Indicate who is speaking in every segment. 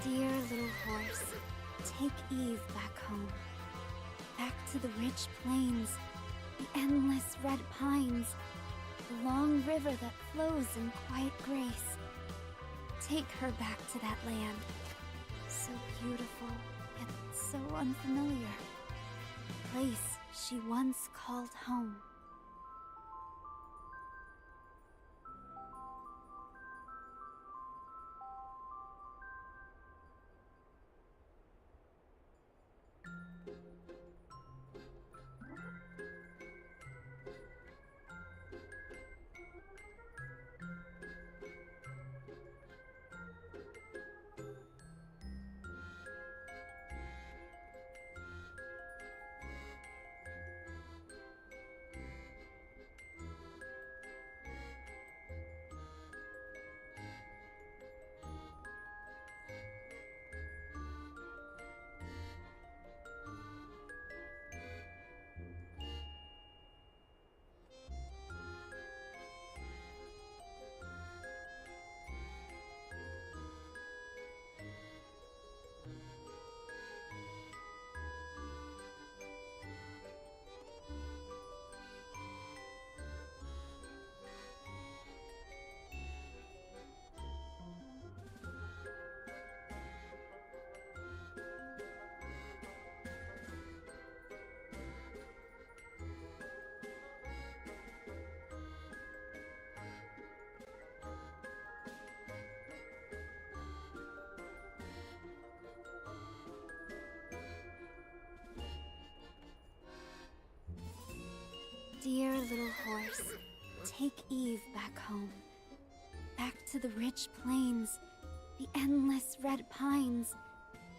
Speaker 1: Dear little horse, take Eve back home. Back to the rich plains, the endless red pines, the long river that flows in quiet grace. Take her back to that land, so beautiful, yet so unfamiliar. Place she once called home. Dear little horse, take Eve back home. Back to the rich plains, the endless red pines,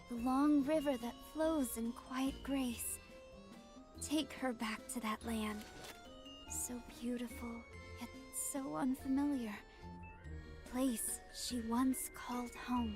Speaker 1: the long river that flows in quiet grace. Take her back to that land, so beautiful, yet so unfamiliar. Place she once called home.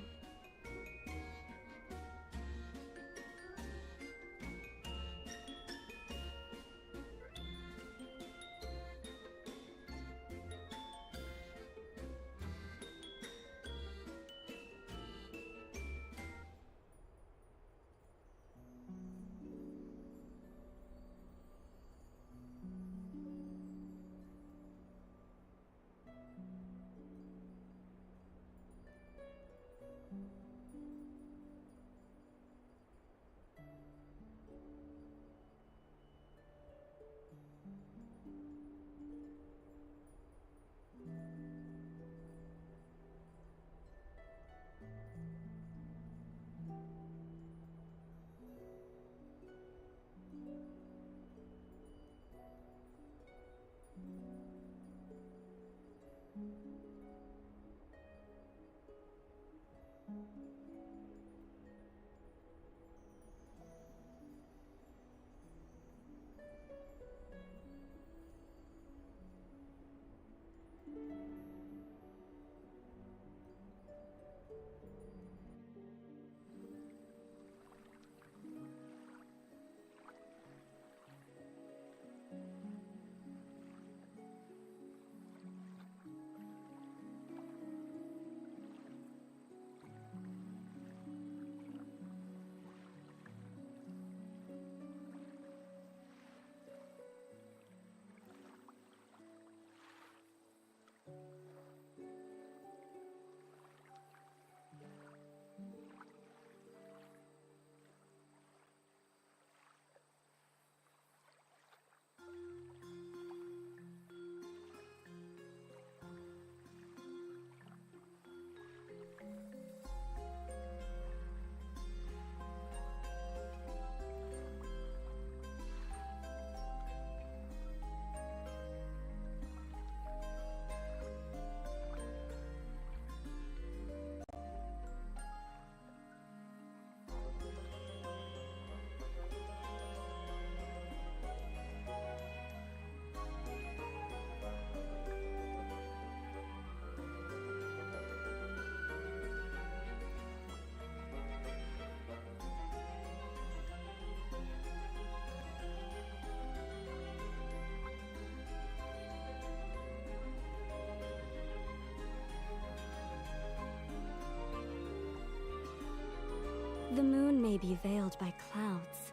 Speaker 2: be veiled by clouds,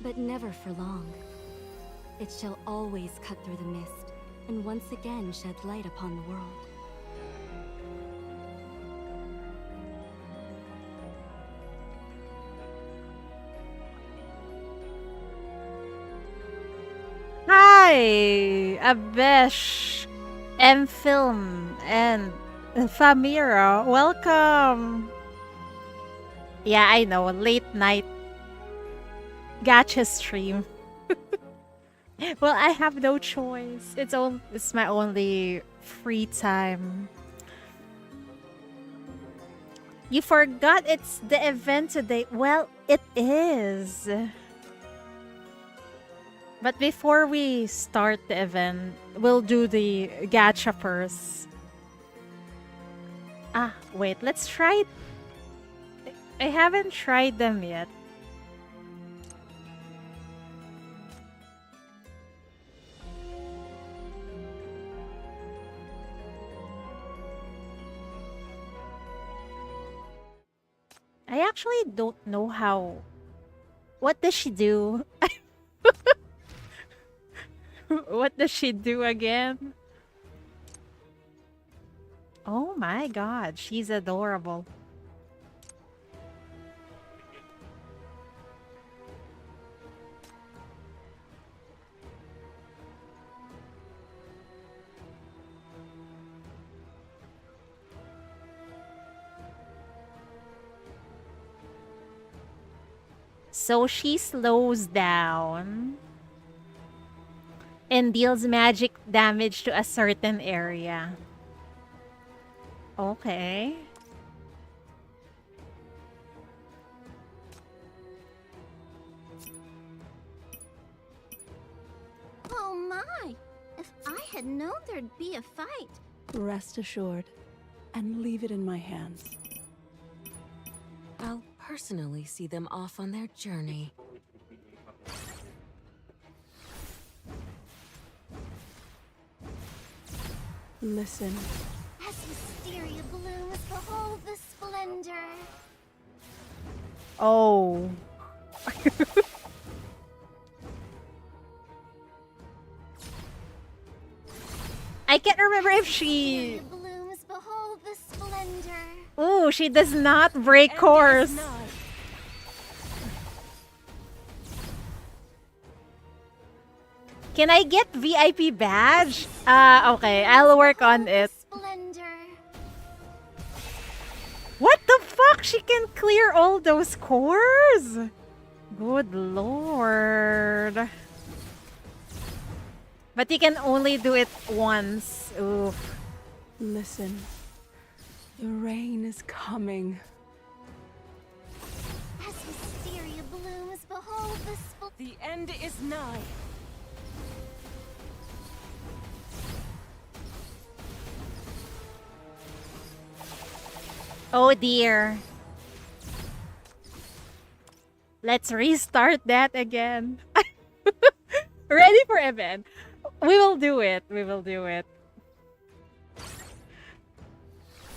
Speaker 2: but never for long. It shall always cut through the mist, and once again shed light upon the world.
Speaker 3: Hi, Abesh, M-Film, and Famira. Welcome. Yeah, I know. Late night gacha stream. Well, I have no choice. It's my only free time. You forgot it's the event today. Well, it is. But before we start the event, we'll do the gacha first. Ah, wait, let's try. I haven't tried them yet. I actually don't know how. What does she do? What does she do again? Oh my god, she's adorable. So she slows down and deals magic damage to a certain area. Okay.
Speaker 1: Oh my! If I had known there'd be a fight.
Speaker 4: Rest assured, and leave it in my hands.
Speaker 2: I'll personally see them off on their journey.
Speaker 4: Listen.
Speaker 1: As hysteria blooms, behold the splendor.
Speaker 3: Oh. I can't remember if she...
Speaker 1: Hysteria blooms, behold the splendor.
Speaker 3: Ooh, she does not break course. Can I get VIP badge? Okay, I'll work on it. What the fuck? She can clear all those cores? Good lord. But you can only do it once. Oof.
Speaker 4: Listen. The rain is coming.
Speaker 1: As hysteria blooms, behold the
Speaker 2: end is nigh.
Speaker 3: Oh dear. Let's restart that again. Ready for event. We will do it. We will do it.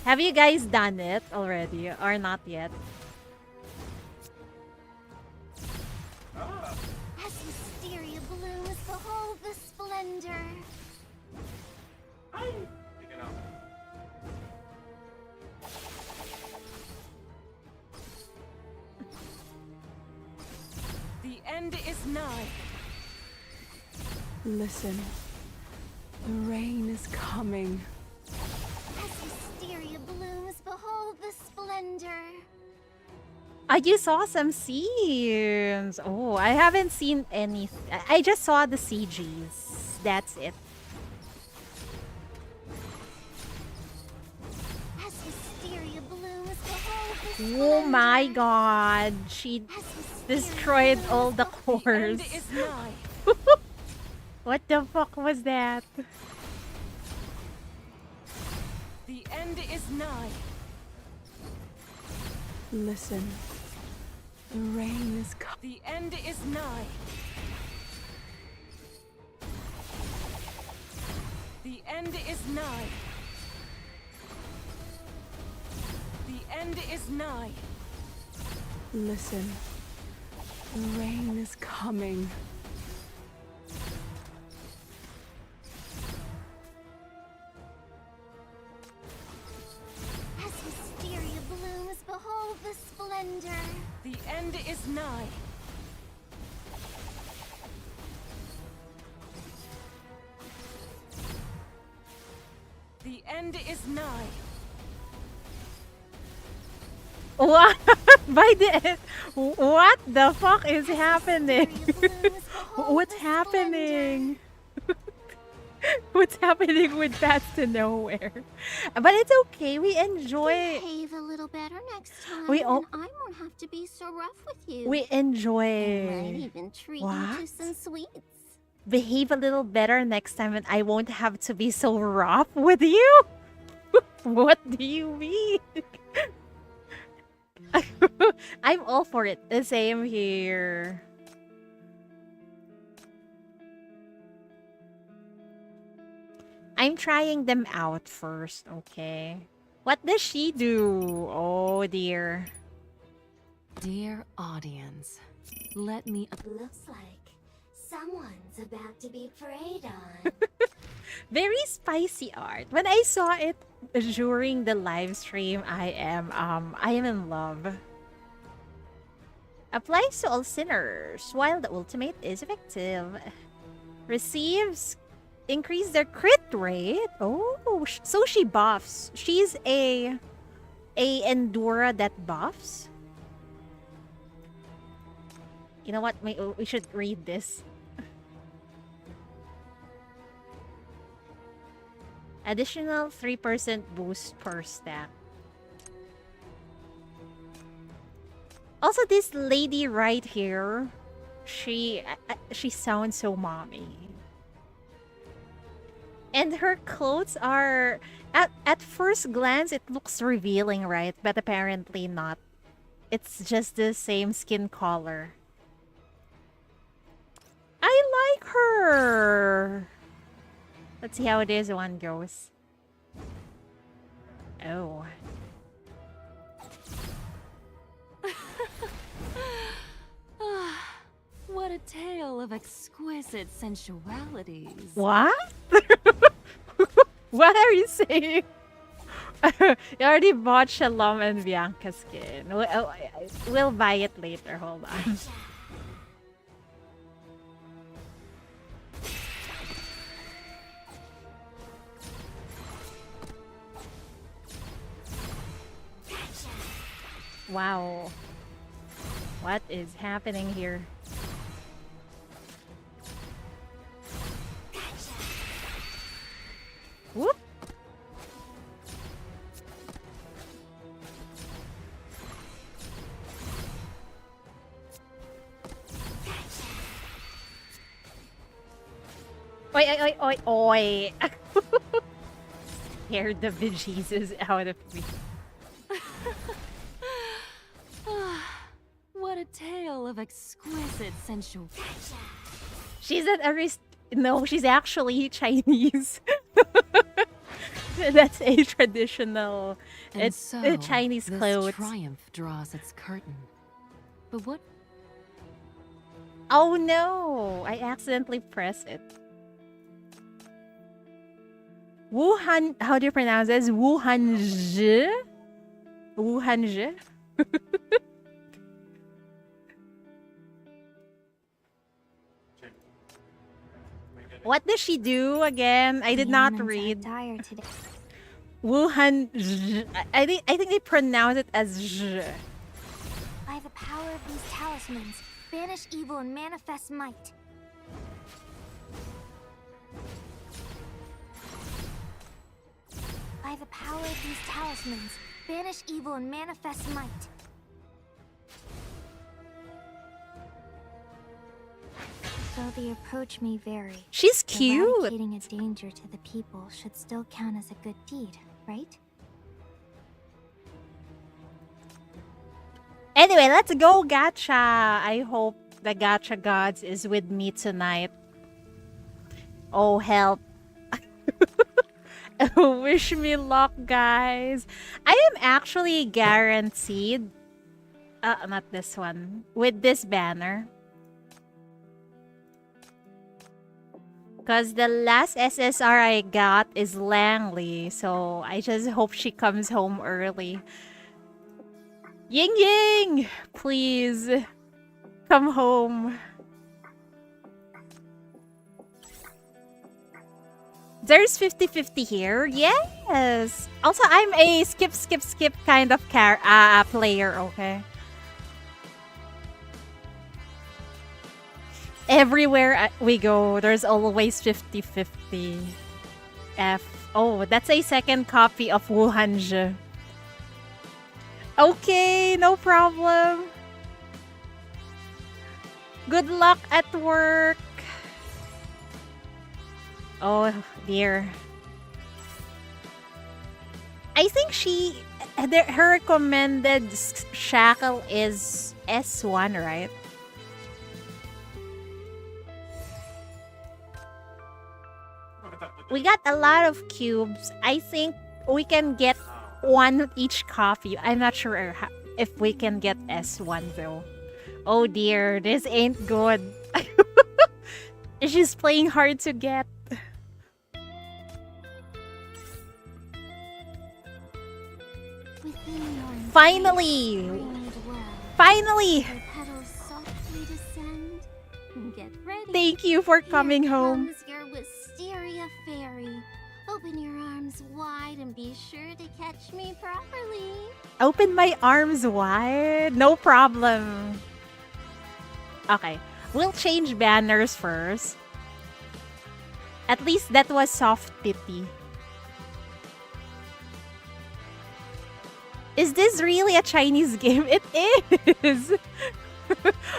Speaker 3: Have you guys done it already or not yet?
Speaker 1: As hysteria blooms, behold the splendor.
Speaker 2: The end is nigh.
Speaker 4: Listen. The rain is coming.
Speaker 1: As hysteria blooms, behold the splendor.
Speaker 3: You saw some scenes. Oh, I haven't seen any. I just saw the CGs. That's it.
Speaker 1: As hysteria blooms, behold the splendor.
Speaker 3: Oh my god. She destroyed all the cores.
Speaker 2: The end is nigh.
Speaker 3: What the fuck was that?
Speaker 2: The end is nigh.
Speaker 4: Listen. The rain is coming.
Speaker 2: The end is nigh. The end is nigh. The end is nigh.
Speaker 4: Listen. The rain is coming.
Speaker 1: As hysteria blooms, behold the splendor.
Speaker 4: The end is nigh. The end is nigh.
Speaker 3: What? By the what the fuck is happening? What's happening? What's happening with Paths to Nowhere? But it's okay. We enjoy.
Speaker 1: Behave a little better next time,
Speaker 3: We
Speaker 1: and I won't have to be so rough with you.
Speaker 3: We
Speaker 1: I might
Speaker 3: enjoy.
Speaker 1: even treat you
Speaker 3: What?
Speaker 1: to some sweets.
Speaker 3: Behave a little better next time, and I won't have to be so rough with you. What do you mean? I'm all for it. The same here. I'm trying them out first, okay? What does she do? Oh dear.
Speaker 4: Dear audience, let me...
Speaker 1: Looks like someone's about to be preyed on.
Speaker 3: Very spicy art. When I saw it during the live stream, I am in love. Applies to all sinners, while the ultimate is effective. Receives increase their crit rate. Oh, so she buffs. She's a Endura that buffs. You know what? We should read this. Additional 3% boost per stack. Also, this lady right here, she sounds so mommy. And her clothes are, at first glance, it looks revealing, right? But apparently not. It's just the same skin color. I like her. Let's see how this one goes. Oh.
Speaker 4: What a tale of exquisite sensualities.
Speaker 3: What? What are you saying? You already bought Shalom and Bianca's skin. We'll buy it later. Hold on. Wow. What is happening here? Whoop. Oi, oi, oi, oi, oi. Scared the bejesus out of me.
Speaker 4: What a tale of exquisite sensuality.
Speaker 3: She's an no, she's actually Chinese. That's a traditional
Speaker 4: And so,
Speaker 3: a Chinese
Speaker 4: this
Speaker 3: clothes.
Speaker 4: triumph draws its curtain. But what?
Speaker 3: Oh no! I accidentally pressed it. Wuhan, how do you pronounce this? Wuhanzhi? Wuhanzhi? What does she do again? I did not read.
Speaker 1: Tired today.
Speaker 3: Wuhan. I think they pronounce it as zh.
Speaker 1: By the power of these talismans, banish evil and manifest might. By the power of these talismans, banish evil and manifest might. Though the approach may vary,
Speaker 3: She's cute.
Speaker 1: eradicating a danger to the people should still count as a good deed, right?
Speaker 3: Anyway, let's go, Gacha. I hope the Gacha gods is with me tonight. Oh, help. Wish me luck, guys. I am actually guaranteed Not this one. With this banner. Because the last SSR I got is Langley, so I just hope she comes home early. Yingying! Please, come home. There's 50-50 here. Yes! Also, I'm a skip kind of player, okay? Everywhere we go, there's always 50-50. F. Oh, that's a second copy of Wuhanji. Okay, no problem. Good luck at work. Oh, dear. I think her recommended shackle is S1, right? We got a lot of cubes. I think we can get one each copy. I'm not sure if we can get S1 though. Oh dear, this ain't good. She's playing hard to get. Finally! Finally! Thank you for coming home.
Speaker 1: Your wisteria fairy. Open your arms wide and be sure to catch me properly.
Speaker 3: Open my arms wide? No problem. Okay, we'll change banners first. At least that was soft titty. Is this really a Chinese game? It is!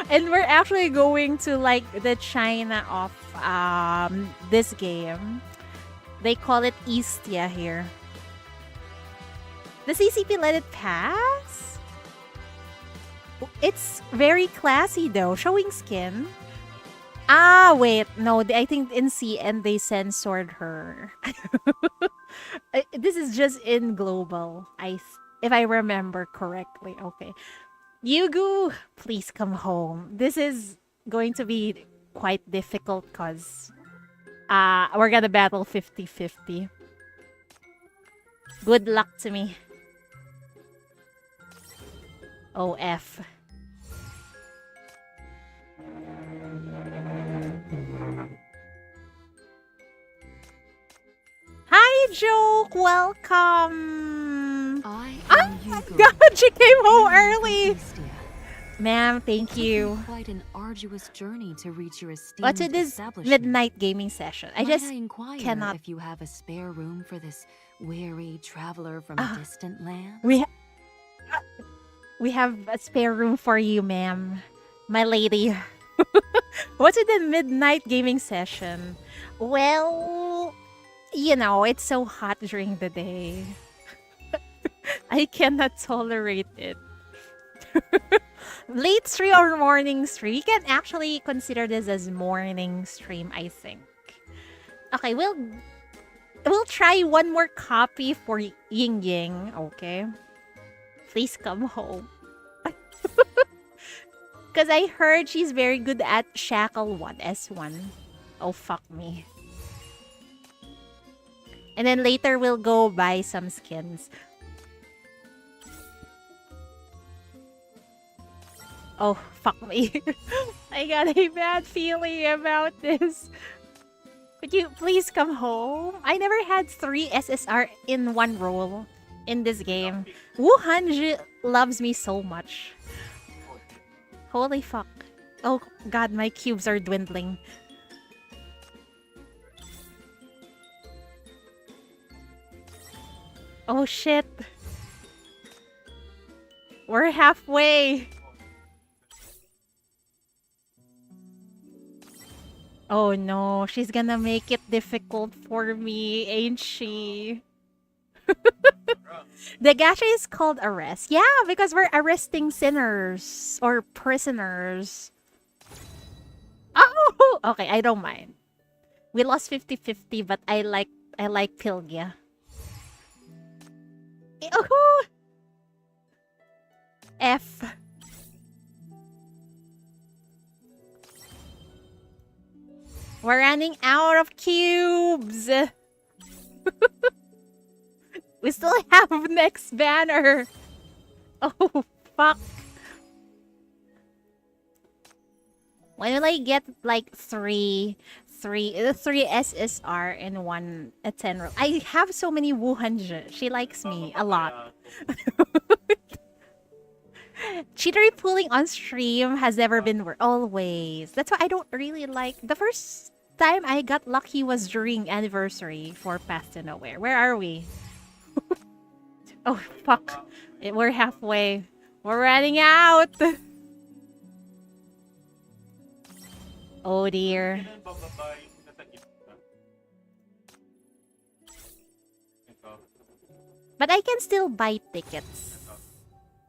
Speaker 3: And we're actually going to like the China of this game. They call it Istia here. The CCP let it pass? It's very classy though, showing skin. Ah, wait, no, I think in CN they censored her. This is just in global, if I remember correctly. Okay. Yugu, please come home. This is going to be quite difficult because we're gonna battle 50-50. Good luck to me. Oh, F. Hi, Joke! Welcome!
Speaker 4: I
Speaker 3: Oh
Speaker 4: am
Speaker 3: my
Speaker 4: Yugu.
Speaker 3: god, she came home early! Ma'am, thank you.
Speaker 4: Quite an arduous journey to reach your esteemed
Speaker 3: What's in this
Speaker 4: establishment.
Speaker 3: midnight gaming session? I
Speaker 4: Might
Speaker 3: just
Speaker 4: inquire
Speaker 3: cannot.
Speaker 4: if you have a spare room for this weary traveler from distant lands.
Speaker 3: We have a spare room for you, ma'am. My lady. What's in the midnight gaming session? Well, you know, it's so hot during the day. I cannot tolerate it. Late stream or morning stream? You can actually consider this as morning stream, I think. Okay, we'll try one more copy for Yingying, okay? Please come home. Because I heard she's very good at Shackle 1, S1. Oh, fuck me. And then later we'll go buy some skins. Oh, fuck me. I got a bad feeling about this. Could you please come home? I never had 3 SSR in one roll in this game. Wuhanji loves me so much. Holy fuck. Oh god, my cubes are dwindling. Oh shit. We're halfway. Oh no, she's gonna make it difficult for me, ain't she? The gacha is called arrest. Yeah, because we're arresting sinners or prisoners. Oh, okay, I don't mind. We lost 50-50, but I like Pilgia. Oh, F. We're running out of cubes. We still have next banner. Oh, fuck. When will I get like three SSR and one a 10 roll? I have so many Wuhanji. She likes me a lot. Cheatery pulling on stream has never been always. That's why I don't really like. The first time I got lucky was during anniversary for Path to Nowhere. Where are we? Oh, fuck. We're halfway. We're running out. Oh, dear. But I can still buy tickets.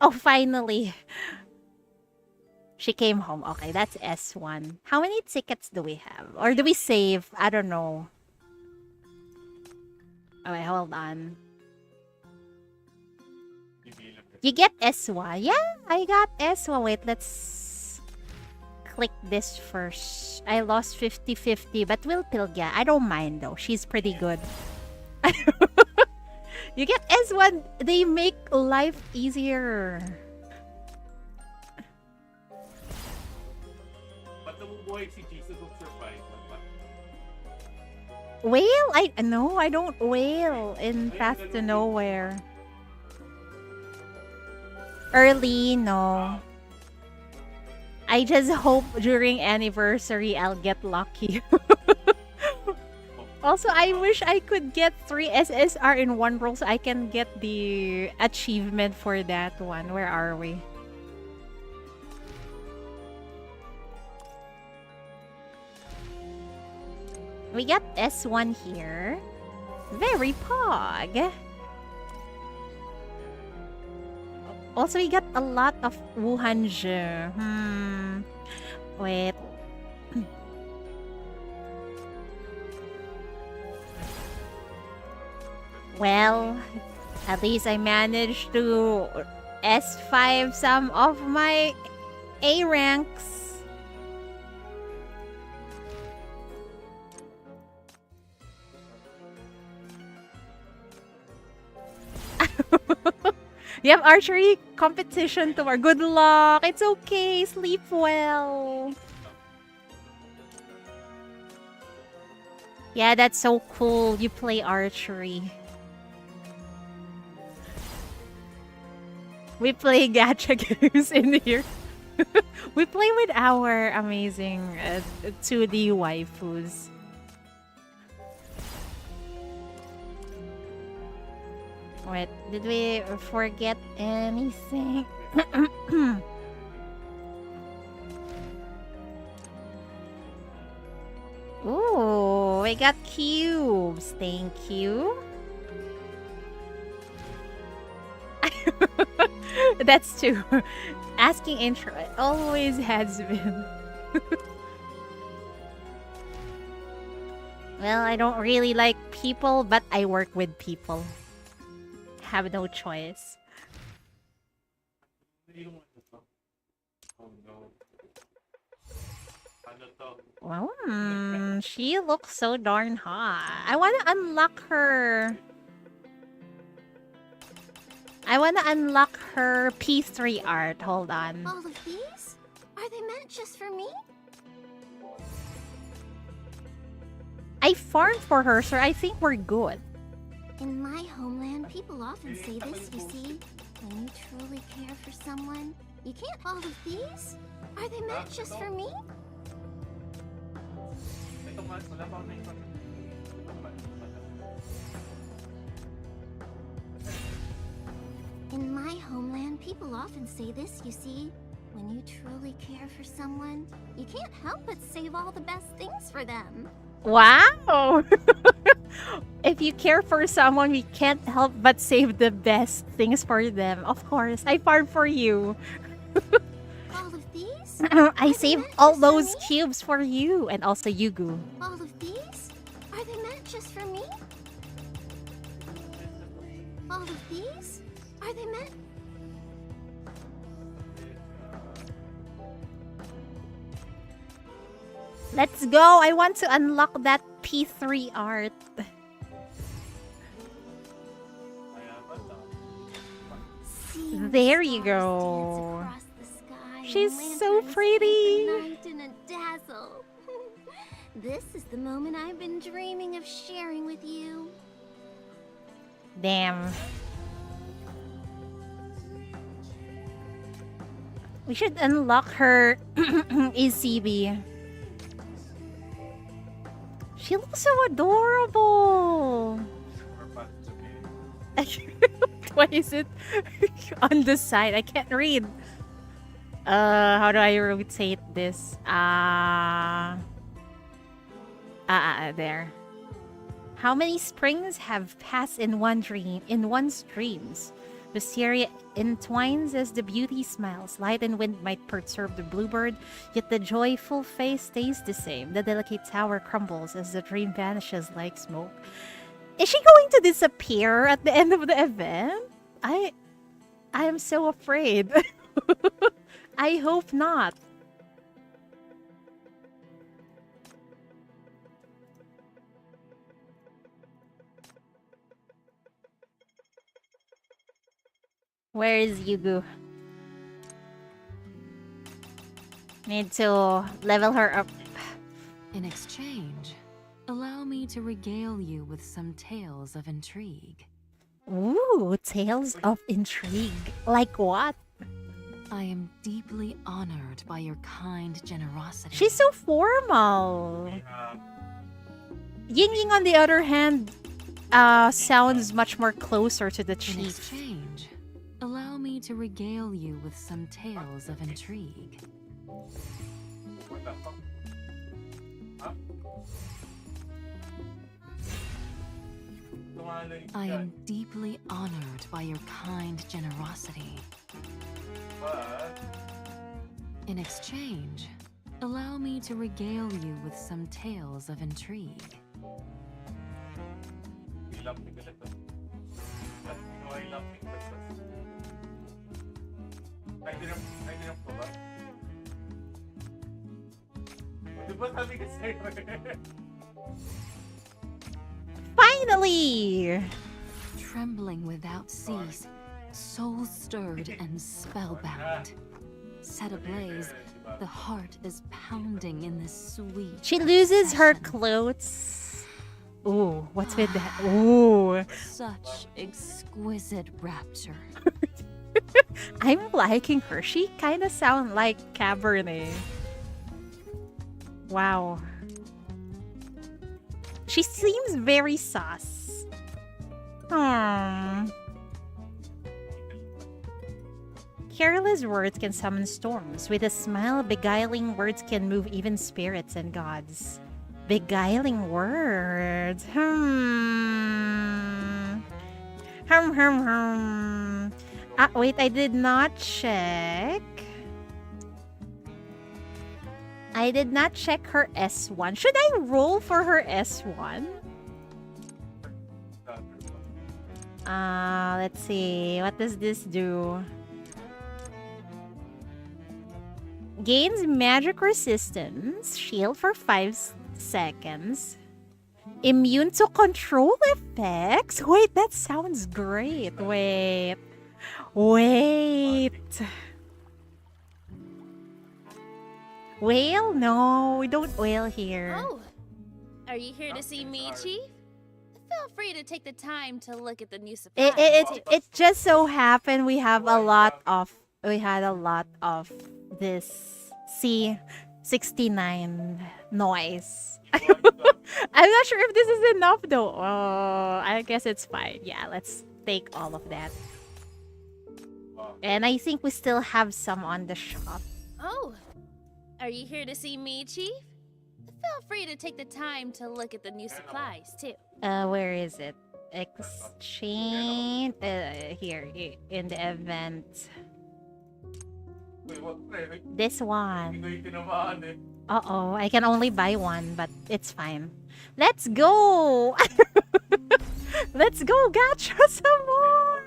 Speaker 3: Oh, finally. She came home. Okay, that's S1. How many tickets do we have? Or do we save? I don't know. Okay, hold on. You get S1? Yeah, I got S1. Wait, let's click this first. I lost 50-50, but we'll Pilgya. I don't mind though. She's pretty good. You get S1. They make life easier. Whale? No, I don't whale in Path to Nowhere. Early, no. I just hope during anniversary I'll get lucky. Also, I wish I could get 3 SSR in one roll so I can get the achievement for that one. Where are we? We got S1 here. Very pog. Also, we got a lot of Wuhanji. Wait. Well, at least I managed to S5 some of my A ranks. You have archery competition tomorrow. Good luck. It's okay. Sleep well. Yeah, that's so cool. You play archery. We play gacha games in here. We play with our amazing 2D waifus. Wait, did we forget anything? Ooh, we got cubes. Thank you. That's true. Asking intro always has been. Well, I don't really like people, but I work with people. Have no choice. Well, she looks so darn hot. I want to unlock her. I want to unlock her P3 art. Hold on.
Speaker 1: All of these? Are they meant just for me?
Speaker 3: I farmed for her, so I think we're good.
Speaker 1: In my homeland, people often say this, you see. When you truly care for someone, you can't. All of these? Are they meant just for me? In my homeland, people often say this, you see. When you truly care for someone, you can't help but save all the best things for them.
Speaker 3: Wow! If you care for someone, we can't help but save the best things for them. Of course, I farm for you.
Speaker 1: All of these?
Speaker 3: I saved all those cubes for you, and also Yugu.
Speaker 1: All of these? Are they meant just for me? All of these? Are they meant?
Speaker 3: Let's go! I want to unlock that P3 art. There you go. She's so pretty.
Speaker 2: In a dazzle. This is the moment I've been dreaming of sharing with you.
Speaker 3: Damn. We should unlock her ECB. She looks so adorable. Why is it on the side? I can't read. How do I rotate this? There. How many springs have passed in one's dreams? Wisteria entwines as the beauty smiles. Light and wind might perturb the bluebird, yet the joyful face stays the same. The delicate tower crumbles as the dream vanishes like smoke. Is she going to disappear at the end of the event? I am so afraid. I hope not. Where is Yugu? Need to level her up.
Speaker 4: In exchange, allow me to regale you with some tales of intrigue.
Speaker 3: Ooh, tales of intrigue. Like what?
Speaker 4: I am deeply honored by your kind generosity.
Speaker 3: She's so formal. Yingying, on the other hand, sounds much more closer to the
Speaker 4: In
Speaker 3: chief.
Speaker 4: exchange, allow me to regale you with some tales of intrigue. I am deeply honored by your kind generosity. In exchange, allow me to regale you with some tales of intrigue.
Speaker 3: Finally!
Speaker 4: Trembling without cease, soul stirred and spellbound. Set ablaze, the heart is pounding in this sweet
Speaker 3: She loses her
Speaker 4: obsession.
Speaker 3: clothes. Ooh, what's with that? Ooh.
Speaker 4: Such exquisite rapture.
Speaker 3: I'm liking her. She kind of sounds like Cabernet. Wow. She seems very sus. Careless words can summon storms. With a smile, beguiling words can move even spirits and gods. Beguiling words. Wait, I did not check. I did not check her S1. Should I roll for her S1? Let's see. What does this do? Gains magic resistance. Shield for 5 seconds. Immune to control effects. Wait, that sounds great. Wait. Whale? No, we don't whale here.
Speaker 5: Oh, are you here to see me, Chief? Feel free to take the time to look at the new supplies.
Speaker 3: It just so happened we had a lot of this C69 noise. I'm not sure if this is enough though. Oh, I guess it's fine. Yeah, let's take all of that. And I think we still have some on the shop.
Speaker 5: Oh, are you here to see me, Chief? Feel free to take the time to look at the new supplies, too.
Speaker 3: Where is it? Exchange. Here in the event. This one. Uh-oh, I can only buy one, but it's fine. Let's go! Let's go, Gacha, some more!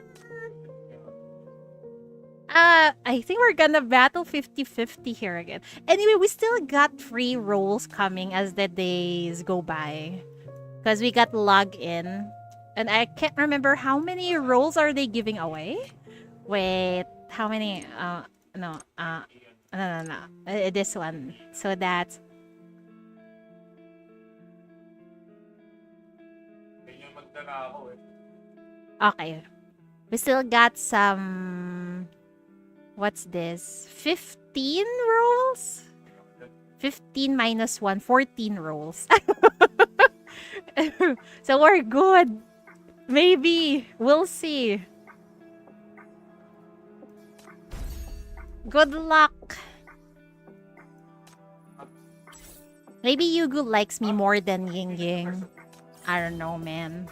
Speaker 3: I think we're gonna battle 50-50 here again. Anyway, we still got free rolls coming as the days go by. Because we got log in. And I can't remember how many rolls are they giving away? Wait, how many? No, no. This one. So that's... Okay. We still got some... What's this? 15 rolls? 15 minus 1, 14 rolls. So we're good. Maybe. We'll see. Good luck. Maybe Yugu likes me more than Yingying. I don't know, man.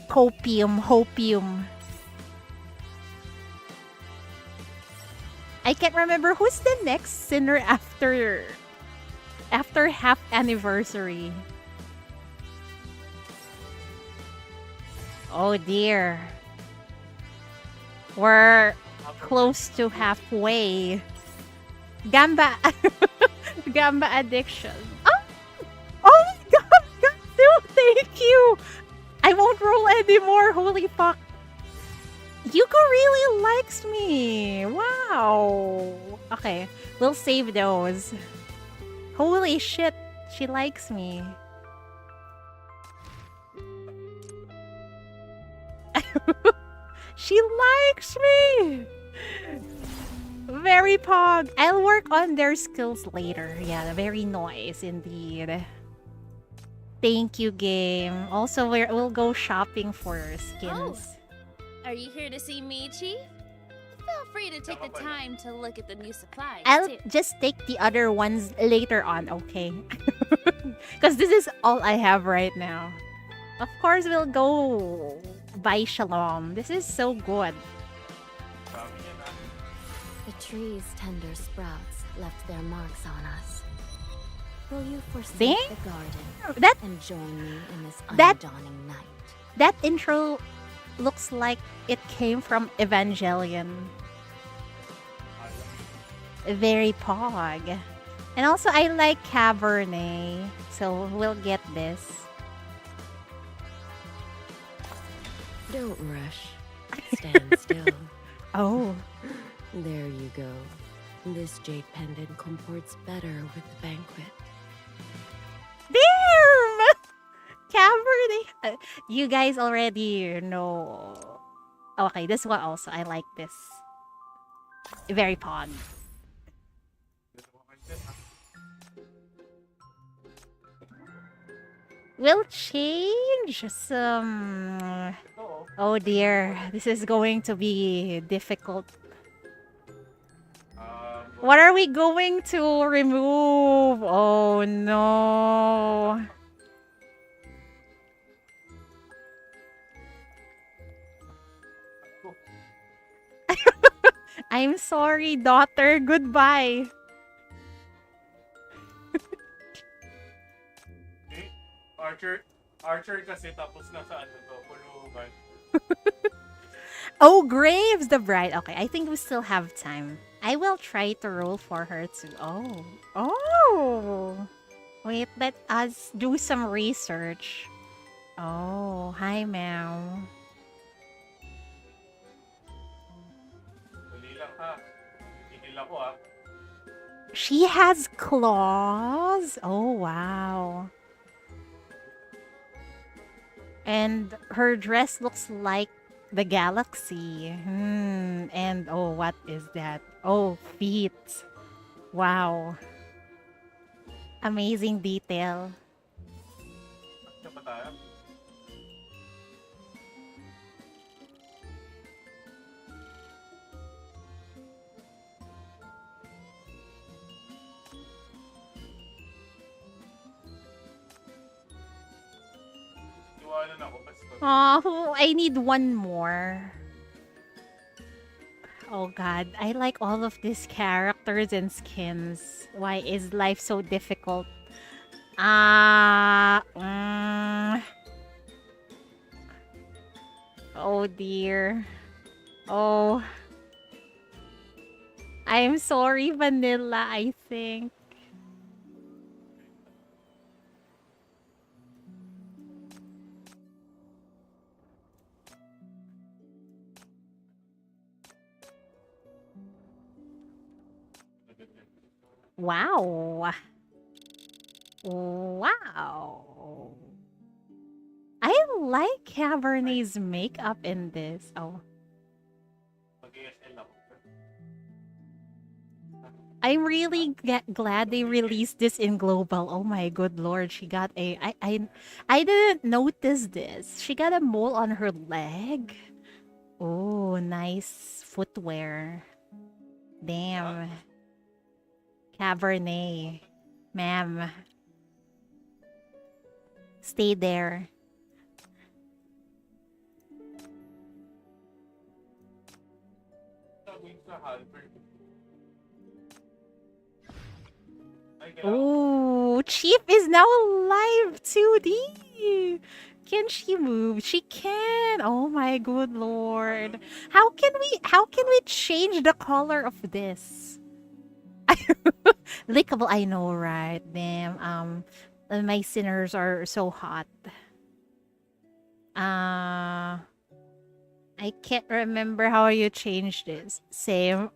Speaker 3: Hopium. I can't remember who's the next sinner after half anniversary. Oh dear. We're close to halfway. Gamba addiction. Oh my god, Gatsu, thank you. I won't roll anymore. Holy fuck. Yuko really likes me. Wow. Okay, we'll save those. Holy shit, she likes me. She likes me. Very pog. I'll work on their skills later. Yeah, very nice indeed. Thank you, game. Also, we'll go shopping for skins.
Speaker 5: Are you here to see me, Chief? Feel free to take the time to look at the new supplies,
Speaker 3: I'll
Speaker 5: too.
Speaker 3: just take the other ones later on, okay? Because this is all I have right now. Of course, we'll go buy Shalom. This is so good.
Speaker 2: The tree's tender sprouts left their marks on us. Will you forsake
Speaker 3: See?
Speaker 2: the garden
Speaker 3: That
Speaker 2: and join me in this
Speaker 3: That-
Speaker 2: undawning night?
Speaker 3: that intro looks like it came from Evangelion. Very pog. And also, I like Cabernet, so we'll get this.
Speaker 6: Don't rush. Stand still.
Speaker 3: Oh.
Speaker 6: There you go. This jade pendant comports better with the banquet.
Speaker 3: Damn! Cabernet. You guys already know. Okay, this one also. I like this. Very pog. We'll change some... Oh dear, this is going to be difficult. What are we going to remove? Oh no. I'm sorry, daughter. Goodbye.
Speaker 7: Archer kasi tapos nasa ano to, pulugan.
Speaker 3: Oh, Graves the bride. Okay, I think we still have time. I will try to roll for her too. Oh. Oh. Wait, let us do some research. Oh, hi, ma'am.
Speaker 7: Dali lang ha. Titigil ako ha.
Speaker 3: She has claws. Oh, wow. And her dress looks like the galaxy. And oh, what is that? Oh, feet. Wow. Amazing detail.
Speaker 7: Siya pa tayo? Iwanan ako, basta.
Speaker 3: Oh, I need one more. Oh god, I like all of these characters and skins. Why is life so difficult? Oh dear. Oh. I'm sorry, Vanilla, I think. Wow. Wow. I like Cabernet's makeup in this. Oh.
Speaker 7: Mag-ASL ako.
Speaker 3: I'm really glad they released this in global. Oh my good lord, she got a I didn't notice this. She got a mole on her leg. Oh, nice footwear. Damn. Cabernet. Ma'am. Stay there.
Speaker 7: Sabi sa Halbert. Ay, kaya
Speaker 3: Oh, Chief is now alive 2D. Can she move? She can. Oh my good lord. How can we change the color of this? Lickable, I know, right? Damn. My sinners are so hot. I can't remember how you change this. Same.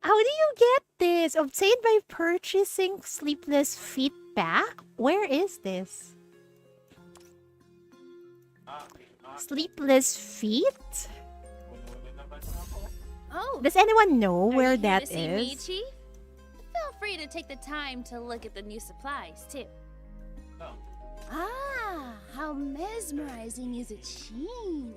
Speaker 3: How do you get this? Obtained by purchasing Sleepless Feet pack? Where is this? Sleepless Feet?
Speaker 7: Puno naman ako.
Speaker 5: Oh,
Speaker 3: Does anyone know
Speaker 5: are
Speaker 3: where
Speaker 5: you here
Speaker 3: that
Speaker 5: to see me,
Speaker 3: is?
Speaker 5: Chief? Feel free to take the time to look at the new supplies, too.
Speaker 7: No.
Speaker 5: Ah, how mesmerizing is its sheen.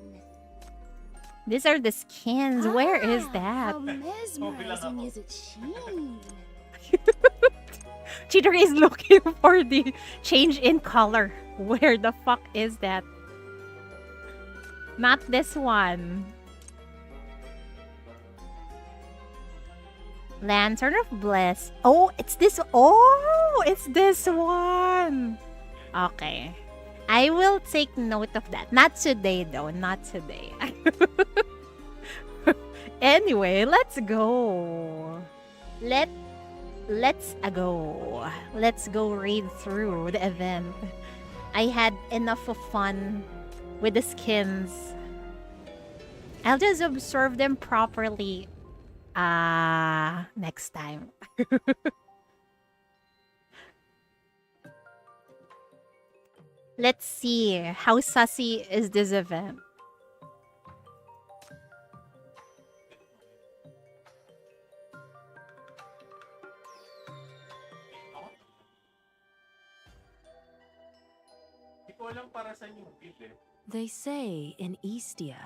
Speaker 3: These are the skins. Where is that?
Speaker 5: How mesmerizing is its sheen.
Speaker 3: Cheater is looking for the change in color. Where the fuck is that? Not this one. Lantern of Bliss. Oh, it's this. Oh, it's this one. Okay. I will take note of that. Not today, though. Not today. Anyway, let's go. Let's go. Let's go read through the event. I had enough of fun with the skins. I'll just observe them properly next time. Let's see. How sussy is this event?
Speaker 7: Hindi ko alam para saan yung build eh.
Speaker 4: They say in Eastia,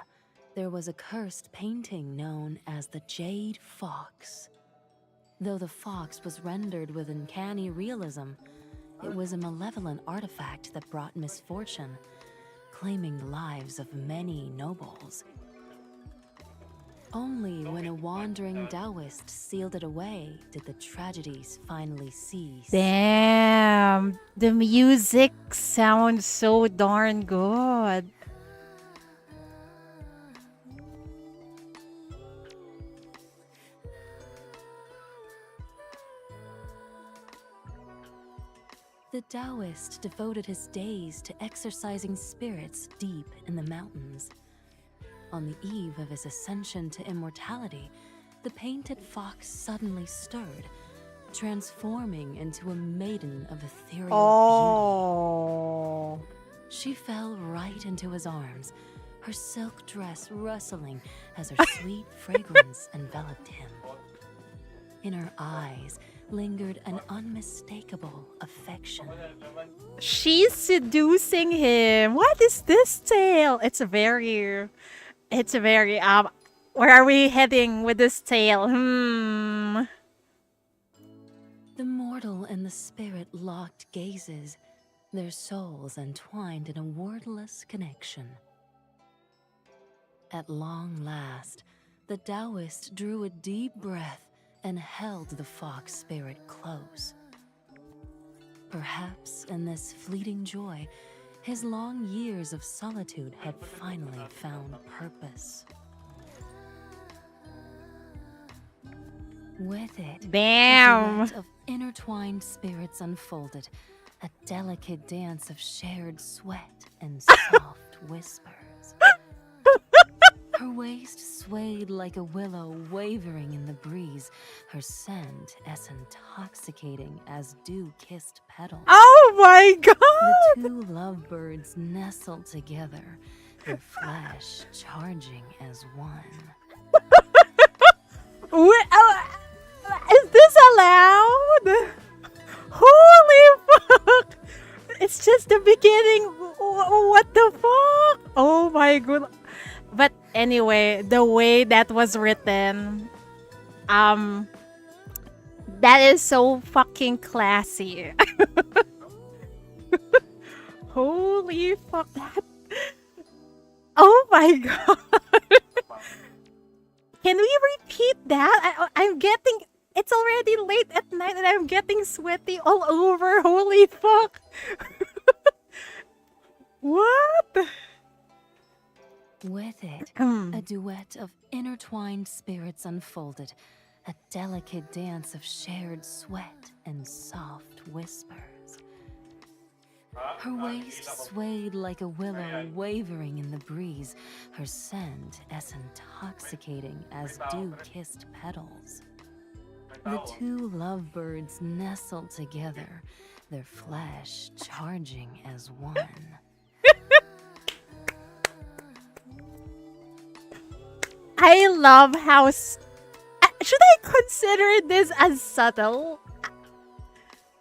Speaker 4: there was a cursed painting known as the Jade Fox. Though the fox was rendered with uncanny realism, it was a malevolent artifact that brought misfortune, claiming the lives of many nobles. Only when a wandering Taoist sealed it away did the tragedies finally cease.
Speaker 3: Damn, the music sounds so darn good.
Speaker 4: The Taoist devoted his days to exorcising spirits deep in the mountains. On the eve of his ascension to immortality, the painted fox suddenly stirred, transforming into a maiden of ethereal
Speaker 3: Oh.
Speaker 4: beauty. She fell right into his arms, her silk dress rustling as her sweet fragrance enveloped him. In her eyes lingered an unmistakable affection.
Speaker 3: She's seducing him. What is this tale? It's a very where are we heading with this tale?
Speaker 4: The mortal and the spirit locked gazes, their souls entwined in a wordless connection. At long last, the Taoist drew a deep breath and held the fox spirit close. Perhaps in this fleeting joy, his long years of solitude had finally found purpose. With it, a
Speaker 3: Damn.
Speaker 4: duet of intertwined spirits unfolded, a delicate dance of shared sweat and soft whispers. Her waist swayed like a willow wavering in the breeze, her scent as intoxicating as dew-kissed petals.
Speaker 3: Oh my
Speaker 4: The
Speaker 3: god.
Speaker 4: two lovebirds nestled together, their flesh charging as one.
Speaker 3: Is this allowed? Holy fuck! It's just the beginning. What the fuck? Oh my god. But anyway, the way that was written, that is so fucking classy. Holy fuck that. Oh my god. Can we repeat that? I'm getting. It's already late at night and I'm getting sweaty all over. Holy fuck. What?
Speaker 4: With it, a duet of intertwined spirits unfolded, a delicate dance of shared sweat and soft whispers. Her waist swayed like a willow wavering in the breeze, her scent as intoxicating as dew-kissed petals. The two lovebirds nestled together, their flesh charging as one.
Speaker 3: I love how. Should I consider this as subtle?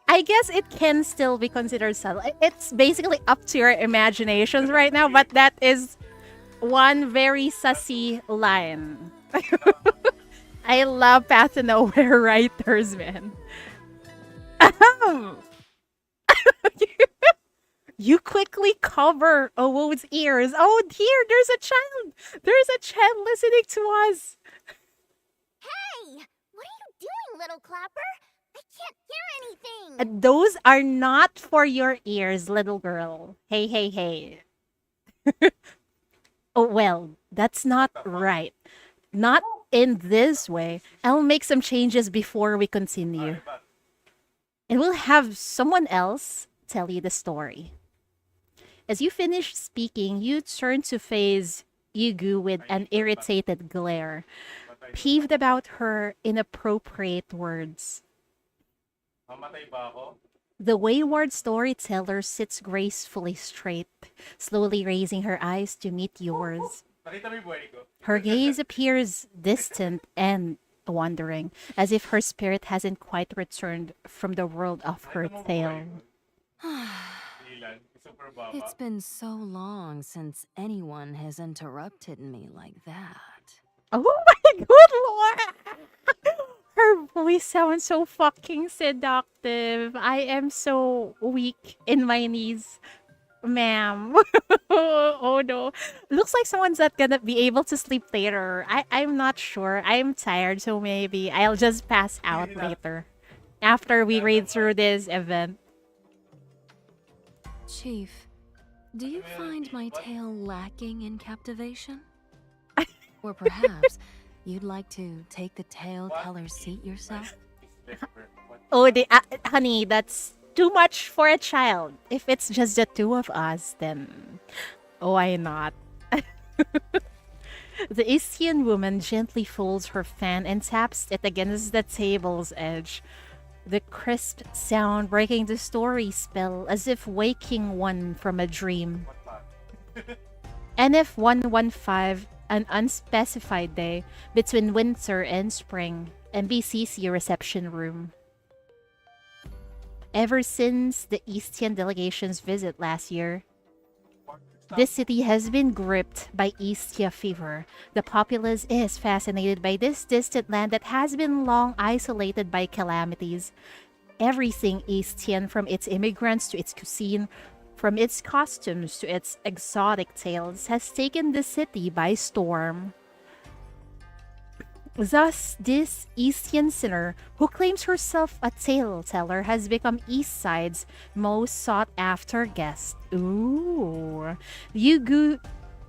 Speaker 3: I guess it can still be considered subtle. It's basically up to your imaginations right now, but that is one very sussy line. I love Path to Nowhere writers, man. You quickly cover Owo's ears. Oh dear, there's a child. There's a child listening to us.
Speaker 1: Hey! What are you doing, little clapper? I can't hear anything!
Speaker 3: Those are not for your ears, little girl. Hey, hey, hey. Oh, well, that's not right. Not in this way. I'll make some changes before we continue. And we'll have someone else tell you the story. As you finish speaking, you turn to face Yugu with an irritated glare, peeved about her inappropriate words.
Speaker 7: Mamatay ba ako?
Speaker 3: The wayward storyteller sits gracefully straight, slowly raising her eyes to meet yours.
Speaker 7: Nakita mo yung buhay ko?
Speaker 3: Her gaze appears distant and wandering, as if her spirit hasn't quite returned from the world of her tale.
Speaker 7: Ilan? Super baba.
Speaker 4: It's been so long since anyone has interrupted me like that.
Speaker 3: Oh my good lord! Her voice sounds so fucking seductive. I am so weak in my knees, ma'am. Oh no. Looks like someone's not gonna be able to sleep later. I'm not sure. I'm tired, so maybe I'll just pass out later. After we read through this event.
Speaker 4: Chief, do you find my tale lacking in captivation? Or perhaps you'd like to take the tale-teller's seat yourself?
Speaker 3: Oh, honey, that's too much for a child. If it's just the two of us, then why not? The Istian woman gently folds her fan and taps it against the table's edge. The crisp sound breaking the story spell as if waking one from a dream. NF 115, an unspecified day between winter and spring, MBCC reception room. Ever since the Eastian delegation's visit last year, this city has been gripped by Eastia fever. The populace is fascinated by this distant land that has been long isolated by calamities. Everything Eastian, from its immigrants to its cuisine, from its costumes to its exotic tales, has taken the city by storm. Thus, this Eastian sinner, who claims herself a tale-teller, has become Eastside's most sought-after guest. Ooh. Yugu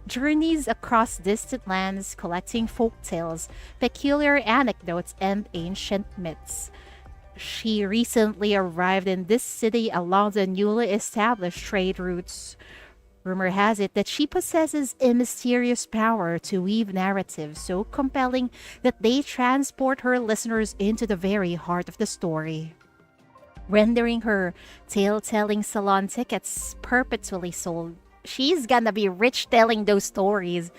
Speaker 3: journeys across distant lands collecting folk tales, peculiar anecdotes, and ancient myths. She recently arrived in this city along the newly established trade routes. Rumor has it that she possesses a mysterious power to weave narratives so compelling that they transport her listeners into the very heart of the story, rendering her tale-telling salon tickets perpetually sold. She's gonna be rich telling those stories.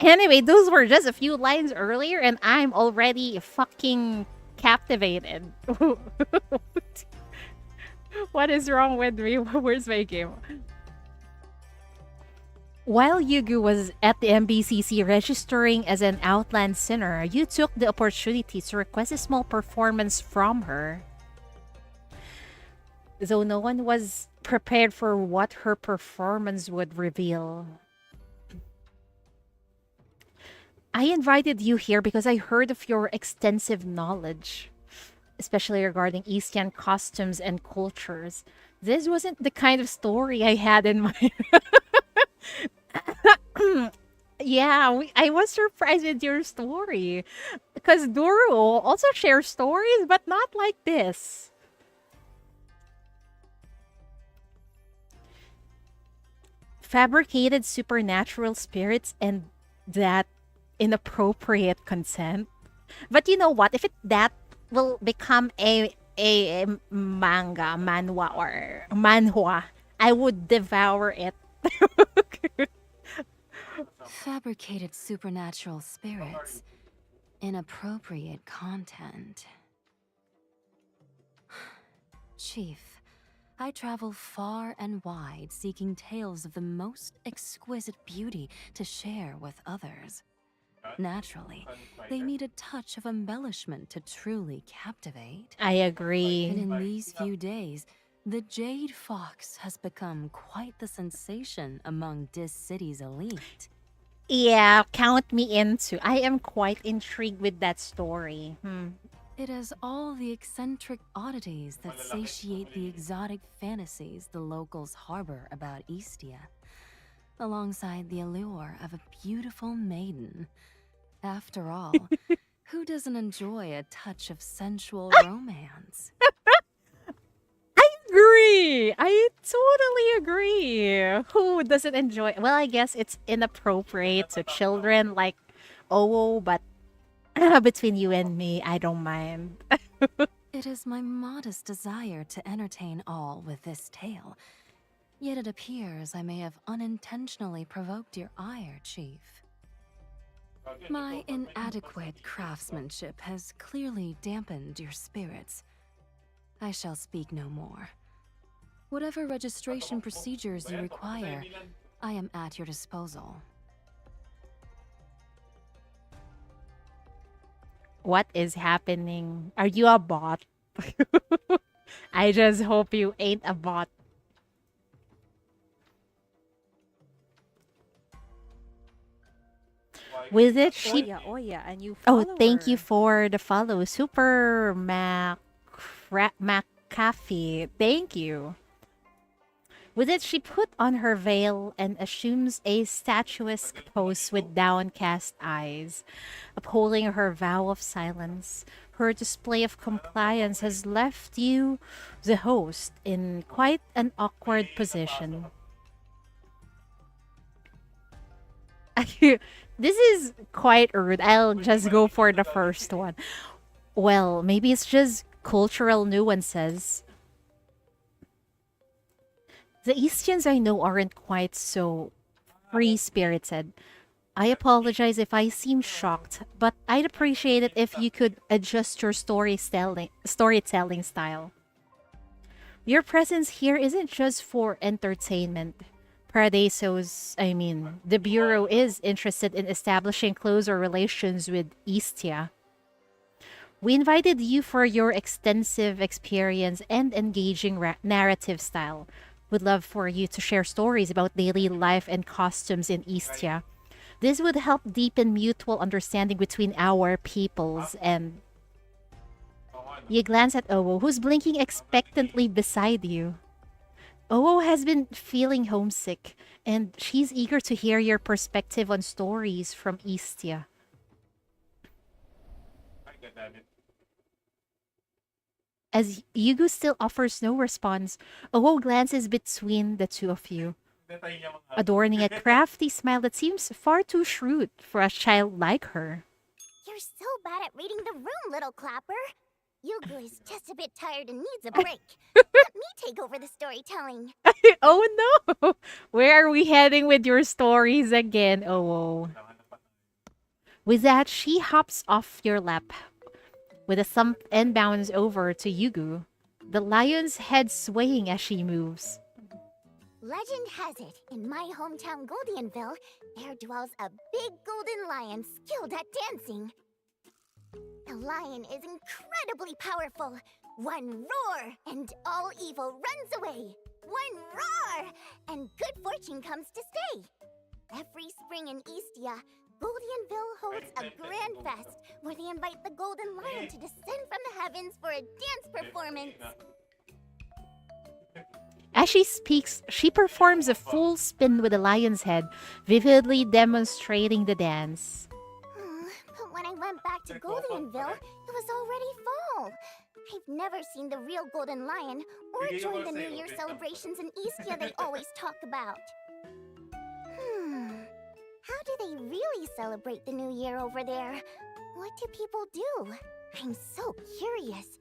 Speaker 3: Anyway, those were just a few lines earlier, and I'm already fucking captivated. What is wrong with me? Where's my game? While Yugu was at the MBCC registering as an Outland Sinner, you took the opportunity to request a small performance from her. Though no one was prepared for what her performance would reveal. I invited you here because I heard of your extensive knowledge, especially regarding Eastern costumes and cultures. This wasn't the kind of story I had in mind. Yeah, I was surprised with your story. Because Duro also shares stories, but not like this. Fabricated supernatural spirits and that inappropriate consent. But you know what? If that will become a manga, manhwa, or manhwa, I would devour it.
Speaker 2: Fabricated supernatural spirits. Inappropriate content. Chief, I travel far and wide seeking tales of the most exquisite beauty to share with others. Naturally, they need a touch of embellishment to truly captivate.
Speaker 3: I agree.
Speaker 2: And in these few days, the Jade Fox has become quite the sensation among this city's elite.
Speaker 3: Yeah, count me into. I am quite intrigued with that story.
Speaker 2: It has all the eccentric oddities that satiate the exotic fantasies the locals harbor about Eastia, alongside the allure of a beautiful maiden. After all, who doesn't enjoy a touch of sensual romance?
Speaker 3: Agree. I totally agree. Who doesn't enjoy? Well, I guess it's inappropriate to children like but between you and me, I don't mind.
Speaker 2: It is my modest desire to entertain all with this tale. Yet it appears I may have unintentionally provoked your ire, Chief. My inadequate craftsmanship has clearly dampened your spirits. I shall speak no more. Whatever registration procedures you require, I am at your disposal.
Speaker 3: What is happening? Are you a bot? I just hope you ain't a bot. With it, she...
Speaker 8: Oh yeah, a new
Speaker 3: Oh,
Speaker 8: follower.
Speaker 3: thank you for the follow. Super McAfee. Thank you. With it, she put on her veil and assumes a statuesque pose with downcast eyes, upholding her vow of silence. Her display of compliance has left you, the host, in quite an awkward position. This is quite rude. I'll just go for the first one. Well, maybe it's just cultural nuances. The Eastians I know aren't quite so free-spirited. I apologize if I seem shocked, but I'd appreciate it if you could adjust your storytelling style. Your presence here isn't just for entertainment. The Bureau is interested in establishing closer relations with Eastia. We invited you for your extensive experience and engaging narrative style. Would love for you to share stories about daily life and costumes in Eastia. This would help deepen mutual understanding between our peoples. And you glance at Owo, who's blinking expectantly beside you. Oo has been feeling homesick, and she's eager to hear your perspective on stories from Istia.
Speaker 7: Ay, ganda din.
Speaker 3: As Yugu still offers no response, Oo glances between the two of you,
Speaker 7: Tatay niya mga...
Speaker 3: adorning a crafty smile that seems far too shrewd for a child like her.
Speaker 8: You're so bad at reading the room, little clapper. Yugu is just a bit tired and needs a break. Let me take over the storytelling.
Speaker 3: Oh no! Where are we heading with your stories again, Oo? With that, she hops off your lap with a thump and bounds over to Yugu, the lion's head swaying as she moves.
Speaker 8: Legend has it, in my hometown Goldianville, there dwells a big golden lion skilled at dancing. The lion is incredibly powerful. One roar, and all evil runs away. One roar, and good fortune comes to stay. Every spring in Istia, Goldianville hosts a grand fest where they invite the golden lion to descend from the heavens for a dance performance.
Speaker 3: As she speaks, she performs a full spin with the lion's head, vividly demonstrating the dance.
Speaker 8: But when I went back to Goldianville, it was already fall. I've never seen the real golden lion or joined the New Year celebrations in Istia they always talk about. How do they really celebrate the New Year over there? What do people do? I'm so curious.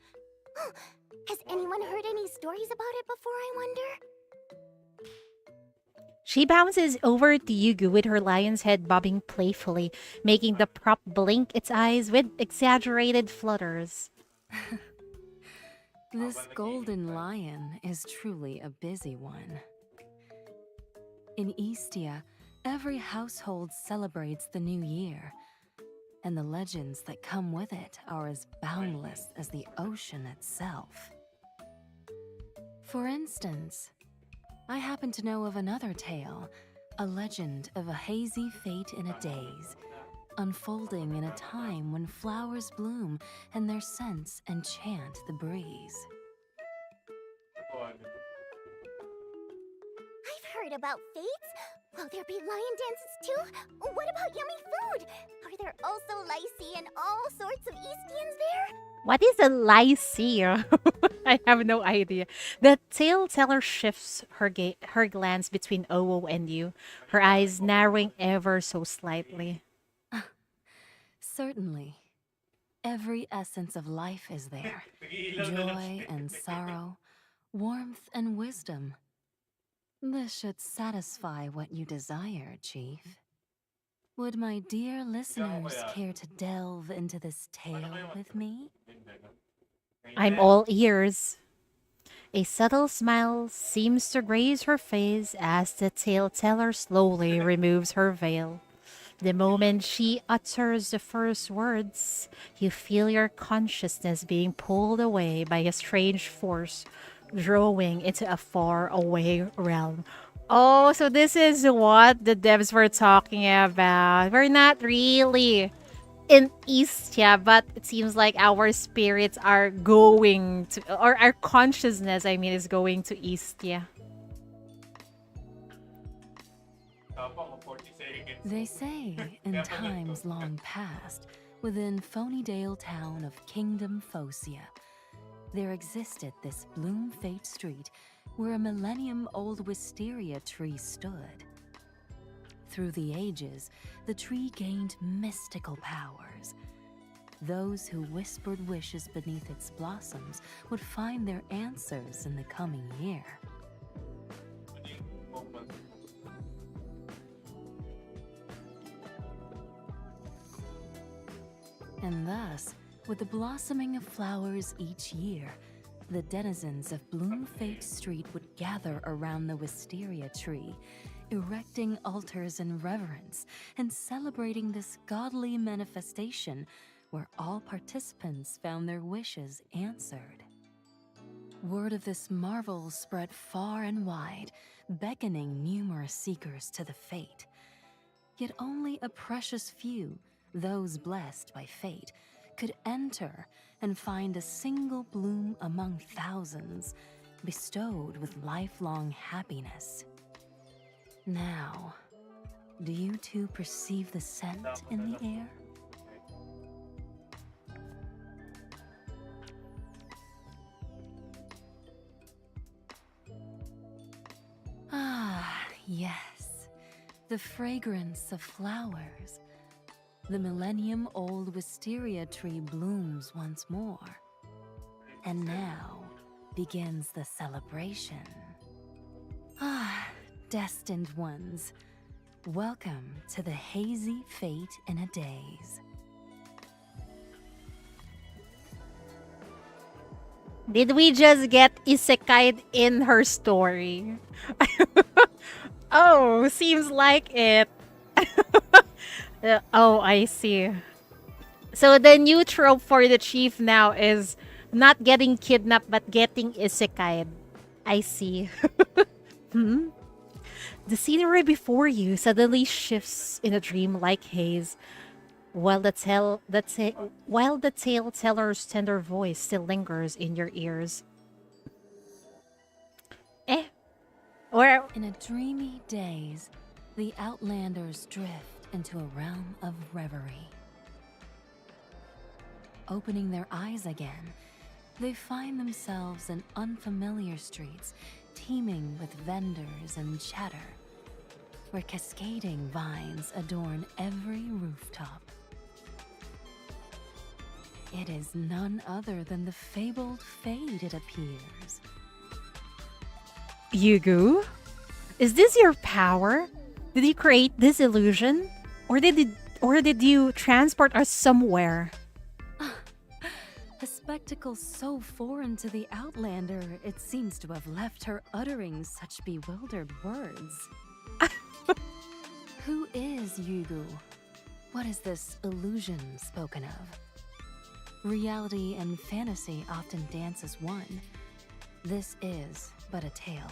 Speaker 8: Has anyone heard any stories about it before, I wonder?
Speaker 3: She bounces over to Yugu with her lion's head bobbing playfully, making the prop blink its eyes with exaggerated flutters.
Speaker 2: This golden lion is truly a busy one. In Istia, every household celebrates the new year, and the legends that come with it are as boundless as the ocean itself. For instance, I happen to know of another tale, a legend of a hazy fate in a daze, unfolding in a time when flowers bloom and their scents enchant the breeze.
Speaker 8: I've heard about fates. Will there be lion dances too? What about yummy food? Are there also lycee and all sorts of Eastians there?
Speaker 3: What is a lycee? I have no idea. The tale teller shifts her glance between Oo and you, her eyes narrowing ever so slightly.
Speaker 2: Certainly. Every essence of life is there. Joy and sorrow, warmth and wisdom. This should satisfy what you desire, Chief. Would my dear listeners care to delve into this tale with me?
Speaker 3: I'm all ears. A subtle smile seems to graze her face as the tale teller slowly removes her veil. The moment she utters the first words, you feel your consciousness being pulled away by a strange force, drawing into a far-away realm. Oh, so this is what the devs were talking about. We're not really in Istia, but it seems like our spirits are going to, or our consciousness, I mean, is going to Istia.
Speaker 2: They say, in times long past, within Phonydale town of Kingdom Phocia, there existed this Bloom Fate Street where a millennium-old wisteria tree stood. Through the ages, the tree gained mystical powers. Those who whispered wishes beneath its blossoms would find their answers in the coming year. And thus, with the blossoming of flowers each year, the denizens of Bloom Fate Street would gather around the wisteria tree, erecting altars in reverence and celebrating this godly manifestation where all participants found their wishes answered. Word of this marvel spread far and wide, beckoning numerous seekers to the fate. Yet only a precious few, those blessed by fate, could enter and find a single bloom among thousands, bestowed with lifelong happiness. Now, do you two perceive the scent in the air? Ah, yes. The fragrance of flowers. The millennium-old wisteria tree blooms once more. And now begins the celebration. Ah, destined ones. Welcome to the hazy fate in a daze.
Speaker 3: Did we just get isekai in her story? Oh, seems like it. Oh, I see. So the new trope for the chief now is not getting kidnapped but getting isekai. I see. Hmm? The scenery before you suddenly shifts in a dream-like haze, while the tale teller's tender voice still lingers in your ears. Or
Speaker 2: In a dreamy daze, the Outlanders drift into a realm of reverie. Opening their eyes again, they find themselves in unfamiliar streets teeming with vendors and chatter, where cascading vines adorn every rooftop. It is none other than the fabled Fade, it appears.
Speaker 3: Yugu? Is this your power? Did you create this illusion? Or did you transport us somewhere?
Speaker 2: A spectacle so foreign to the Outlander, it seems to have left her uttering such bewildered words. Who is Yugu? What is this illusion spoken of? Reality and fantasy often dance as one. This is but a tale,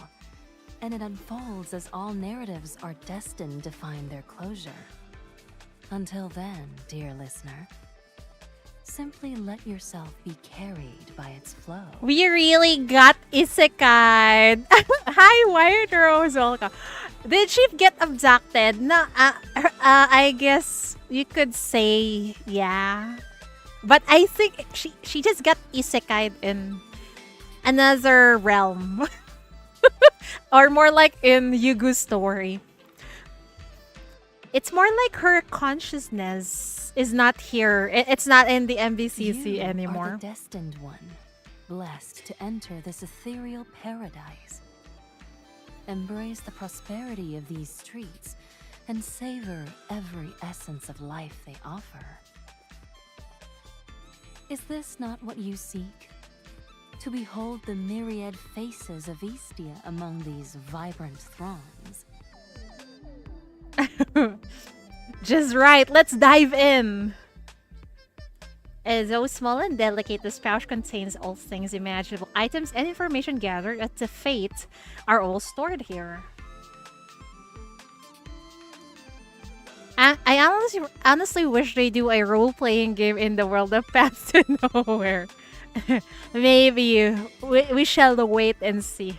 Speaker 2: and it unfolds as all narratives are destined to find their closure. Until then, dear listener, simply let yourself be carried by its flow.
Speaker 3: We really got isekai. Hi, White Rose. Welcome. Did she get abducted? No, I guess you could say yeah. But I think she just got isekai in another realm. Or more like in Yugu's story. It's more like her consciousness is not here. It's not in the MVCC
Speaker 2: You
Speaker 3: anymore.
Speaker 2: are the destined one, blessed to enter this ethereal paradise. Embrace the prosperity of these streets and savor every essence of life they offer. Is this not what you seek? To behold the myriad faces of Istia among these vibrant throngs.
Speaker 3: Just right. Let's dive in. Though small and delicate, this pouch contains all things imaginable. Items and information gathered at the Fate are all stored here. I honestly wish they do a role-playing game in the world of Paths to Nowhere. Maybe. We shall wait and see.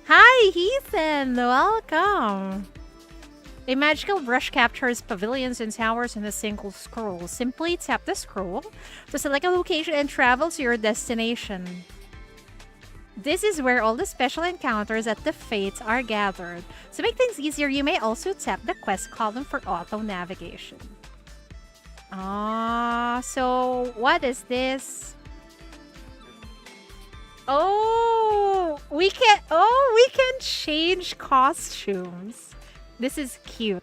Speaker 3: Hi, Ethan! Welcome! A magical brush captures pavilions and towers in a single scroll. Simply tap the scroll to select a location and travel to your destination. This is where all the special encounters at the Fates are gathered. To make things easier, you may also tap the quest column for auto navigation. So what is this? We can change costumes. This is cute.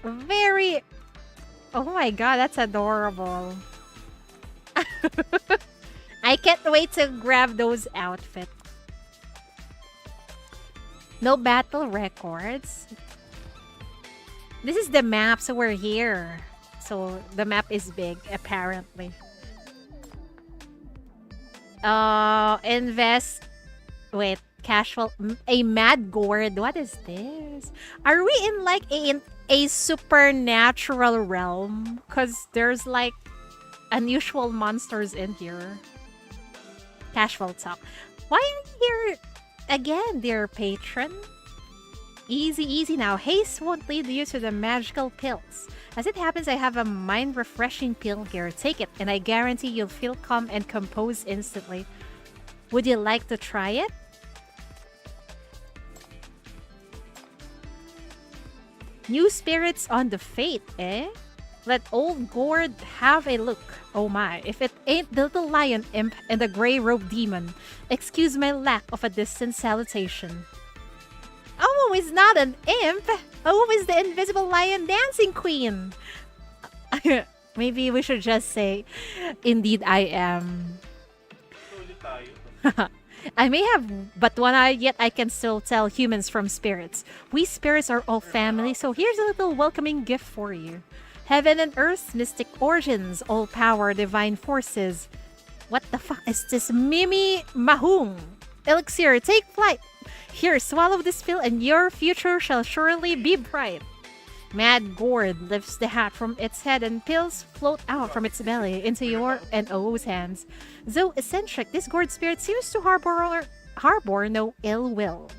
Speaker 3: Very... Oh my god, that's adorable. I can't wait to grab those outfits. No battle records. This is the map, so we're here. So the map is big, apparently. Invest... Wait, casual... A mad gourd. What is this? Are we in like a supernatural realm because there's like unusual monsters in here. Casual talk. Why are you here again, dear patron? Easy, easy now. Haste won't lead you to the magical pills. As it happens, I have a mind-refreshing pill here. Take it, and I guarantee you'll feel calm and composed instantly. Would you like to try it? New spirits on the fate, eh? Let old Gord have a look. Oh my, if it ain't the little lion imp and the grey-robed demon. Excuse my lack of a distant salutation. Oh, is not an imp. Oh, is the invisible lion dancing queen. Maybe we should just say, indeed I am. I may have but one eye, yet I can still tell humans from spirits. We spirits are all family, so here's a little welcoming gift for you. Heaven and earth's mystic origins, all power, divine forces. What the fuck is this? Mimi Mahung. Elixir, take flight. Here, swallow this pill and your future shall surely be bright. Mad Gourd lifts the hat from its head and pills float out from its belly into your and O's hands. Though eccentric, this gourd spirit seems to harbor no ill will.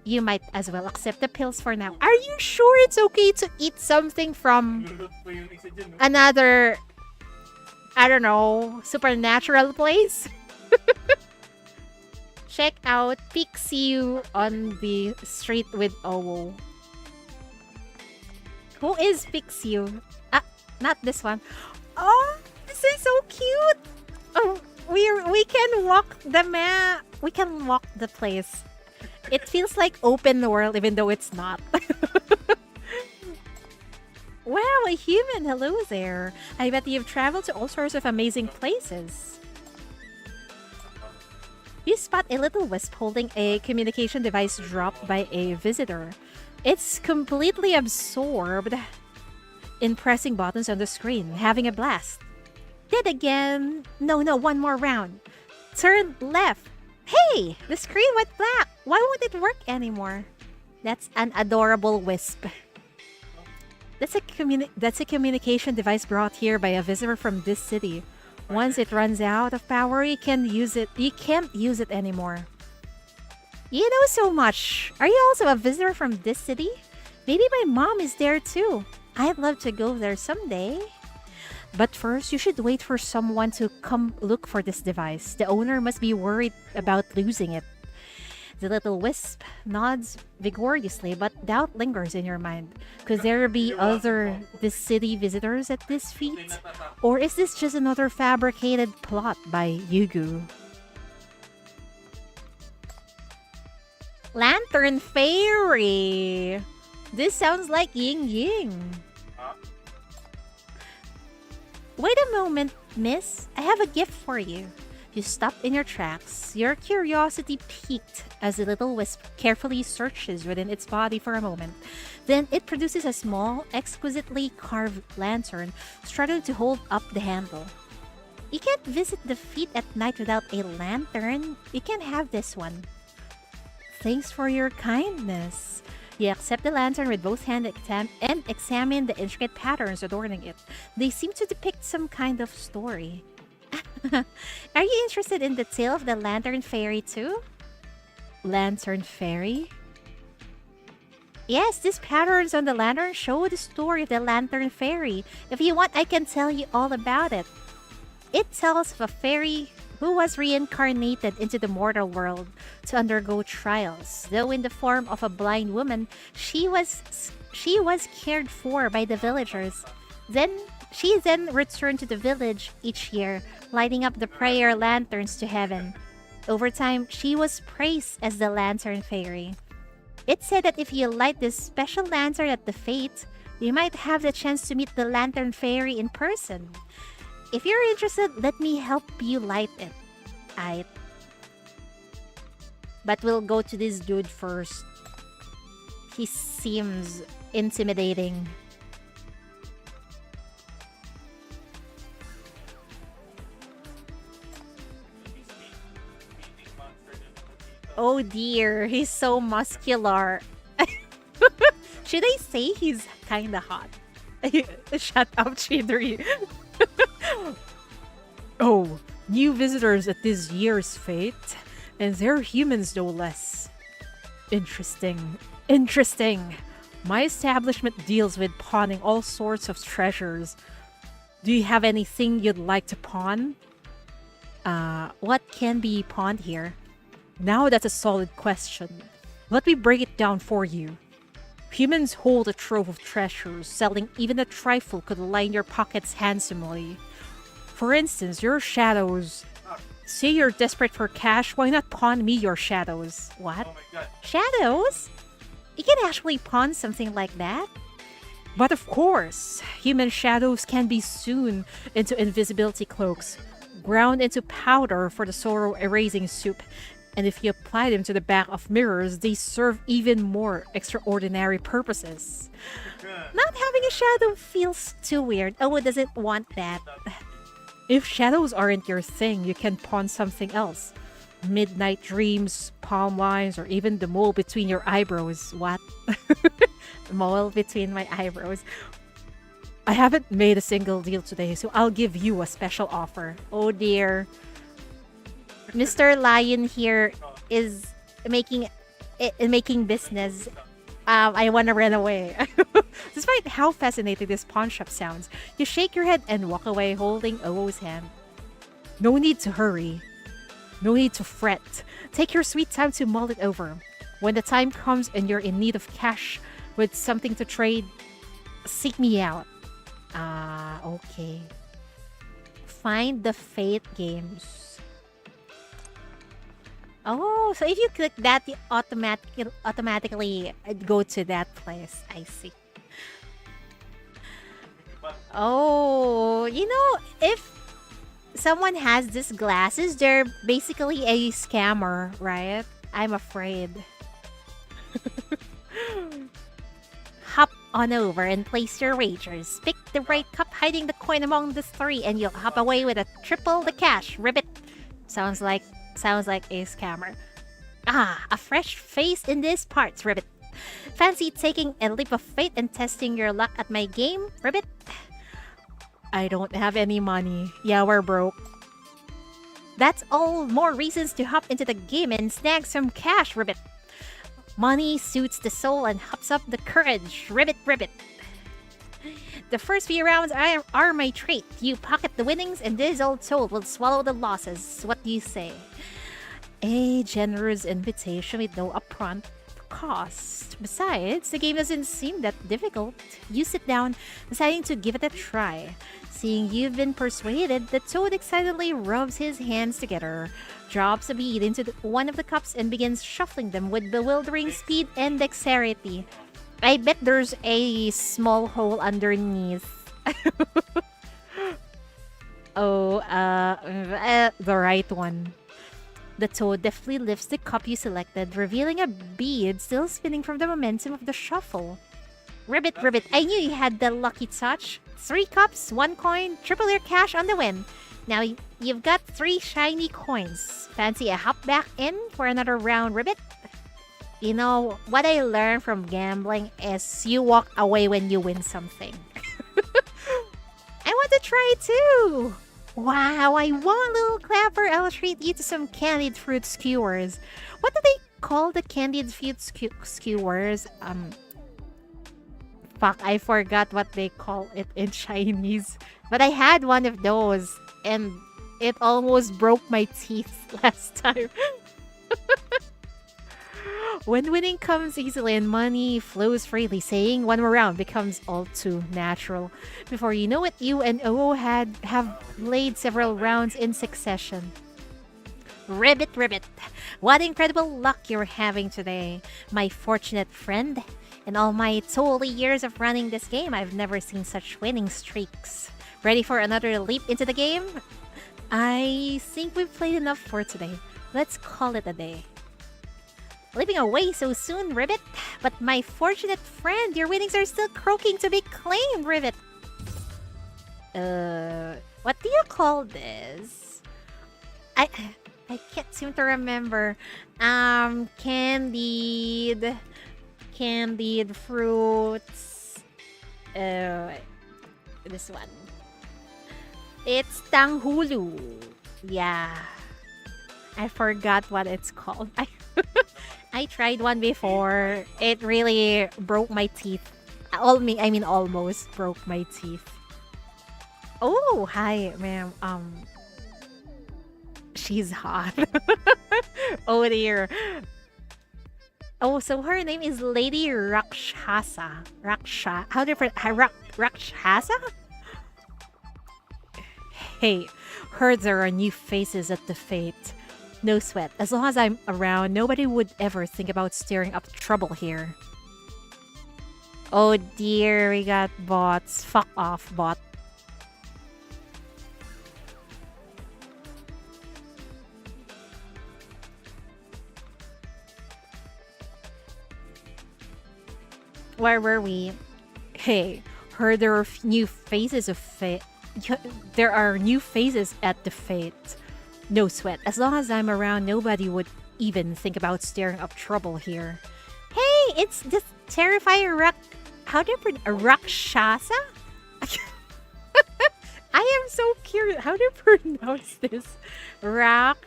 Speaker 3: You might as well accept the pills for now. Are you sure it's okay to eat something from another, I don't know, supernatural place? Check out Pixiu on the street with Owo. Who is Pixiu? Ah, not this one. Oh, this is so cute. Oh, we can walk the map. We can walk the place. It feels like open world even though it's not. Wow, a human. Hello there. I bet you've traveled to all sorts of amazing places. You spot a little wisp holding a communication device dropped by a visitor. It's completely absorbed in pressing buttons on the screen, having a blast. Did again. No, one more round. Turn left. Hey, the screen went black. Why won't it work anymore? That's an adorable wisp. That's a communication device brought here by a visitor from this city. Once it runs out of power, you can't use it anymore. You know so much. Are you also a visitor from this city? Maybe my mom is there too. I'd love to go there someday. But first, you should wait for someone to come look for this device. The owner must be worried about losing it. The little wisp nods vigorously, but doubt lingers in your mind. Could there be other this city visitors at this feat? Or is this just another fabricated plot by Yugu? Lantern Fairy! This sounds like Yingying. Wait a moment, miss. I have a gift for you. You stop in your tracks. Your curiosity piqued as the little wisp carefully searches within its body for a moment. Then it produces a small, exquisitely carved lantern, struggling to hold up the handle. You can't visit the feet at night without a lantern. You can have this one. Thanks for your kindness. You accept the lantern with both hands and examine the intricate patterns adorning it. They seem to depict some kind of story. Are you interested in the tale of the Lantern Fairy too? Lantern Fairy? Yes, these patterns on the lantern show the story of the Lantern Fairy. If you want, I can tell you all about it. It tells of a fairy who was reincarnated into the mortal world to undergo trials. Though in the form of a blind woman, she was cared for by the villagers. She then returned to the village each year, lighting up the prayer lanterns to heaven. Over time, she was praised as the Lantern Fairy. It's said that if you light this special lantern at the fete, you might have the chance to meet the Lantern Fairy in person. If you're interested, let me help you light it. But we'll go to this dude first. He seems intimidating. Oh dear, he's so muscular. Should I say he's kinda hot? Shut up, Chidori. Oh, new visitors at this year's fete, and they're humans no less. Interesting. Interesting. My establishment deals with pawning all sorts of treasures. Do you have anything you'd like to pawn? What can be pawned here? Now that's a solid question. Let me break it down for you. Humans hold a trove of treasures. Selling even a trifle could line your pockets handsomely. For instance, your shadows. Say you're desperate for cash, why not pawn me your shadows? What?
Speaker 7: Oh my god.
Speaker 3: Shadows? You can actually pawn something like that? But of course, human shadows can be sewn into invisibility cloaks, ground into powder for the sorrow erasing soup, and if you apply them to the back of mirrors, they serve even more extraordinary purposes. Not having a shadow feels too weird. Owo doesn't want that. If shadows aren't your thing, you can pawn something else. Midnight dreams, palm lines, or even the mole between your eyebrows. What? Mole between my eyebrows. I haven't made a single deal today, so I'll give you a special offer. Oh dear. Mr. Lion here is making business. I want to run away. Despite how fascinating this pawn shop sounds, you shake your head and walk away holding Owo's hand. No need to hurry. No need to fret. Take your sweet time to mull it over. When the time comes and you're in need of cash with something to trade, seek me out. Okay. Find the Fate games. Oh, so if you click that, you automatically go to that place. I see. Oh, you know, if someone has these glasses, they're basically a scammer, right? I'm afraid. Hop on over and place your wagers. Pick the right cup hiding the coin among the three and you'll hop away with a triple the cash. Ribbit. Sounds like a scammer. Ah, a fresh face in these parts, Ribbit. Fancy taking a leap of faith and testing your luck at my game, Ribbit? I don't have any money. Yeah, we're broke. That's all more reasons to hop into the game and snag some cash, Ribbit. Money suits the soul and hops up the courage, Ribbit, Ribbit. The first few rounds are my trait. You pocket the winnings and this old soul will swallow the losses. What do you say? A generous invitation with no upfront cost. Besides, the game doesn't seem that difficult. You sit down, deciding to give it a try. Seeing you've been persuaded, the toad excitedly rubs his hands together, drops a bead into one of the cups and begins shuffling them with bewildering speed and dexterity. I bet there's a small hole underneath. The right one. The toad deftly lifts the cup you selected, revealing a bead still spinning from the momentum of the shuffle. Ribbit, Ribbit, I knew you had the lucky touch. 3 cups, 1 coin, triple your cash on the win. Now you've got 3 shiny coins. Fancy a hop back in for another round, Ribbit? You know, what I learned from gambling is you walk away when you win something. I want to try too! Wow, I want a little clapper. I'll treat you to some candied fruit skewers. What do they call the candied fruit skewers? Fuck, I forgot what they call it in Chinese. But I had one of those, and it almost broke my teeth last time. When winning comes easily and money flows freely, saying one more round becomes all too natural. Before you know it, you and Owo have played several rounds in succession. Ribbit, Ribbit, what incredible luck you're having today, my fortunate friend. In all my 20 years of running this game, I've never seen such winning streaks. Ready for another leap into the game? I think we've played enough for today. Let's call it a day. Leaping away so soon, Ribbit? But my fortunate friend, your winnings are still croaking to be claimed, Ribbit. What do you call this? I can't seem to remember. Candied candied fruits. This one. It's tanghulu. Yeah. I forgot what it's called. I tried one before. It really broke my teeth. I mean almost broke my teeth. Oh, hi, ma'am. She's hot. Oh dear. Oh, so her name is Lady Rakshasa. How different? Rakshasa? Hey, heard there are new faces at the fete. No sweat. As long as I'm around, nobody would ever think about stirring up trouble here. Oh dear, we got bots. Fuck off, bot. Where were we? Hey, heard there are new faces of fate. There are new faces at the fete. No sweat. As long as I'm around, nobody would even think about stirring up trouble here. Hey, it's this terrifying how do you pronounce Rakshasa? I am so curious. How do you pronounce this? Rakshasa.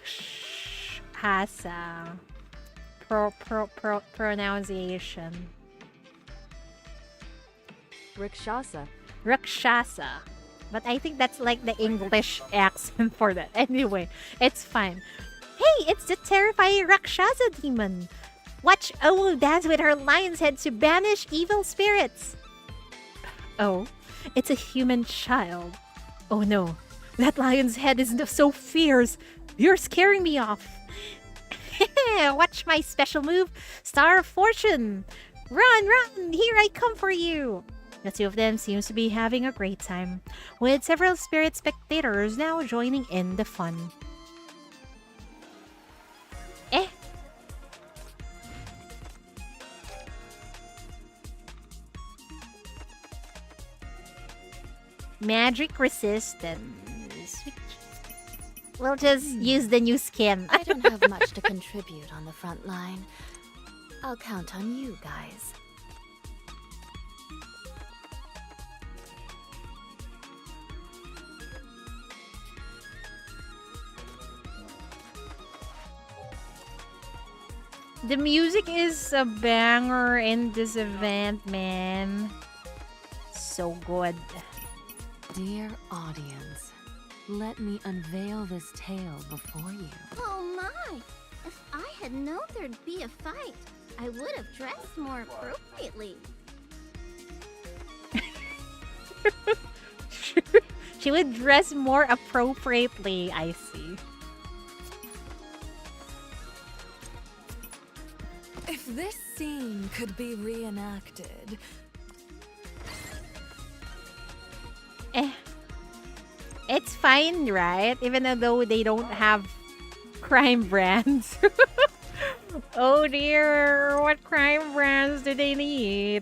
Speaker 3: Pronunciation.
Speaker 9: Rakshasa.
Speaker 3: Rakshasa. But I think that's like the English accent for that. Anyway, it's fine. Hey, it's the terrifying Rakshasa demon. Watch Owo dance with her lion's head to banish evil spirits. Oh, it's a human child. Oh no, that lion's head is so fierce. You're scaring me off. Watch my special move, Star of Fortune. Run, run, here I come for you. The two of them seems to be having a great time, with several spirit spectators now joining in the fun. Magic resistance. We'll just use the new skin.
Speaker 2: I don't have much to contribute on the front line. I'll count on you guys.
Speaker 3: The music is a banger in this event, man. So good.
Speaker 2: Dear audience, let me unveil this tale before you.
Speaker 8: Oh my! If I had known there'd be a fight, I would have dressed more appropriately.
Speaker 3: She would dress more appropriately, I see.
Speaker 4: If this scene could be reenacted...
Speaker 3: It's fine, right? Even though they don't have crime brands. Oh dear, what crime brands do they need?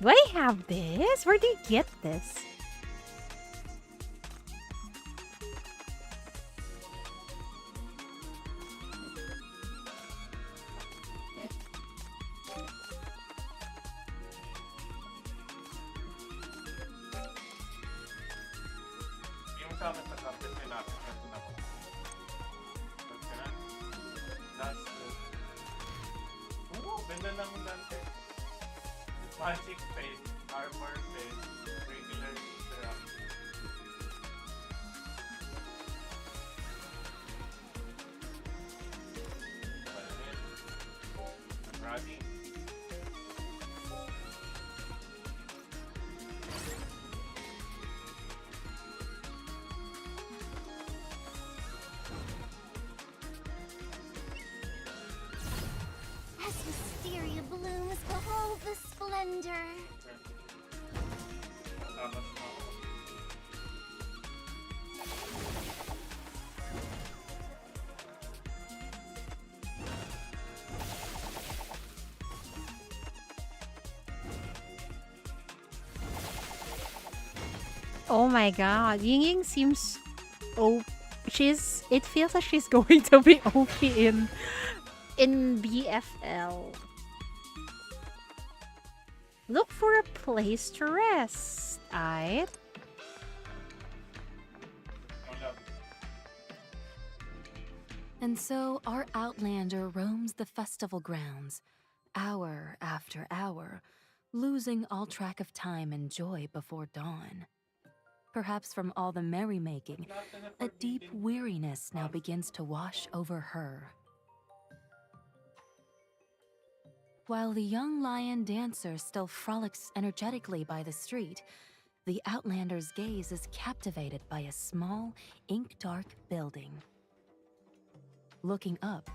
Speaker 3: Do I have this? Where do you get this?
Speaker 7: Yung sa akin sa carpet may nakakita na po. That's oo, ganda ng dante. Magic face, armor face, regular interaction. Running.
Speaker 8: As wisteria blooms, behold the splendor.
Speaker 7: Tapos na ako.
Speaker 3: Oh my god, Yingying seems it feels like she's going to be OP in in BFL. Look for a place to rest. Aight.
Speaker 2: And so our outlander roams the festival grounds, hour after hour, losing all track of time and joy before dawn. Perhaps from all the merrymaking, a deep weariness now begins to wash over her. While the young lion dancer still frolics energetically by the street, the outlander's gaze is captivated by a small, ink-dark building. Looking up,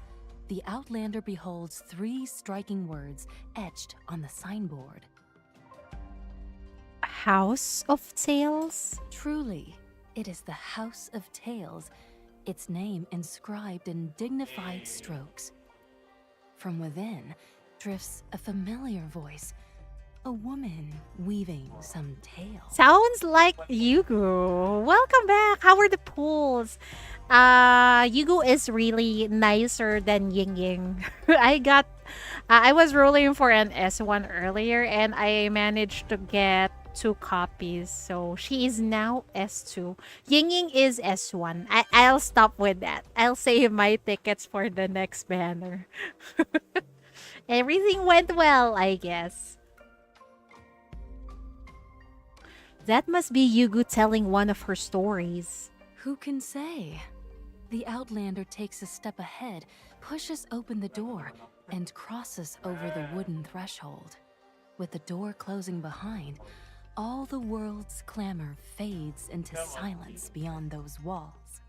Speaker 2: the outlander beholds 3 striking words etched on the signboard.
Speaker 3: House of Tales?
Speaker 2: Truly, it is the House of Tales, its name inscribed in dignified strokes. From within drifts a familiar voice, a woman weaving some tale.
Speaker 3: Sounds like Yugu. Welcome back. How are the pools? Yugu is really nicer than Yingying. I was rolling for an S1 earlier and I managed to get 2 copies. So she is now S2. Yingying is S1. I'll stop with that. I'll save my tickets for the next banner. Everything went well, I guess. That must be Yugu telling one of her stories.
Speaker 2: Who can say? The outlander takes a step ahead, pushes open the door, and crosses over the wooden threshold. With the door closing behind, all the world's clamor fades into silence beyond those walls.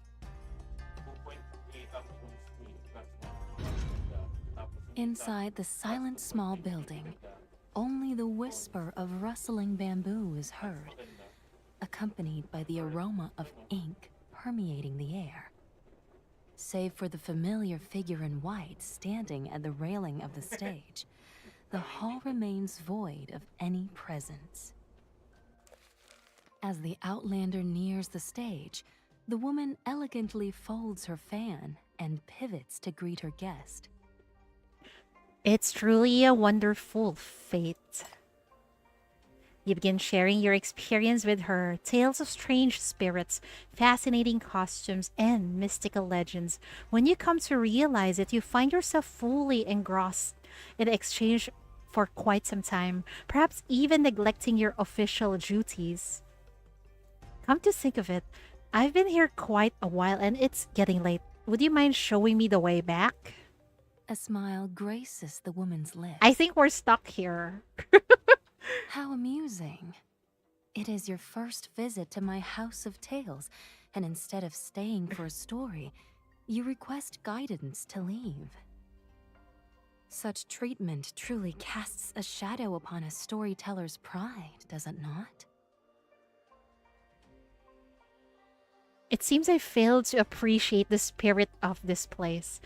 Speaker 2: Inside the silent small building, only the whisper of rustling bamboo is heard, accompanied by the aroma of ink permeating the air. Save for the familiar figure in white standing at the railing of the stage, the hall remains void of any presence. As the outlander nears the stage, the woman elegantly folds her fan and pivots to greet her guest.
Speaker 3: It's truly a wonderful fate. You begin sharing your experience with her, tales of strange spirits, fascinating costumes, and mystical legends. When you come to realize it, you find yourself fully engrossed in exchange for quite some time, perhaps even neglecting your official duties. Come to think of it, I've been here quite a while and it's getting late. Would you mind showing me the way back?
Speaker 2: A smile graces the woman's lips.
Speaker 3: I think we're stuck here.
Speaker 2: How amusing. It is your first visit to my House of Tales, and instead of staying for a story, you request guidance to leave. Such treatment truly casts a shadow upon a storyteller's pride, does it not?
Speaker 3: It seems I failed to appreciate the spirit of this place.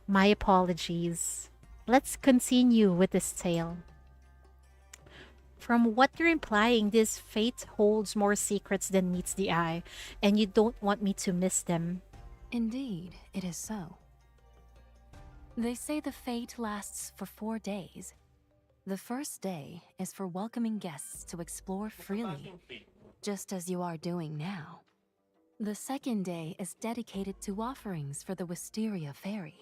Speaker 3: My apologies. Let's continue with this tale. From what you're implying, this fate holds more secrets than meets the eye, and you don't want me to miss them.
Speaker 2: Indeed, it is so. They say the fate lasts for 4 days. The first day is for welcoming guests to explore freely, just as you are doing now. The second day is dedicated to offerings for the Wisteria Fairy.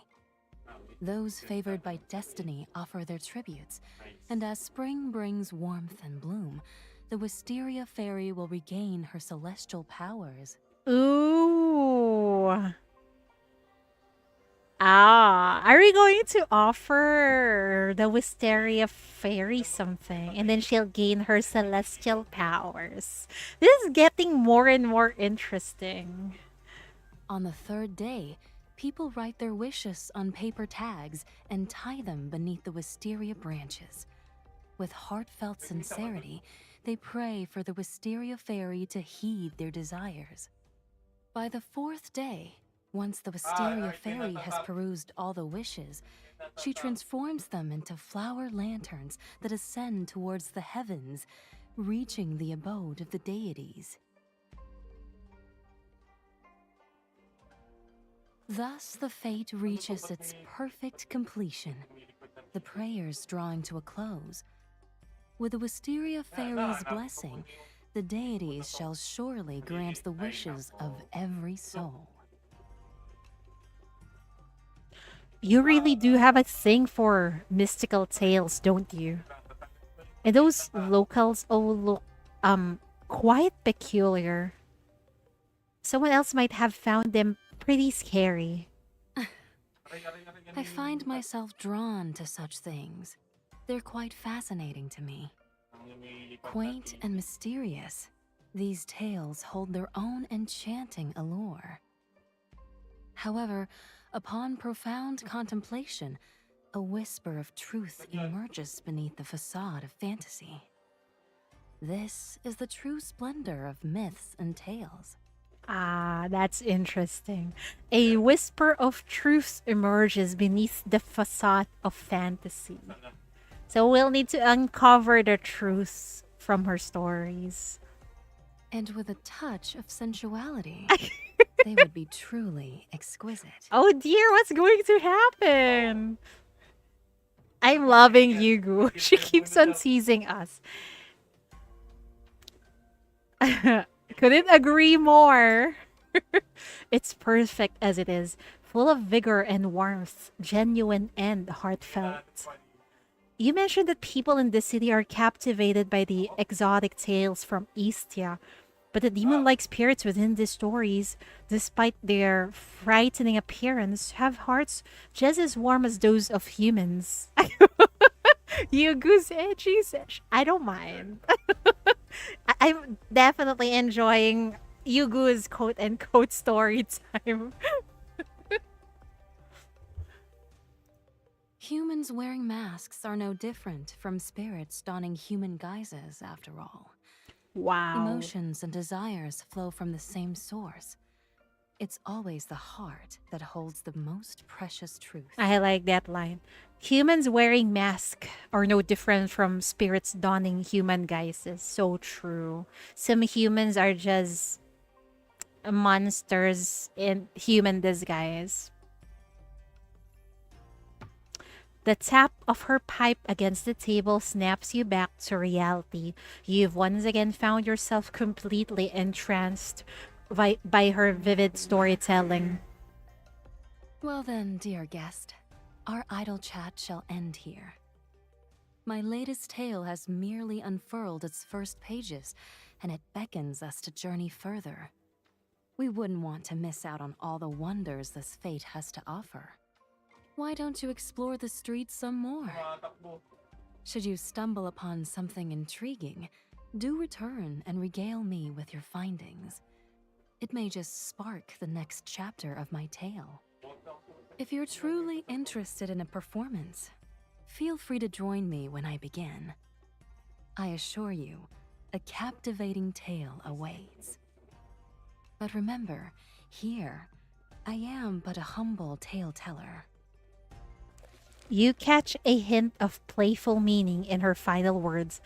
Speaker 2: Those favored by destiny offer their tributes, and as spring brings warmth and bloom, the Wisteria Fairy will regain her celestial powers.
Speaker 3: Ooh. Are we going to offer the Wisteria Fairy something, and then she'll gain her celestial powers? This is getting more and more interesting.
Speaker 2: On the third day, people write their wishes on paper tags and tie them beneath the wisteria branches. With heartfelt sincerity, they pray for the Wisteria Fairy to heed their desires. By the fourth day, once the Wisteria Fairy has perused all the wishes, she transforms them into flower lanterns that ascend towards the heavens, reaching the abode of the deities. Thus, the fate reaches its perfect completion, the prayers drawing to a close. With the Wisteria Fairy's blessing, the deities shall surely grant the wishes of every soul.
Speaker 3: You really do have a thing for mystical tales, don't you? And those locals all look quite peculiar. Someone else might have found them pretty scary.
Speaker 2: I find myself drawn to such things. They're quite fascinating to me. Quaint and mysterious, these tales hold their own enchanting allure. However, upon profound contemplation, a whisper of truth emerges beneath the facade of fantasy. This is the true splendor of myths and tales.
Speaker 3: Ah, that's interesting. A whisper of truth emerges beneath the facade of fantasy. So we'll need to uncover the truth from her stories.
Speaker 2: And with a touch of sensuality, they would be truly exquisite.
Speaker 3: Oh dear, what's going to happen? I'm loving Yugu. She keeps on teasing us. Couldn't agree more. It's perfect as it is, full of vigor and warmth, genuine and heartfelt. You mentioned that people in the city are captivated by the exotic tales from Istia, but the demon-like spirits within these stories, despite their frightening appearance, have hearts just as warm as those of humans. Yugu's edgy. I don't mind. I'm definitely enjoying Yugu's quote-unquote story time.
Speaker 2: Humans wearing masks are no different from spirits donning human guises, after all.
Speaker 3: Wow.
Speaker 2: Emotions and desires flow from the same source. It's always the heart that holds the most precious truth.
Speaker 3: I like that line. Humans wearing masks are no different from spirits donning human guises. So true. Some humans are just monsters in human disguise. The tap of her pipe against the table snaps you back to reality. You've once again found yourself completely entranced by her vivid storytelling.
Speaker 2: Well then, dear guest, our idle chat shall end here. My latest tale has merely unfurled its first pages, and it beckons us to journey further. We wouldn't want to miss out on all the wonders this fate has to offer. Why don't you explore the streets some more? Should you stumble upon something intriguing, do return and regale me with your findings. It may just spark the next chapter of my tale. If you're truly interested in a performance, feel free to join me when I begin. I assure you, a captivating tale awaits. But remember, here, I am but a humble tale-teller.
Speaker 3: You catch a hint of playful meaning in her final words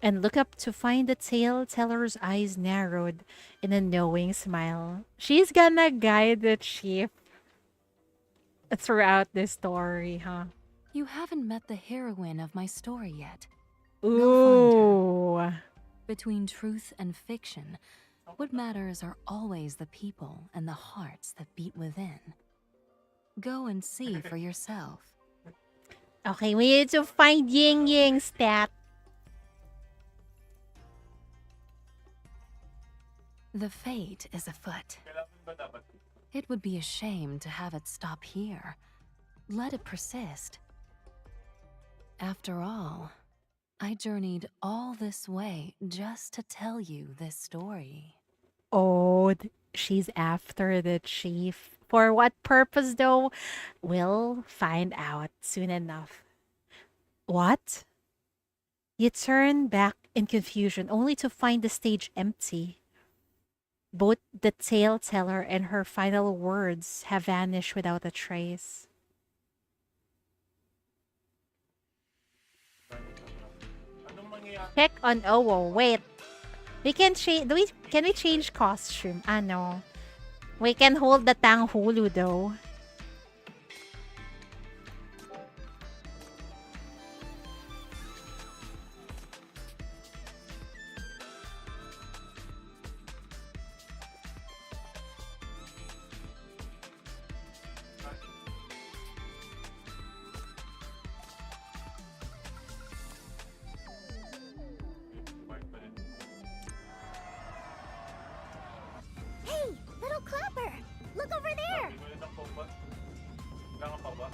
Speaker 3: and look up to find the tale-teller's eyes narrowed in a knowing smile. She's gonna guide the chief throughout this story, huh?
Speaker 2: You haven't met the heroine of my story yet.
Speaker 3: Ooh.
Speaker 2: Go find her. Between truth and fiction, what matters are always the people and the hearts that beat within. Go and see for yourself.
Speaker 3: Okay, we need to find Yingying stat.
Speaker 2: The fate is afoot. It would be a shame to have it stop here. Let it persist. After all, I journeyed all this way just to tell you this story.
Speaker 3: Oh, she's after the chief. For what purpose, though? We'll find out soon enough. What? You turn back in confusion, only to find the stage empty. Both the tale-teller and her final words have vanished without a trace. Check on Owo. Wait. We can change. Can we change costume? Ah, no. We can hold the Tanghulu though.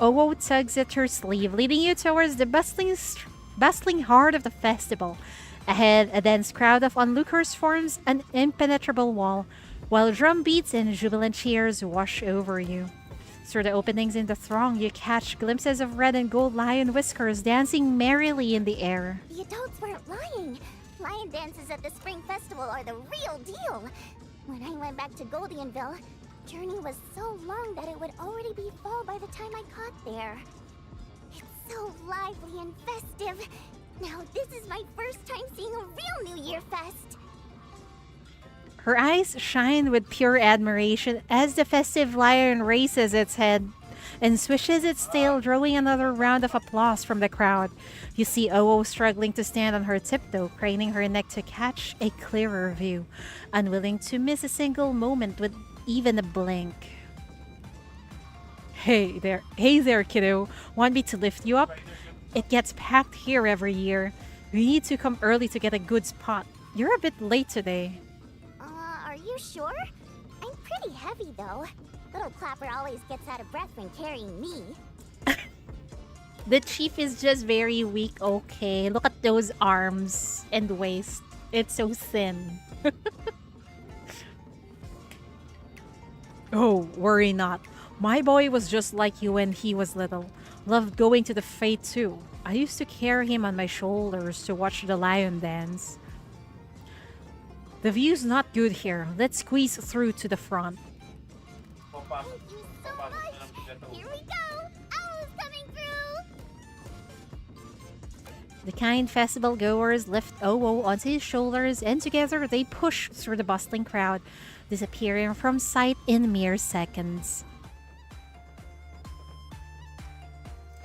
Speaker 3: Owo tugs at her sleeve, leading you towards the bustling heart of the festival. Ahead, a dense crowd of onlookers forms an impenetrable wall, while drum beats and jubilant cheers wash over you. Through the openings in the throng, you catch glimpses of red and gold lion whiskers dancing merrily in the air.
Speaker 8: The adults weren't lying. Lion dances at the Spring Festival are the real deal. When I went back to Goldienville, journey was so long that it would already be fall by the time I got there. It's so lively and festive. Now this is my first time seeing a real New Year fest.
Speaker 3: Her eyes shine with pure admiration as the festive lion raises its head and swishes its tail, drawing another round of applause from the crowd. You see Owo struggling to stand on her tiptoe, craning her neck to catch a clearer view, unwilling to miss a single moment with even a blink. Hey there, kiddo. Want me to lift you up? It gets packed here every year. We need to come early to get a good spot. You're a bit late today.
Speaker 8: Are you sure? I'm pretty heavy though. Little Clapper always gets out of breath when carrying me.
Speaker 3: The chief is just very weak, okay? Look at those arms and waist. It's so thin. Oh, worry not. My boy was just like you when he was little. Loved going to the fete too. I used to carry him on my shoulders to watch the lion dance. The view's not good here. Let's squeeze through to the front.
Speaker 8: Thank you so much. Here we go. Owl's coming through.
Speaker 3: The kind festival goers lift Owo onto his shoulders, and together they push through the bustling crowd, disappearing from sight in mere seconds.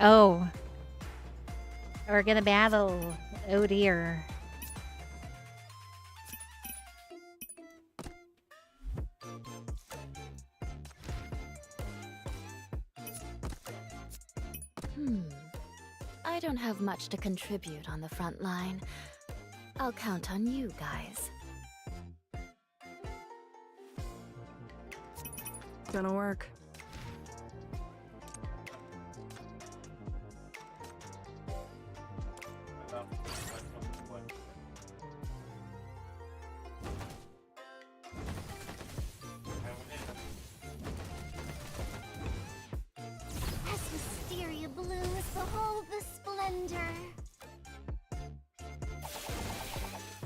Speaker 3: Oh. We're gonna battle. Oh dear.
Speaker 2: I don't have much to contribute on the front line. I'll count on you guys.
Speaker 9: It's gonna work.
Speaker 8: As wisteria blooms, behold the splendor.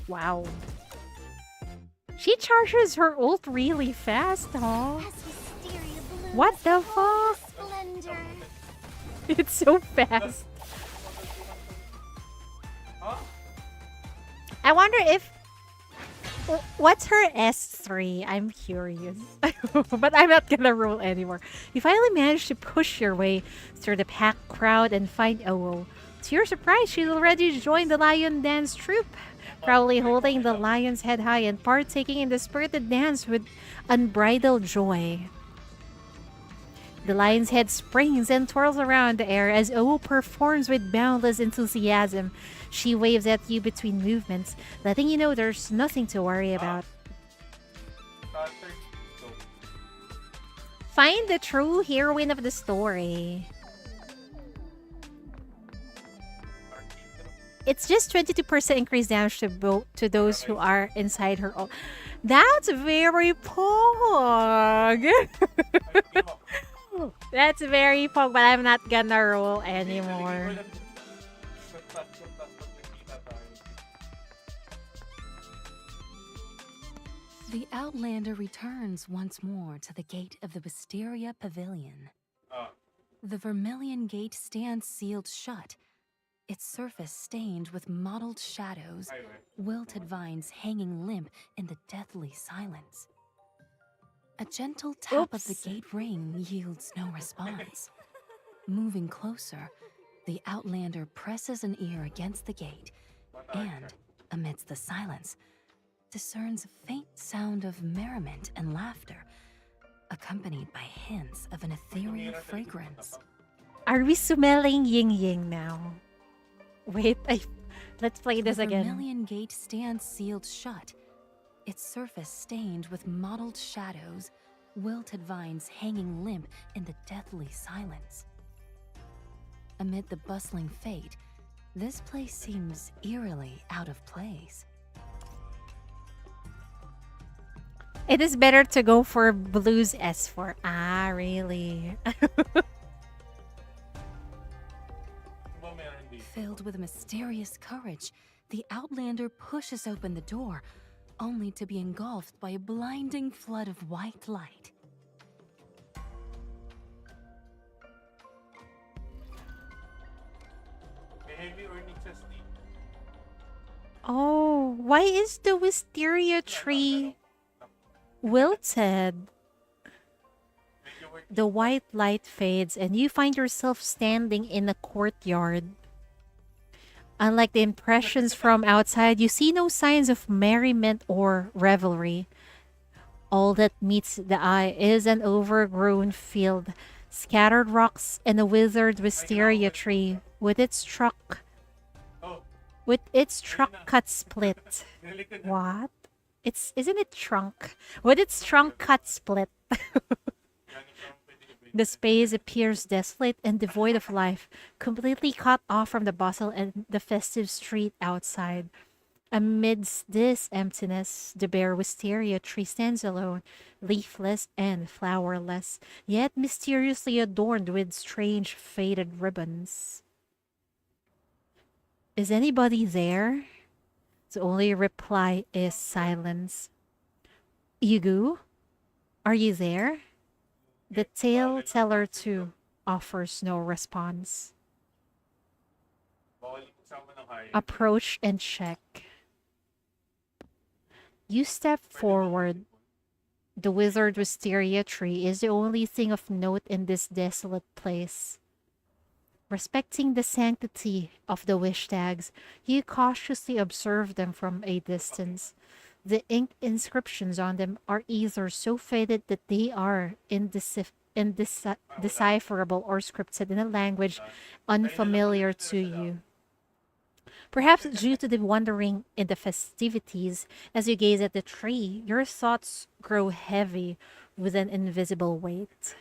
Speaker 3: Wow. She charges her ult really fast, huh?
Speaker 8: As wisteria blooms,
Speaker 3: What the
Speaker 8: behold
Speaker 3: fuck?
Speaker 8: the splendor.
Speaker 3: It's so fast. I wonder if... What's her S3? I'm curious. But I'm not gonna roll anymore. You finally managed to push your way through the packed crowd and find Owo. To your surprise, she's already joined the lion dance troupe, proudly holding the lion's head high and partaking in the spirited dance with unbridled joy. The lion's head springs and twirls around the air as Owo performs with boundless enthusiasm. She waves at you between movements, letting you know there's nothing to worry about. Find the true heroine of the story. It's just 22% increased damage to those who are inside her ult. That's very pog. That's very pog, but I'm not gonna roll anymore.
Speaker 2: The Outlander returns once more to the gate of the Wisteria Pavilion. The Vermilion Gate stands sealed shut, its surface stained with mottled shadows, wilted vines hanging limp in the deathly silence. A gentle tap of the gate ring yields no response. Moving closer, the Outlander presses an ear against the gate and, amidst the silence, discerns a faint sound of merriment and laughter, accompanied by hints of an ethereal fragrance.
Speaker 3: Are we smelling Yingying now? Wait, let's play this again.
Speaker 2: The Vermilion Gate stands sealed shut, its surface stained with mottled shadows, wilted vines hanging limp in the deathly silence. amid the bustling fete, this place seems eerily out of place.
Speaker 3: It is better to go for Blue's S4. Ah, really?
Speaker 2: Filled with mysterious courage, the Outlander pushes open the door, only to be engulfed by a blinding flood of white light.
Speaker 3: Oh, why is the wisteria tree wilted? The white light fades and you find yourself standing in a courtyard. Unlike the impressions from outside, you see no signs of merriment or revelry. All that meets the eye is an overgrown field, scattered rocks, and a withered wisteria tree with its trunk cut split. What? Isn't it trunk? With its trunk cut split. The space appears desolate and devoid of life, completely cut off from the bustle and the festive street outside. Amidst this emptiness, the bare wisteria tree stands alone, leafless and flowerless, yet mysteriously adorned with strange faded ribbons. Is anybody there? The only reply is silence. Yugu, are you there? The tale teller too offers no response. Approach and check. You step forward. The withered wisteria tree is the only thing of note in this desolate place. Respecting the sanctity of the wish tags, you cautiously observe them from a distance. The ink inscriptions on them are either so faded that they are indecipherable or scripted in a language unfamiliar to you. Perhaps due to the wandering in the festivities, as you gaze at the tree, your thoughts grow heavy with an invisible weight.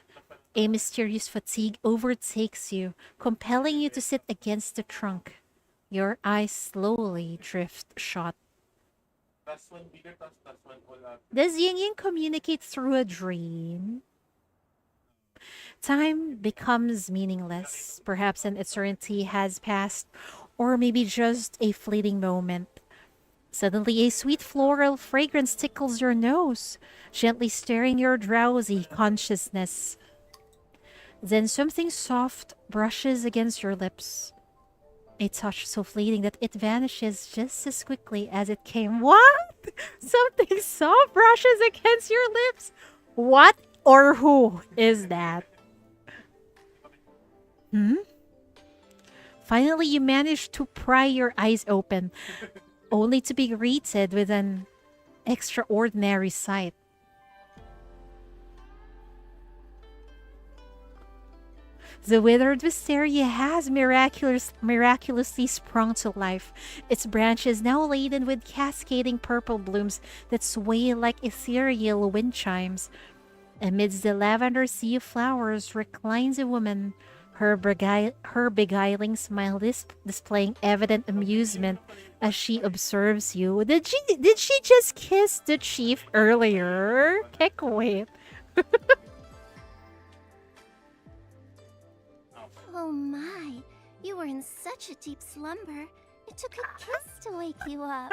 Speaker 3: A mysterious fatigue overtakes you, compelling you to sit against the trunk. Your eyes slowly drift shut. Does Yingying communicate through a dream? Time becomes meaningless. Perhaps an eternity has passed, or maybe just a fleeting moment. Suddenly, a sweet floral fragrance tickles your nose, gently stirring your drowsy consciousness. Then something soft brushes against your lips. A touch so fleeting that it vanishes just as quickly as it came. What? Something soft brushes against your lips? What or who is that? Finally, you manage to pry your eyes open, only to be greeted with an extraordinary sight. The withered wisteria has miraculously sprung to life, its branches now laden with cascading purple blooms that sway like ethereal wind chimes. Amidst the lavender sea of flowers reclines a woman, her beguiling smile displaying evident amusement as she observes you. Did she just kiss the chief earlier? Can't wait.
Speaker 1: Oh my, you were in such a deep slumber. It took a kiss to wake you up.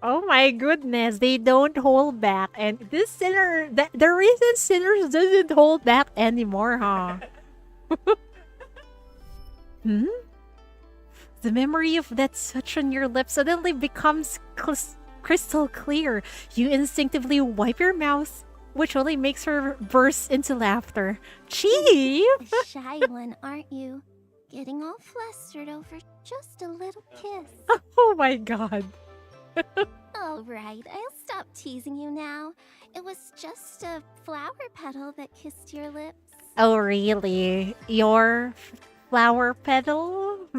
Speaker 3: Oh my goodness, they don't hold back. And this sinner, the reason sinners doesn't hold back anymore, huh? The memory of that touch on your lips suddenly becomes crystal clear. You instinctively wipe your mouth, which only makes her burst into laughter. Chief!
Speaker 1: A shy one, aren't you? Getting all flustered over just a little kiss.
Speaker 3: Oh my god.
Speaker 1: All right, I'll stop teasing you now. It was just a flower petal that kissed your lips.
Speaker 3: Oh really? Your flower petal?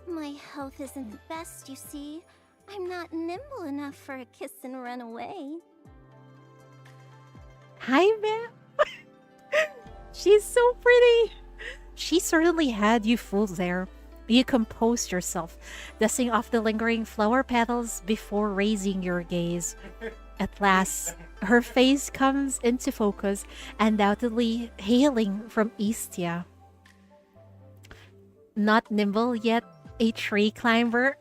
Speaker 1: My health isn't the best, you see. I'm not nimble enough for a kiss and run away.
Speaker 3: Hi, ma'am. She's so pretty. She certainly had you fooled there. You composed yourself, dusting off the lingering flower petals before raising your gaze. At last, her face comes into focus, undoubtedly hailing from Istia. Not nimble yet a tree climber.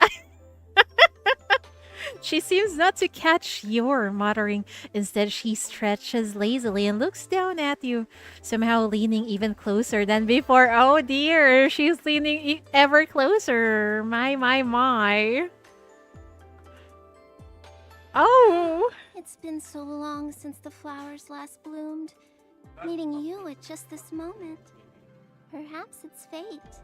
Speaker 3: She seems not to catch your muttering. Instead, she stretches lazily and looks down at you, somehow leaning even closer than before. Oh dear, she's leaning ever closer. My. Oh!
Speaker 1: It's been so long since the flowers last bloomed. Meeting you at just this moment. Perhaps it's fate.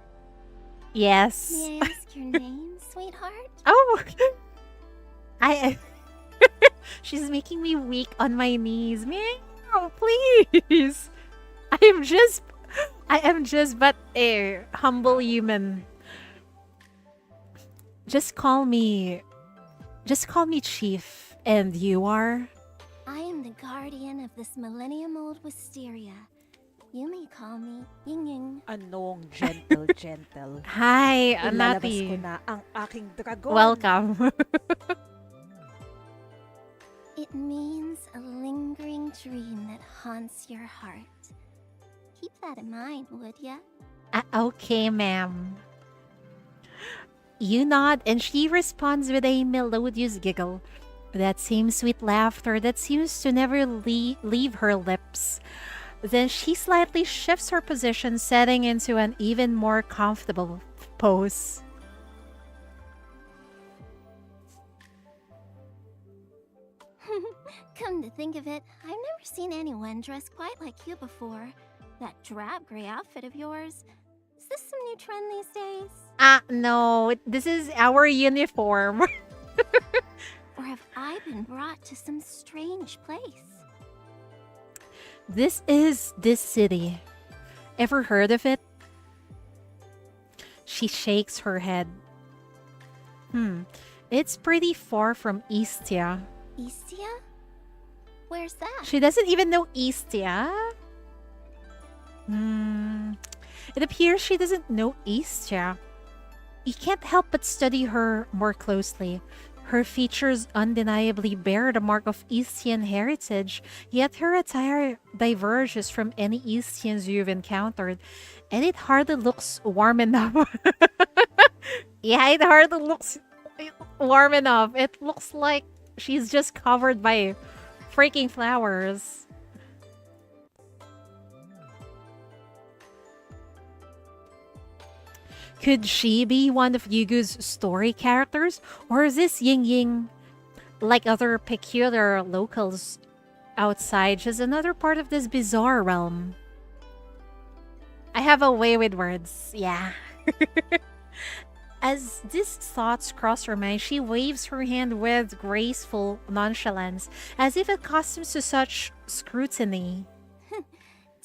Speaker 3: Yes.
Speaker 1: May I ask your name, sweetheart?
Speaker 3: Oh! She's making me weak on my knees. Meow, please. I am just but a humble human. Just call me Chief. And you are?
Speaker 1: I am the guardian of this millennium-old wisteria. You may call me Yingying.
Speaker 10: Anong gentle?
Speaker 3: Hi,
Speaker 10: Ilalabas
Speaker 3: Anati.
Speaker 10: ko na ang aking dragon.
Speaker 3: Welcome.
Speaker 1: It means a lingering dream that haunts your heart. Keep that in mind, would ya?
Speaker 3: Okay, ma'am. You nod and she responds with a melodious giggle. That same sweet laughter that seems to never leave her lips. Then she slightly shifts her position, setting into an even more comfortable pose.
Speaker 1: Come to think of it, I've never seen anyone dressed quite like you before. That drab gray outfit of yours. Is this some new trend these days?
Speaker 3: No, this is our uniform.
Speaker 1: Or have I been brought to some strange place?
Speaker 3: This is this city. Ever heard of it? She shakes her head. It's pretty far from Istia.
Speaker 1: Istia? Where's that?
Speaker 3: She doesn't even know Istia. It appears she doesn't know Istia. You can't help but study her more closely. Her features undeniably bear the mark of Istian heritage, yet her attire diverges from any Istians you've encountered, and it hardly looks warm enough. Yeah, it hardly looks warm enough. It looks like she's just covered by freaking flowers. Could she be one of Yugu's story characters? Or is this Yingying, like other peculiar locals outside, just another part of this bizarre realm? I have a way with words, yeah. As these thoughts cross her mind, she waves her hand with graceful nonchalance, as if accustomed to such scrutiny.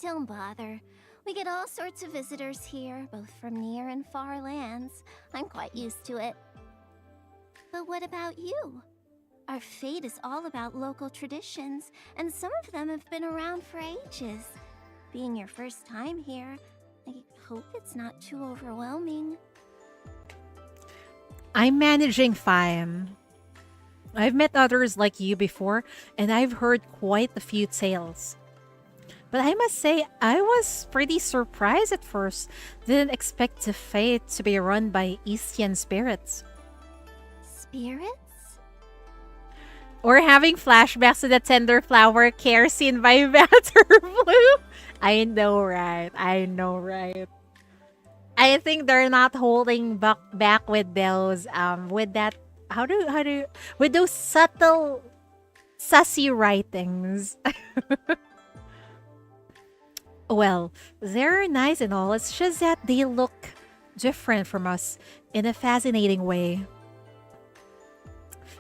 Speaker 1: Don't bother. We get all sorts of visitors here, both from near and far lands. I'm quite used to it. But what about you? Our fate is all about local traditions, and some of them have been around for ages. Being your first time here, I hope it's not too overwhelming.
Speaker 3: I'm managing fine. I've met others like you before, and I've heard quite a few tales. But I must say, I was pretty surprised at first. Didn't expect the fate to be run by Istian spirits.
Speaker 1: Spirits?
Speaker 3: Or having flashbacks to the tender flower care scene by Blue. I know, right? I think they're not holding back with those with that with those subtle sassy writings. Well, they're nice and all. It's just that they look different from us in a fascinating way.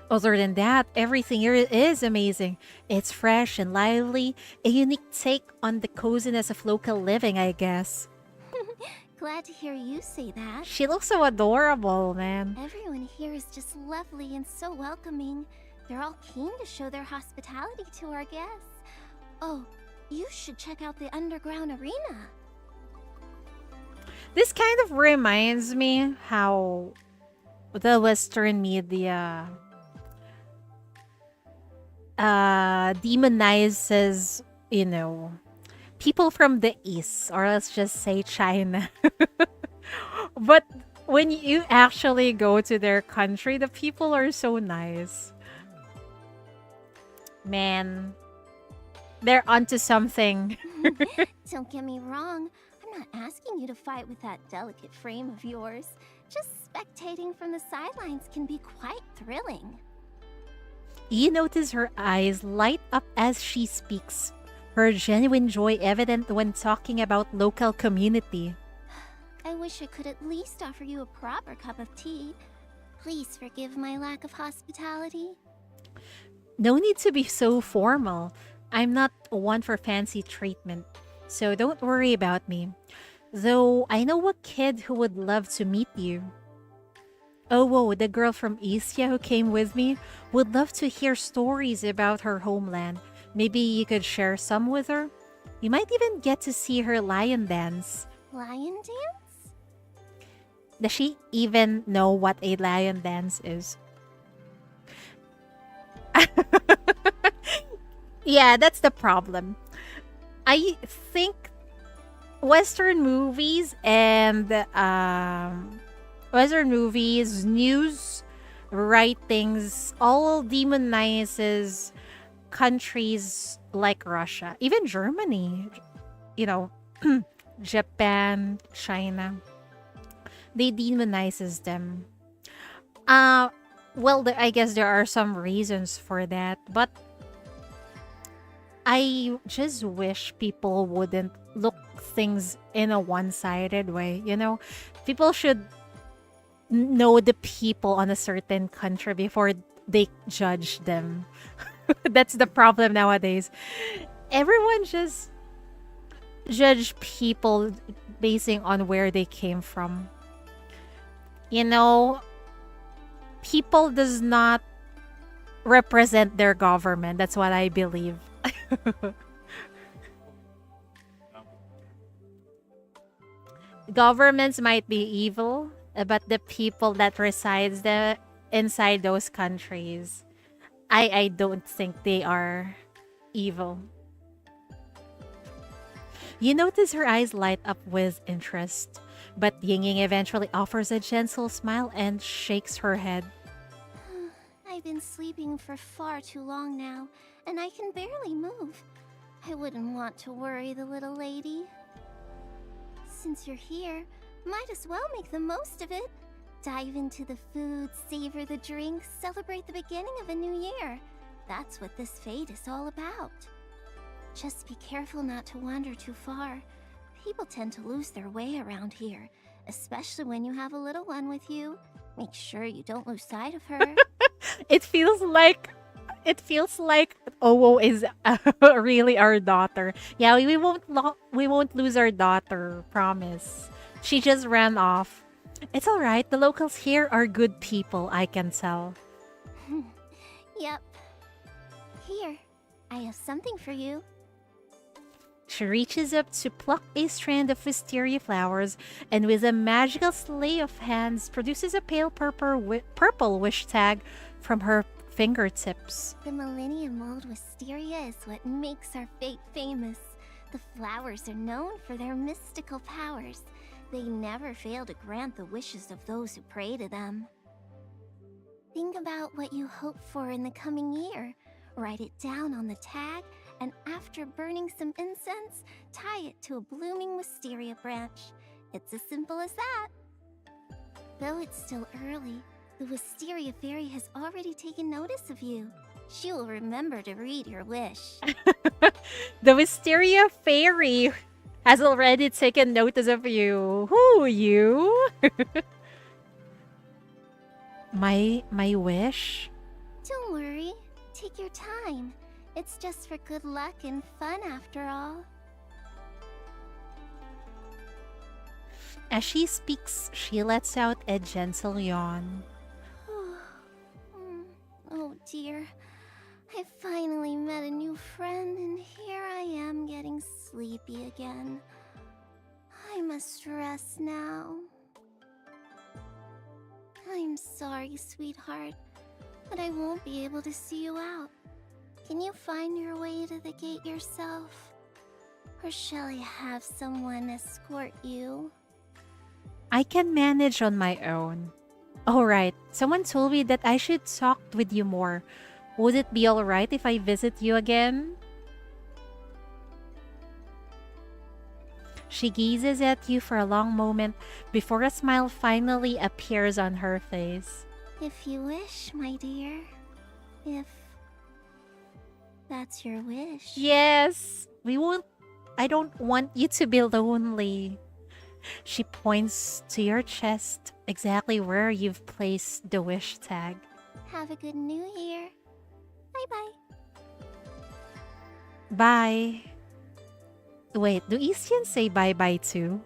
Speaker 3: Other than that, everything here is amazing. It's fresh and lively, a unique take on the coziness of local living, I guess.
Speaker 1: Glad to hear you say that.
Speaker 3: She looks so adorable, man.
Speaker 1: Everyone here is just lovely and so welcoming. They're all keen to show their hospitality to our guests. Oh, You should check out the underground arena.
Speaker 3: This kind of reminds me how the Western media demonizes, people from the East, or let's just say China. But when you actually go to their country, the people are so nice. Man, they're onto something.
Speaker 1: Don't get me wrong, I'm not asking you to fight with that delicate frame of yours. Just spectating from the sidelines can be quite thrilling.
Speaker 3: You notice her eyes light up as she speaks, her genuine joy evident when talking about local community.
Speaker 1: I wish I could at least offer you a proper cup of tea. Please forgive my lack of hospitality.
Speaker 3: No need to be so formal. I'm not one for fancy treatment, so don't worry about me. Though I know a kid who would love to meet you. Oh, whoa, the girl from Istia who came with me would love to hear stories about her homeland. Maybe you could share some with her? You might even get to see her lion dance.
Speaker 1: Lion dance?
Speaker 3: Does she even know what a lion dance is? Yeah, that's the problem. I think Western movies and news writings all demonizes countries like Russia, even Germany, Japan, China. They demonizes them. Well, I guess there are some reasons for that, but I just wish people wouldn't look things in a one-sided way, People should know the people on a certain country before they judge them. That's the problem nowadays. Everyone just judge people basing on where they came from. People does not represent their government. That's what I believe. Governments might be evil, but the people that resides inside those countries, I don't think they are evil. You notice her eyes light up with interest, but Yingying eventually offers a gentle smile and shakes her head.
Speaker 1: I've been sleeping for far too long now, and I can barely move. I wouldn't want to worry the little lady. Since you're here, might as well make the most of it. Dive into the food, savor the drinks, celebrate the beginning of a new year. That's what this fete is all about. Just be careful not to wander too far. People tend to lose their way around here, especially when you have a little one with you. Make sure you don't lose sight of her.
Speaker 3: It feels like Owo is really our daughter. Yeah, we won't lose our daughter, promise. She just ran off. It's all right. The locals here are good people, I can tell.
Speaker 1: Yep. Here, I have something for you.
Speaker 3: She reaches up to pluck a strand of wisteria flowers and with a magical sleigh of hands produces a pale purple wish tag from her fingertips.
Speaker 1: The millennium-old wisteria is what makes our fate famous. The flowers are known for their mystical powers. They never fail to grant the wishes of those who pray to them. Think about what you hope for in the coming year. Write it down on the tag, and after burning some incense, tie it to a blooming wisteria branch. It's as simple as that. Though it's still early, the wisteria fairy has already taken notice of you. She will remember to read your wish.
Speaker 3: The wisteria fairy has already taken notice of you. Who, you? My wish?
Speaker 1: Don't worry. Take your time. It's just for good luck and fun after all.
Speaker 3: As she speaks, she lets out a gentle yawn.
Speaker 1: Oh dear. I finally met a new friend, and here I am getting sleepy again. I must rest now. I'm sorry, sweetheart, but I won't be able to see you out. Can you find your way to the gate yourself? Or shall I have someone escort you?
Speaker 3: I can manage on my own. Alright, someone told me that I should talk with you more. Would it be alright if I visit you again? She gazes at you for a long moment before a smile finally appears on her face.
Speaker 1: If you wish, my dear. If that's your wish.
Speaker 3: Yes! I don't want you to be lonely. She points to your chest, exactly where you've placed the wish tag.
Speaker 1: Have a good new year. Bye-bye.
Speaker 3: Bye. Wait, do Eastians say bye-bye too?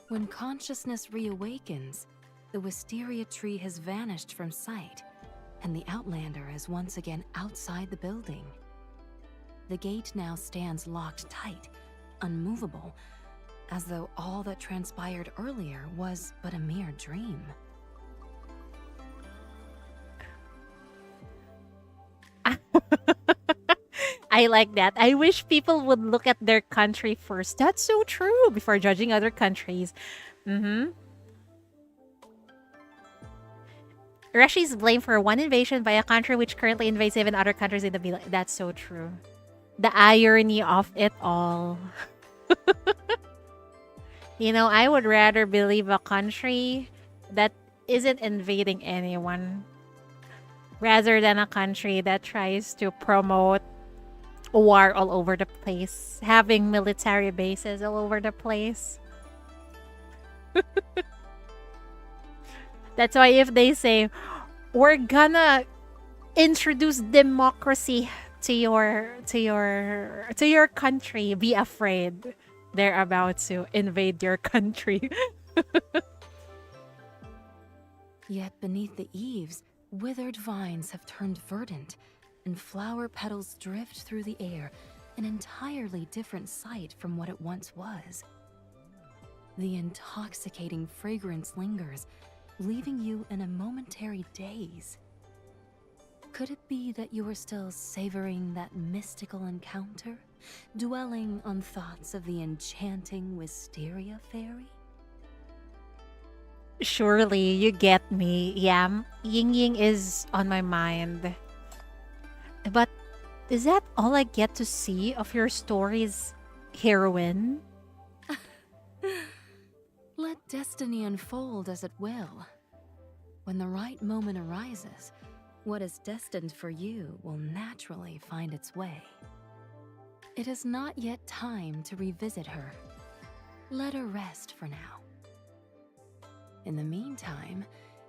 Speaker 2: When consciousness reawakens, the wisteria tree has vanished from sight, and the Outlander is once again outside the building. The gate now stands locked tight, unmovable, as though all that transpired earlier was but a mere dream.
Speaker 3: I like that. I wish people would look at their country first. That's so true before judging other countries. Rashi's blamed for one invasion by a country which currently invades even other countries in the village. That's so true. The irony of it all. You know, I would rather believe a country that isn't invading anyone rather than a country that tries to promote war all over the place, having military bases all over the place. That's why if they say, we're gonna introduce democracy to your country, be afraid. They're about to invade your country.
Speaker 2: Yet beneath the eaves, withered vines have turned verdant, and flower petals drift through the air, an entirely different sight from what it once was. The intoxicating fragrance lingers, leaving you in a momentary daze. Could it be that you are still savoring that mystical encounter, dwelling on thoughts of the enchanting wisteria fairy?
Speaker 3: Surely, you get me. Yeah, Yingying is on my mind. But is that all I get to see of your story's heroine?
Speaker 2: Let destiny unfold as it will. When the right moment arises, what is destined for you will naturally find its way. It is not yet time to revisit her. Let her rest for now. In the meantime,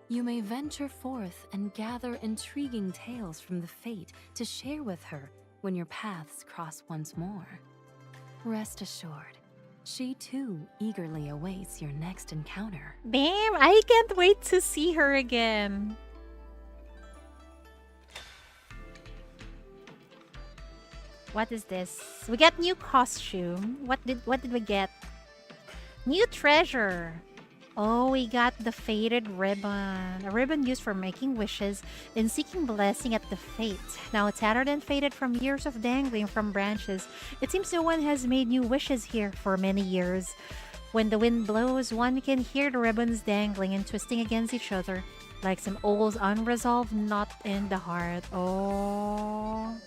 Speaker 2: you may venture forth and gather intriguing tales from the fate to share with her when your paths cross once more. Rest assured, she too eagerly awaits your next encounter.
Speaker 3: Damn, I can't wait to see her again. What is this? We got new costume. What did we get? New treasure. Oh, we got the faded ribbon. A ribbon used for making wishes and seeking blessing at the fate. Now tattered and faded from years of dangling from branches. It seems no one has made new wishes here for many years. When the wind blows, one can hear the ribbons dangling and twisting against each other, like some old unresolved knot in the heart. Oh.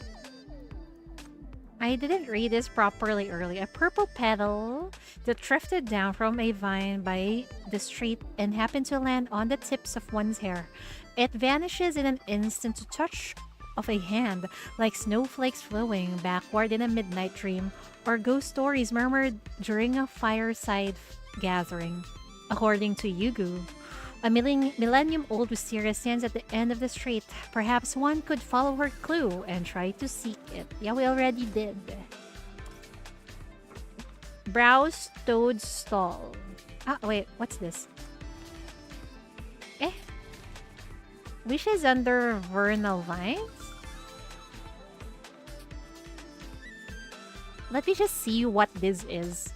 Speaker 3: I didn't read this properly earlier. A purple petal that drifted down from a vine by the street and happened to land on the tips of one's hair. It vanishes in an instant to touch of a hand, like snowflakes flowing backward in a midnight dream, or ghost stories murmured during a fireside gathering. According to Yugu, a millennium-old wisteria stands at the end of the street. Perhaps one could follow her clue and try to seek it. Yeah, we already did. Browse Toad's stall. Ah, wait, what's this? Wishes under vernal vines? Let me just see what this is.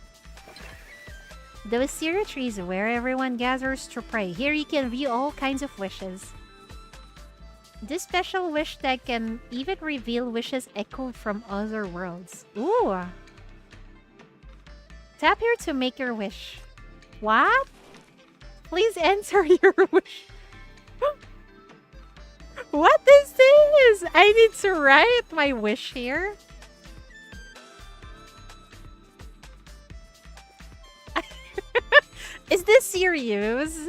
Speaker 3: The wisteria trees where everyone gathers to pray. Here you can view all kinds of wishes. This special wish tag can even reveal wishes echoed from other worlds. Ooh! Tap here to make your wish. What? Please enter your wish. What is this? I need to write my wish here. Is this serious?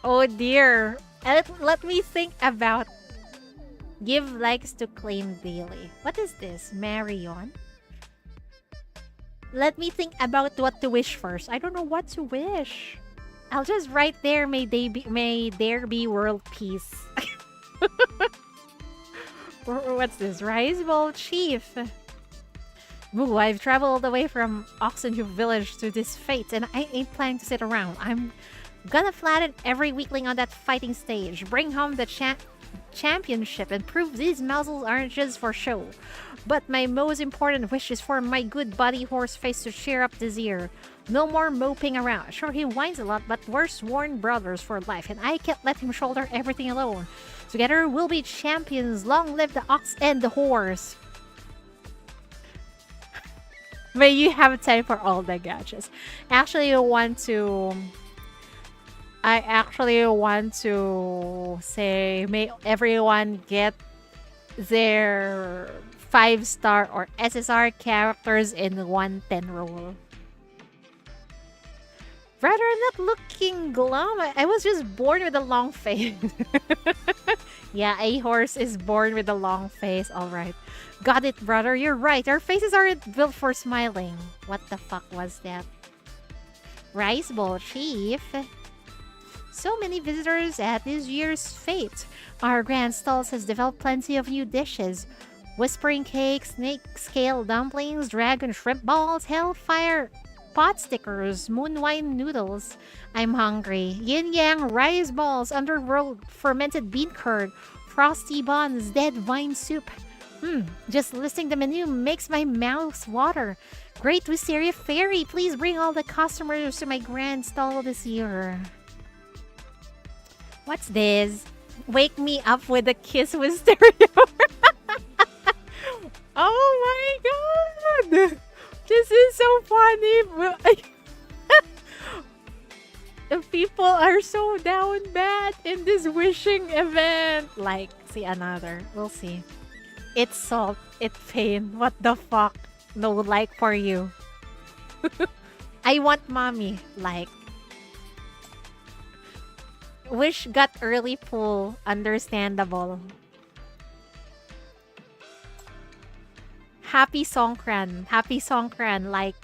Speaker 3: Oh dear. Let me think about. Give likes to claim daily. What is this? Marion? Let me think about what to wish first. I don't know what to wish. I'll just write there, may there be world peace. What's this? Rice Bowl Chief. Ooh, I've traveled all the way from Oxenhoof Village to this fate, and I ain't planning to sit around. I'm gonna flatten every weakling on that fighting stage, bring home the championship, and prove these muzzles aren't just for show. But my most important wish is for my good buddy Horseface to cheer up this year. No more moping around. Sure, he whines a lot, but we're sworn brothers for life, and I can't let him shoulder everything alone. Together, we'll be champions. Long live the ox and the horse. May you have time for all the gachas. I actually want to say, may everyone get their 5-star or SSR characters in 110 roll. Rather not looking glum. I was just born with a long face. Yeah, a horse is born with a long face. Alright. Got it, brother. You're right. Our faces aren't built for smiling. What the fuck was that? Rice Bowl Chief. So many visitors at this year's fete. Our grand stalls has developed plenty of new dishes. Whispering cake, snake scale dumplings, dragon shrimp balls, hellfire pot stickers, moon wine noodles. I'm hungry. Yin yang rice balls, underworld fermented bean curd, frosty buns, dead wine soup. Just listing the menu makes my mouth water. Great Wisteria Fairy, please bring all the customers to my grand stall this year. What's this? Wake me up with a kiss, Wisteria. Oh my god! This is so funny. People are so down bad in this wishing event. Like, see another. We'll see. It's salt. It's pain. What the fuck? No like for you. I want mommy. Like. Wish got early pull. Understandable. Happy Songkran. Happy Songkran. Like.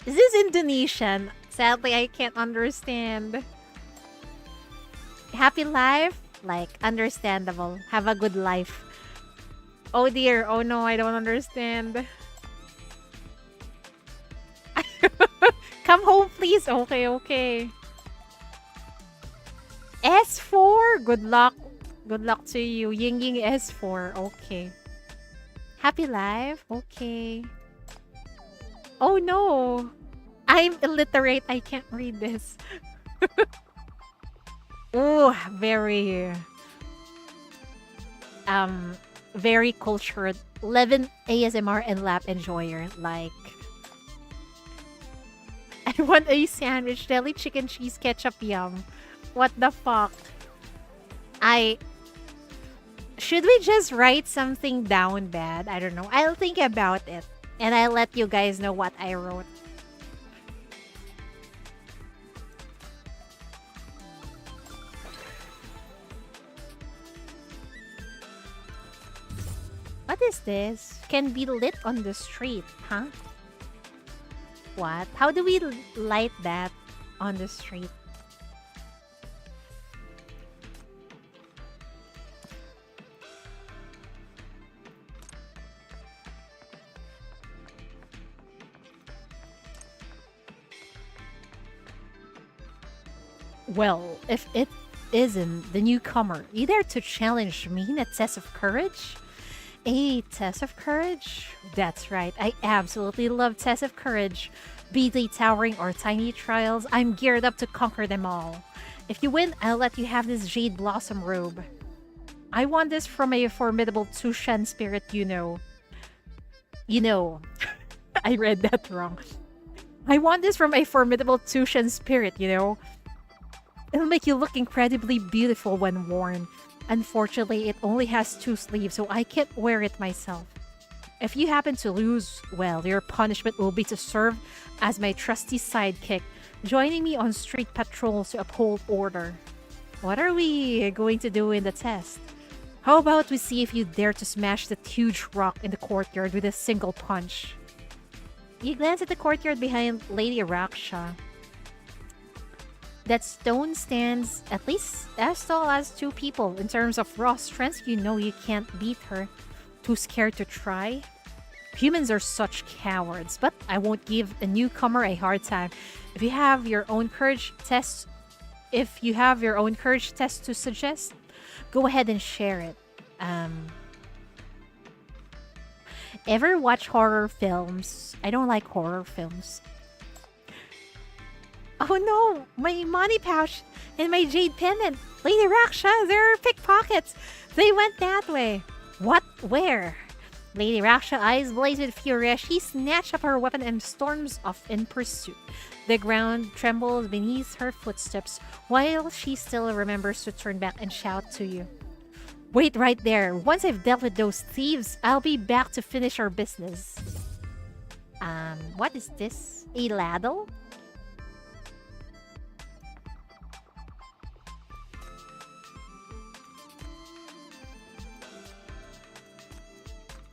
Speaker 3: Is this Indonesian? Sadly, I can't understand. Happy life? Like, understandable. Have a good life. Oh dear. Oh no, I don't understand. Come home, please. Okay, okay. S4? Good luck. Good luck to you. Yingying S4. Okay. Happy life? Okay. Oh no. I'm illiterate. I can't read this. Ooh, very very cultured. 11 ASMR and lap enjoyer. Like, I want a sandwich, deli chicken cheese ketchup yum. What the fuck? Should we just write something down bad? I don't know. I'll think about it. And I'll let you guys know what I wrote. What is this? Can be lit on the street, huh? What? How do we light that on the street? Well, if it isn't the newcomer, you dare to challenge me in a test of courage? A test of courage? That's right, I absolutely love tests of courage. Be they towering or tiny trials, I'm geared up to conquer them all. If you win, I'll let you have this Jade Blossom robe. I want this from a formidable Tushan spirit, you know. You know, I read that wrong. I want this from a formidable Tushan spirit, you know. It'll make you look incredibly beautiful when worn. Unfortunately, it only has 2 sleeves, so I can't wear it myself. If you happen to lose, well, your punishment will be to serve as my trusty sidekick, joining me on street patrols to uphold order. What are we going to do in the test? How about we see if you dare to smash that huge rock in the courtyard with a single punch? You glance at the courtyard behind Lady Raksha. That stone stands at least as tall as 2 people. In terms of raw strength, you know you can't beat her. Too scared to try? Humans are such cowards, but I won't give a newcomer a hard time. If you have your own courage test to suggest, go ahead and share it. Ever watch horror films? I don't like horror films. Oh no! My money pouch and my jade pendant! Lady Raksha, they're pickpockets! They went that way! What? Where? Lady Raksha, eyes blaze with fury as she snatched up her weapon and storms off in pursuit. The ground trembles beneath her footsteps while she still remembers to turn back and shout to you. Wait right there. Once I've dealt with those thieves, I'll be back to finish our business. What is this? A ladle?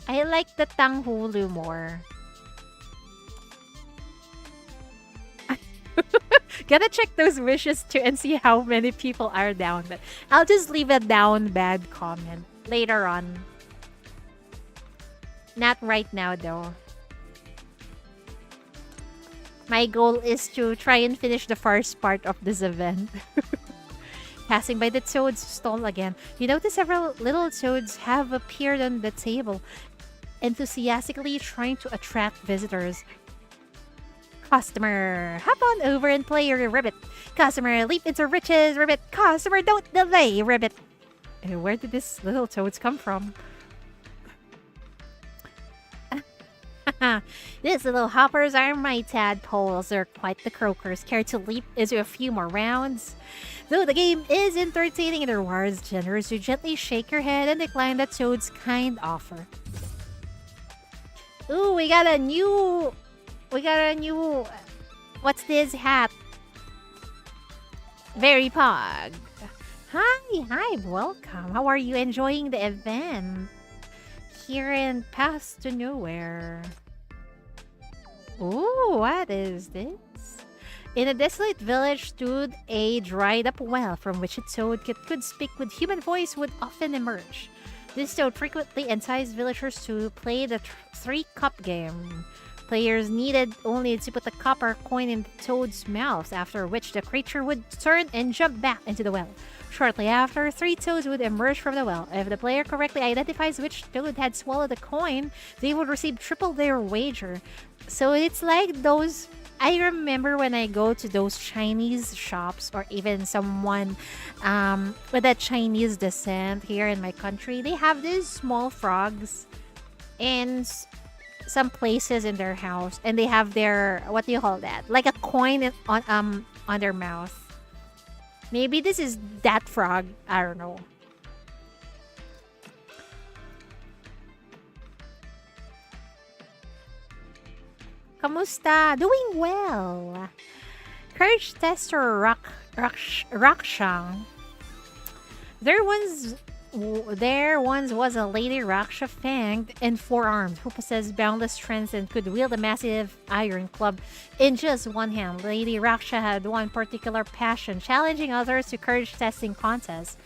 Speaker 3: I like the Tanghulu more. Gotta check those wishes too and see how many people are down. But I'll just leave a down bad comment later on. Not right now though. My goal is to try and finish the first part of this event. Passing by the toad's stall again, you notice several little toads have appeared on the table, enthusiastically trying to attract visitors. Customer, hop on over and play your ribbit. Customer, leap into riches, ribbit. Customer, don't delay, ribbit. Where did these little toads come from? These little hoppers are my tadpoles. They're quite the croakers. Care to leap into a few more rounds? Though the game is entertaining and the rewards generous, you gently shake your head and decline the toad's kind offer. Ooh, we got a new... What's this hat? Very pog. Hi, welcome. How are you enjoying the event? Here in Path to Nowhere. Ooh, what is this? In a desolate village stood a dried-up well from which a toad could speak with human voice would often emerge. This toad frequently enticed villagers to play the 3-cup game. Players needed only to put the copper coin in the toad's mouth, after which the creature would turn and jump back into the well. Shortly after, 3 toads would emerge from the well. If the player correctly identifies which toad had swallowed the coin, they would receive triple their wager. So it's like those... I remember when I go to those Chinese shops, or even someone with a Chinese descent here in my country, they have these small frogs in some places in their house, and they have their, what do you call that? Like a coin on their mouth. Maybe this is that frog. I don't know. Kamusta? Doing well. Courage tester Rakshang. There once was a Lady Raksha fanged and four-armed who possessed boundless strength and could wield a massive iron club in just one hand. Lady Raksha had one particular passion, challenging others to courage testing contests.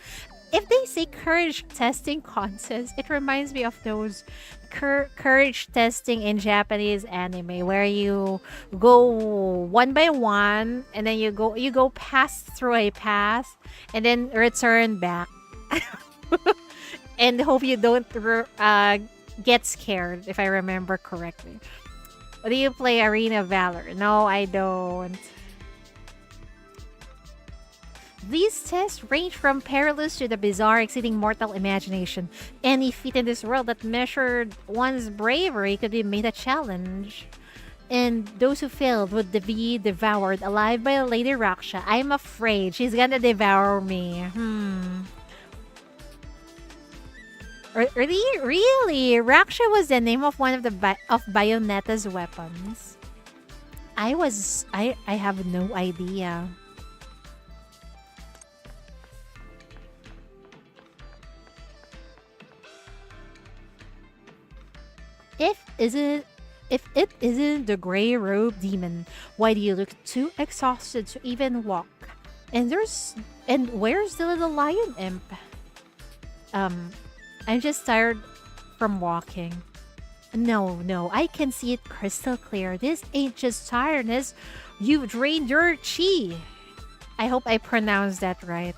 Speaker 3: if they say courage testing contest, it reminds me of those courage testing in Japanese anime where you go one by one and then you go pass through a path and then return back. And hope you don't get scared, if I remember correctly. Do you play Arena of Valor? No, I don't. These tests range from perilous to the bizarre, exceeding mortal imagination. Any feat in this world that measured one's bravery could be made a challenge. And those who failed would be devoured alive by a Lady Raksha. I'm afraid she's gonna devour me. Really? Raksha was the name of one of the of Bayonetta's weapons. I have no idea. If it isn't the gray robe demon, why do you look too exhausted to even walk? And where's the little lion imp? I'm just tired from walking. No, I can see it crystal clear. This ain't just tiredness. You've drained your chi. I hope I pronounced that right.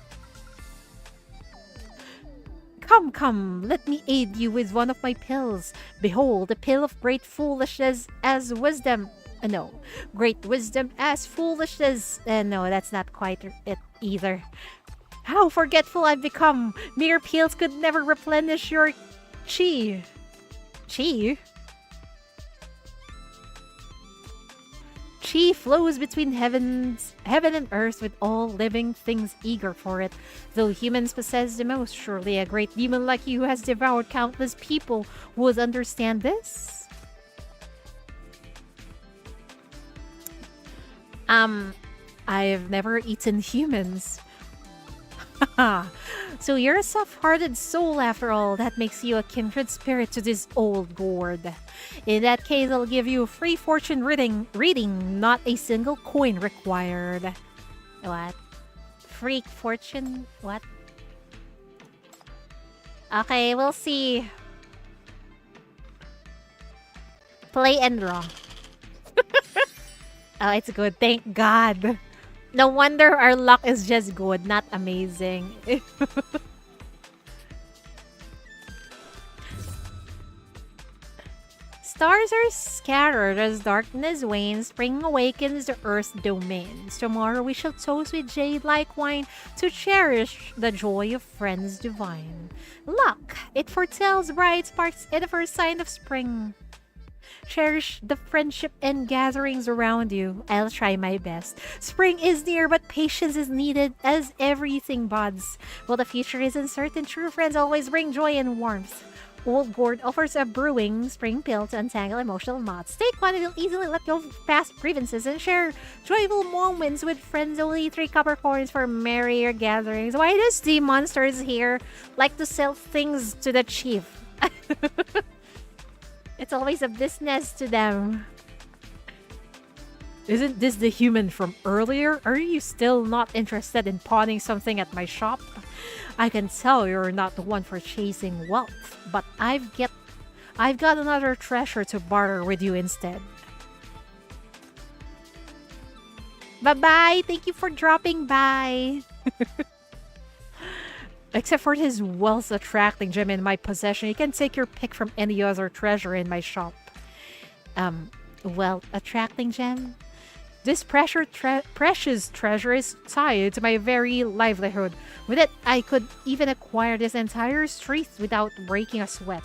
Speaker 3: Come, let me aid you with one of my pills. Behold, a pill of great foolishness as wisdom. No, great wisdom as foolishness. No, that's not quite it either. How forgetful I've become. Mere pills could never replenish your chi. Chi? Chi flows between heaven and earth with all living things eager for it. Though humans possess the most, surely a great demon like you has devoured countless people would understand this? I've never eaten humans. So you're a soft-hearted soul after all. That makes you a kindred spirit to this old gourd. In that case, I'll give you a free fortune reading, not a single coin required. What? Free fortune? What? Okay, we'll see. Play and draw. Oh, it's good. Thank God. No wonder our luck is just good, not amazing. Stars are scattered as darkness wanes, spring awakens the earth's domains. Tomorrow we shall toast with jade-like wine to cherish the joy of friends divine. Luck, it foretells bright sparks and the first sign of spring. Cherish the friendship and gatherings around you. I'll try my best. Spring is near, but patience is needed as everything buds. While the future is uncertain, true friends always bring joy and warmth. Old Gourd offers a brewing spring pill to untangle emotional knots. Take one and you'll easily let go of past grievances and share joyful moments with friends. Only 3 copper coins for merrier gatherings. Why does the monsters here like to sell things to the chief? It's always a business to them. Isn't this the human from earlier? Are you still not interested in pawning something at my shop? I can tell you're not the one for chasing wealth, but I've got another treasure to barter with you instead. Bye-bye! Thank you for dropping by! Except for this wealth-attracting gem in my possession, you can take your pick from any other treasure in my shop. Wealth-attracting gem? This precious treasure is tied to my very livelihood. With it, I could even acquire this entire street without breaking a sweat.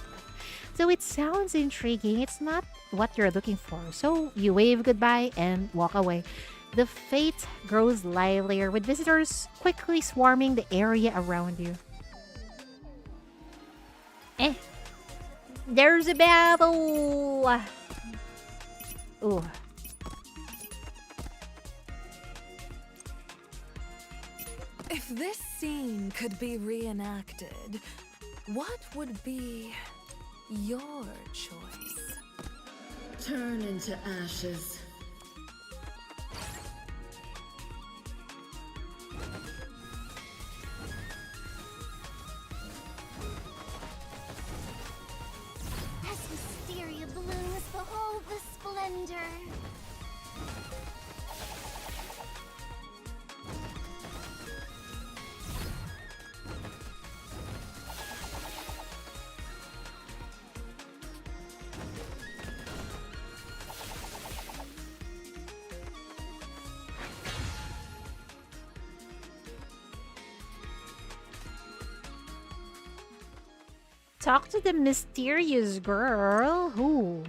Speaker 3: So it sounds intriguing. It's not what you're looking for. So you wave goodbye and walk away. The fate grows livelier, with visitors quickly swarming the area around you. There's a battle! Ooh.
Speaker 4: If this scene could be reenacted, what would be your choice?
Speaker 6: Turn into ashes.
Speaker 3: talk to the mysterious girl. Who?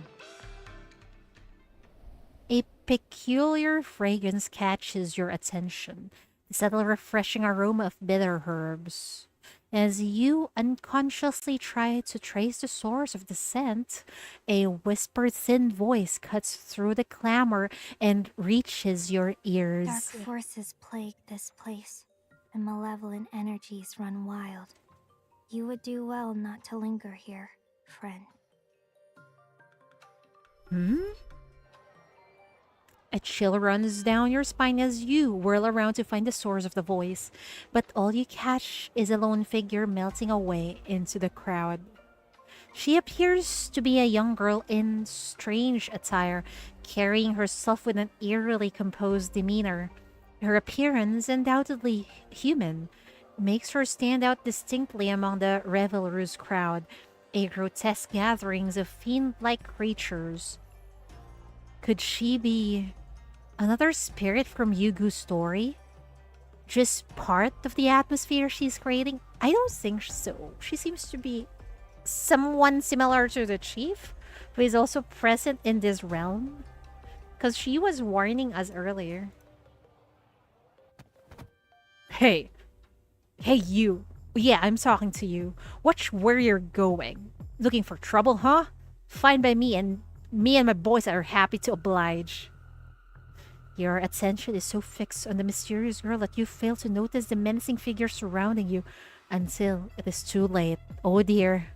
Speaker 3: A peculiar fragrance catches your attention. The subtle, refreshing aroma of bitter herbs. As you unconsciously try to trace the source of the scent, a whispered thin voice cuts through the clamor and reaches your ears.
Speaker 1: Dark forces plague this place, and malevolent energies run wild. You would do well not to linger here, friend.
Speaker 3: A chill runs down your spine as you whirl around to find the source of the voice, but all you catch is a lone figure melting away into the crowd. She appears to be a young girl in strange attire, carrying herself with an eerily composed demeanor. Her appearance, undoubtedly human, makes her stand out distinctly among the revelers crowd, a grotesque gatherings of fiend-like creatures. Could she be another spirit from Yugu's story? Just part of the atmosphere she's creating? I don't think so. She seems to be someone similar to the chief, who is also present in this realm. Because she was warning us earlier. Hey. Hey, you. Yeah, I'm talking to you. Watch where you're going. Looking for trouble, huh? Fine by me, and my boys are happy to oblige. Your attention is so fixed on the mysterious girl that you fail to notice the menacing figure surrounding you until it is too late. Oh dear.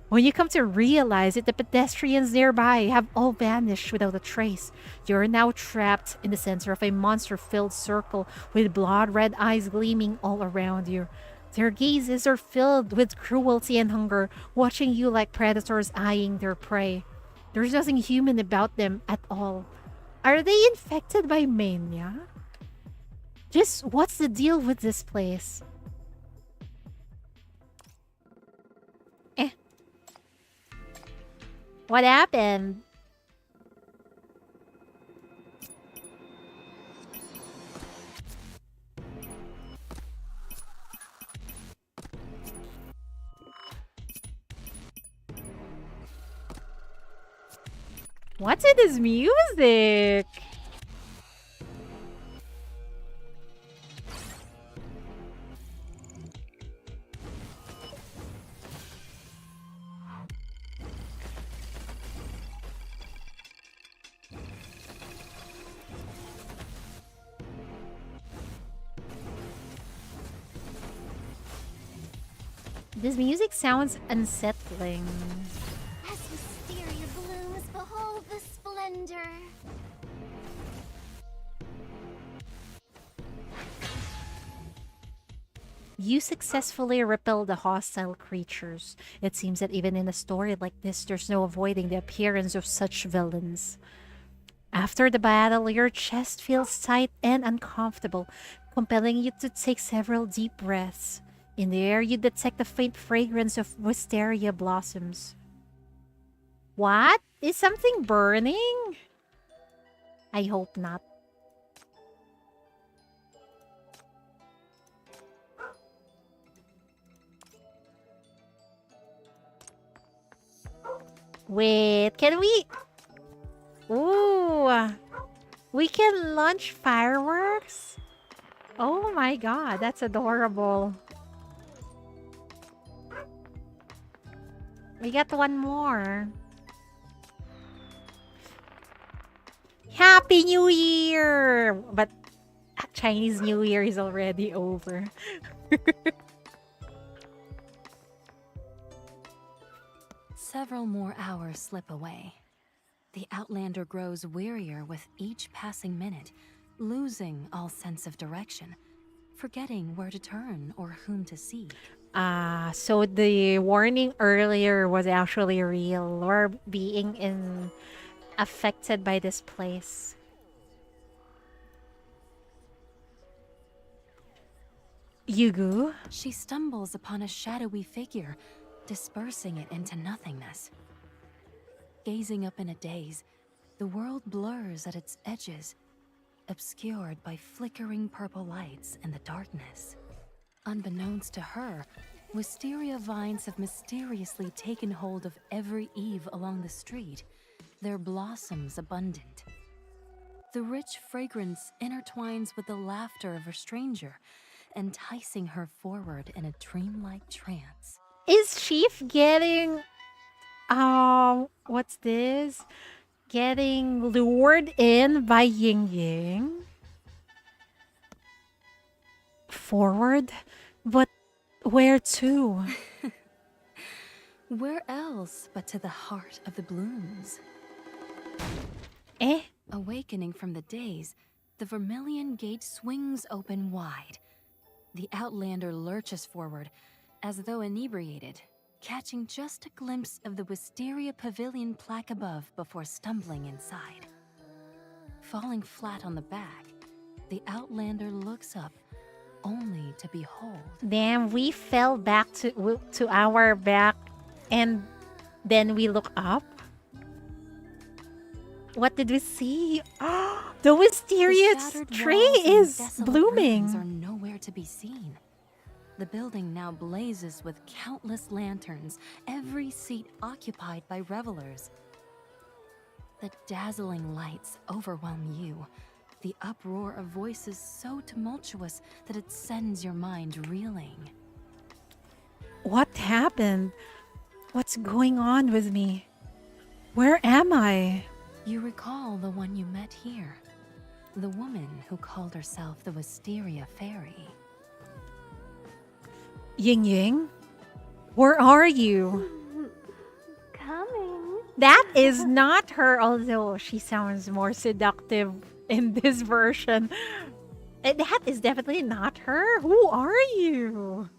Speaker 3: When you come to realize it, the pedestrians nearby have all vanished without a trace. You're now trapped in the center of a monster-filled circle with blood-red eyes gleaming all around you. Their gazes are filled with cruelty and hunger, watching you like predators eyeing their prey. There's nothing human about them at all. Are they infected by mania? Just what's the deal with this place? What happened? What's with this music? This music sounds unsettling.
Speaker 8: As wisteria blooms, behold the splendor.
Speaker 3: You successfully repel the hostile creatures. It seems that even in a story like this, there's no avoiding the appearance of such villains. After the battle, your chest feels tight and uncomfortable, compelling you to take several deep breaths. In the air, you detect the faint fragrance of wisteria blossoms. What? Is something burning? I hope not. Wait, can we... Ooh, we can launch fireworks? Oh my god, that's adorable. We got one more. Happy New Year! But Chinese New Year is already over.
Speaker 2: Several more hours slip away. The Outlander grows wearier with each passing minute, losing all sense of direction, forgetting where to turn or whom to seek.
Speaker 3: So the warning earlier was actually real. We're being affected by this place. Yugu?
Speaker 2: She stumbles upon a shadowy figure, dispersing it into nothingness. Gazing up in a daze, the world blurs at its edges, obscured by flickering purple lights in the darkness. Unbeknownst to her, Wisteria vines have mysteriously taken hold of every eave along the street, their blossoms abundant. The rich fragrance intertwines with the laughter of a stranger, enticing her forward in a dreamlike trance.
Speaker 3: Is Chief getting what's this? Getting lured in by Yingying? Forward? But where to?
Speaker 2: Where else but to the heart of the blooms?
Speaker 3: Eh?
Speaker 2: Awakening from the daze, the vermilion gate swings open wide. The outlander lurches forward, as though inebriated, catching just a glimpse of the Wisteria Pavilion plaque above before stumbling inside. Falling flat on the back, the outlander looks up, only to behold.
Speaker 3: Damn, we fell back to our back and then we look up. What did we see? The wisteria tree is blooming.
Speaker 2: Are nowhere to be seen. The building now blazes with countless lanterns, every seat occupied by revelers. The dazzling lights overwhelm you. The uproar of voices so tumultuous that it sends your mind reeling.
Speaker 3: What happened? What's going on with me? Where am I?
Speaker 2: You recall the one you met here. The woman who called herself the Wisteria Fairy.
Speaker 3: Yingying? Where are you?
Speaker 1: Coming.
Speaker 3: That is not her, although she sounds more seductive in this version. That is definitely not her. Who are you?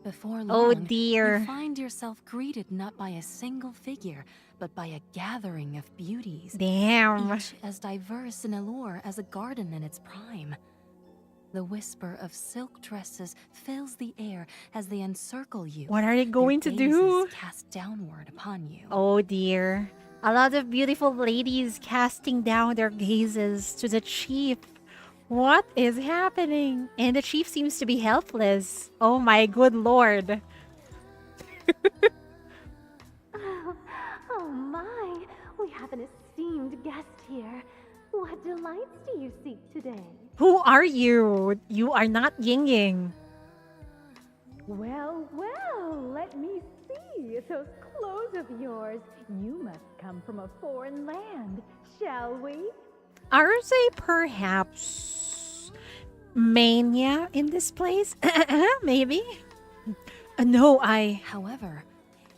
Speaker 2: Before long,
Speaker 3: Oh dear.
Speaker 2: you find yourself greeted not by a single figure, but by a gathering of beauties.
Speaker 3: Damn.
Speaker 2: Each as diverse in allure as a garden in its prime. The whisper of silk dresses fills the air as they encircle you.
Speaker 3: What are they going to do?
Speaker 2: Cast downward upon you.
Speaker 3: Oh dear. A lot of beautiful ladies casting down their gazes to the chief. What is happening? And the chief seems to be helpless. Oh my good lord.
Speaker 1: Oh my, we have an esteemed guest here. What delights do you seek today?
Speaker 3: Who are you? You are not Yingying.
Speaker 11: Well, well, let me see those clothes of yours. You must come from a foreign land, shall we?
Speaker 3: Are they perhaps mania in this place? Maybe? No,
Speaker 2: However,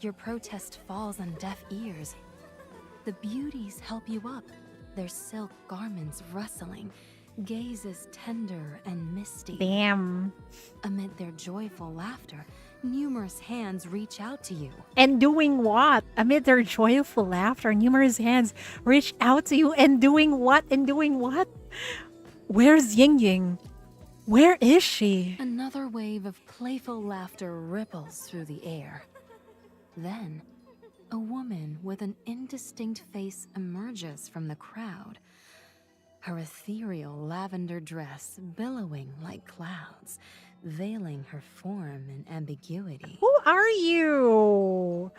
Speaker 2: your protest falls on deaf ears. The beauties help you up, their silk garments rustling, gazes tender and misty.
Speaker 3: Damn.
Speaker 2: Amid their joyful laughter, numerous hands reach out to you.
Speaker 3: And doing what? Amid their joyful laughter, numerous hands reach out to you and doing what? And doing what? Where's Yingying? Where is she?
Speaker 2: Another wave of playful laughter ripples through the air. Then, a woman with an indistinct face emerges from the crowd. Her ethereal lavender dress billowing like clouds, veiling her form in ambiguity.
Speaker 3: Who are you?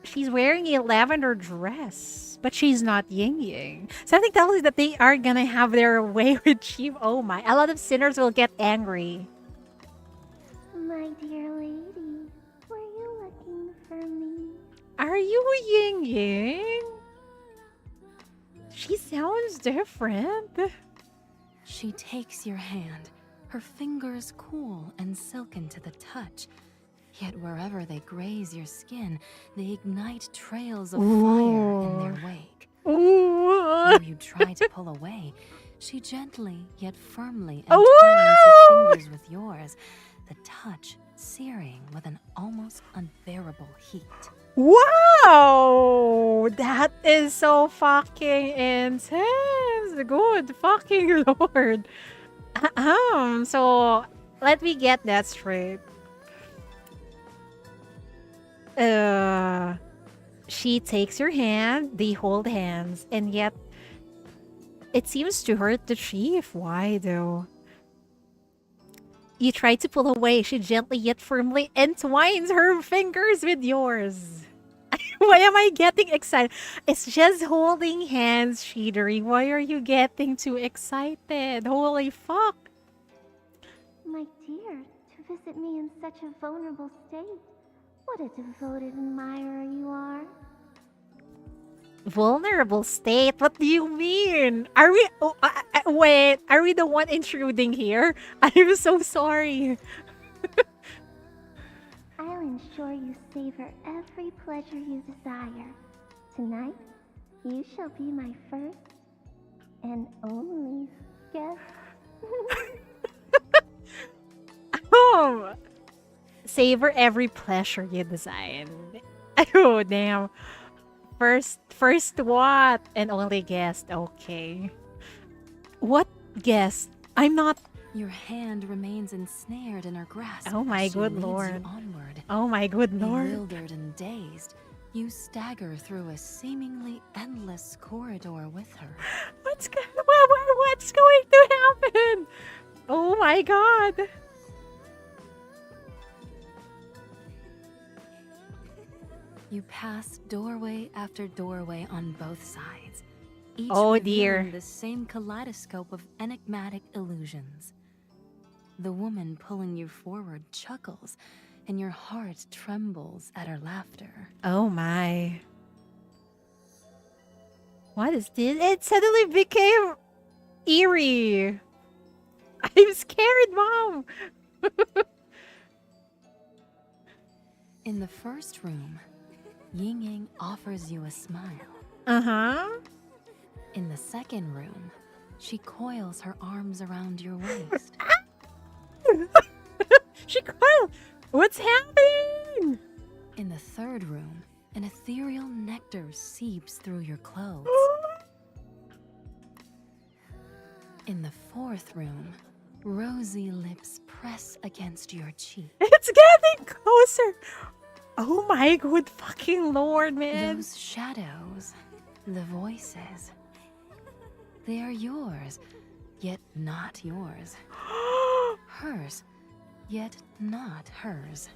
Speaker 3: She's wearing a lavender dress, but she's not Yingying. Something tells me that they are gonna have their way with Chief. Oh my, a lot of sinners will get angry.
Speaker 1: My dear lady, were you looking for me?
Speaker 3: Are you Yingying? She sounds different.
Speaker 2: She takes your hand, her fingers cool and silken to the touch. Yet wherever they graze your skin, they ignite trails of fire in their wake. When you try to pull away, she gently yet firmly entwines her fingers with yours, the touch searing with an almost unbearable heat.
Speaker 3: Wow! That is so fucking intense. Good fucking lord. So, let me get that straight. She takes your hand, they hold hands, and yet it seems to hurt the chief. Why though? You try to pull away. She gently yet firmly entwines her fingers with yours. Why am I getting excited? It's just holding hands, Shidori. Why are you getting too excited? Holy fuck.
Speaker 12: My dear, to visit me in such a vulnerable state. What a devoted admirer you are.
Speaker 3: Vulnerable state? What do you mean? Are we... Oh, wait, are we the one intruding here? I'm so sorry.
Speaker 12: I'll ensure you savor every pleasure you desire. Tonight, you shall be my first and only guest.
Speaker 3: Savor every pleasure you desire. Oh, damn. First what? And only guest. Okay. What guest? I'm not...
Speaker 2: Your hand remains ensnared in her grasp.
Speaker 3: Oh my
Speaker 2: as she
Speaker 3: good
Speaker 2: leads you
Speaker 3: lord.
Speaker 2: onward.
Speaker 3: Oh my good lord.
Speaker 2: Bewildered and dazed, you stagger through a seemingly endless corridor with her.
Speaker 3: What's going to happen? Oh my god.
Speaker 2: You pass doorway after doorway on both sides, each
Speaker 3: Oh,
Speaker 2: revealing
Speaker 3: dear.
Speaker 2: the same kaleidoscope of enigmatic illusions. The woman pulling you forward chuckles, and your heart trembles at her laughter.
Speaker 3: Oh my. What is this? It suddenly became eerie. I'm scared, Mom.
Speaker 2: In the first room, Yingying offers you a smile.
Speaker 3: Uh-huh.
Speaker 2: In the second room, she coils her arms around your waist.
Speaker 3: She coiled. What's happening?
Speaker 2: In the third room, an ethereal nectar seeps through your clothes. In the fourth room, rosy lips press against your cheek.
Speaker 3: It's getting closer. Oh my good fucking lord, man.
Speaker 2: Those shadows, the voices, they are yours, yet not yours. Hers, yet not hers.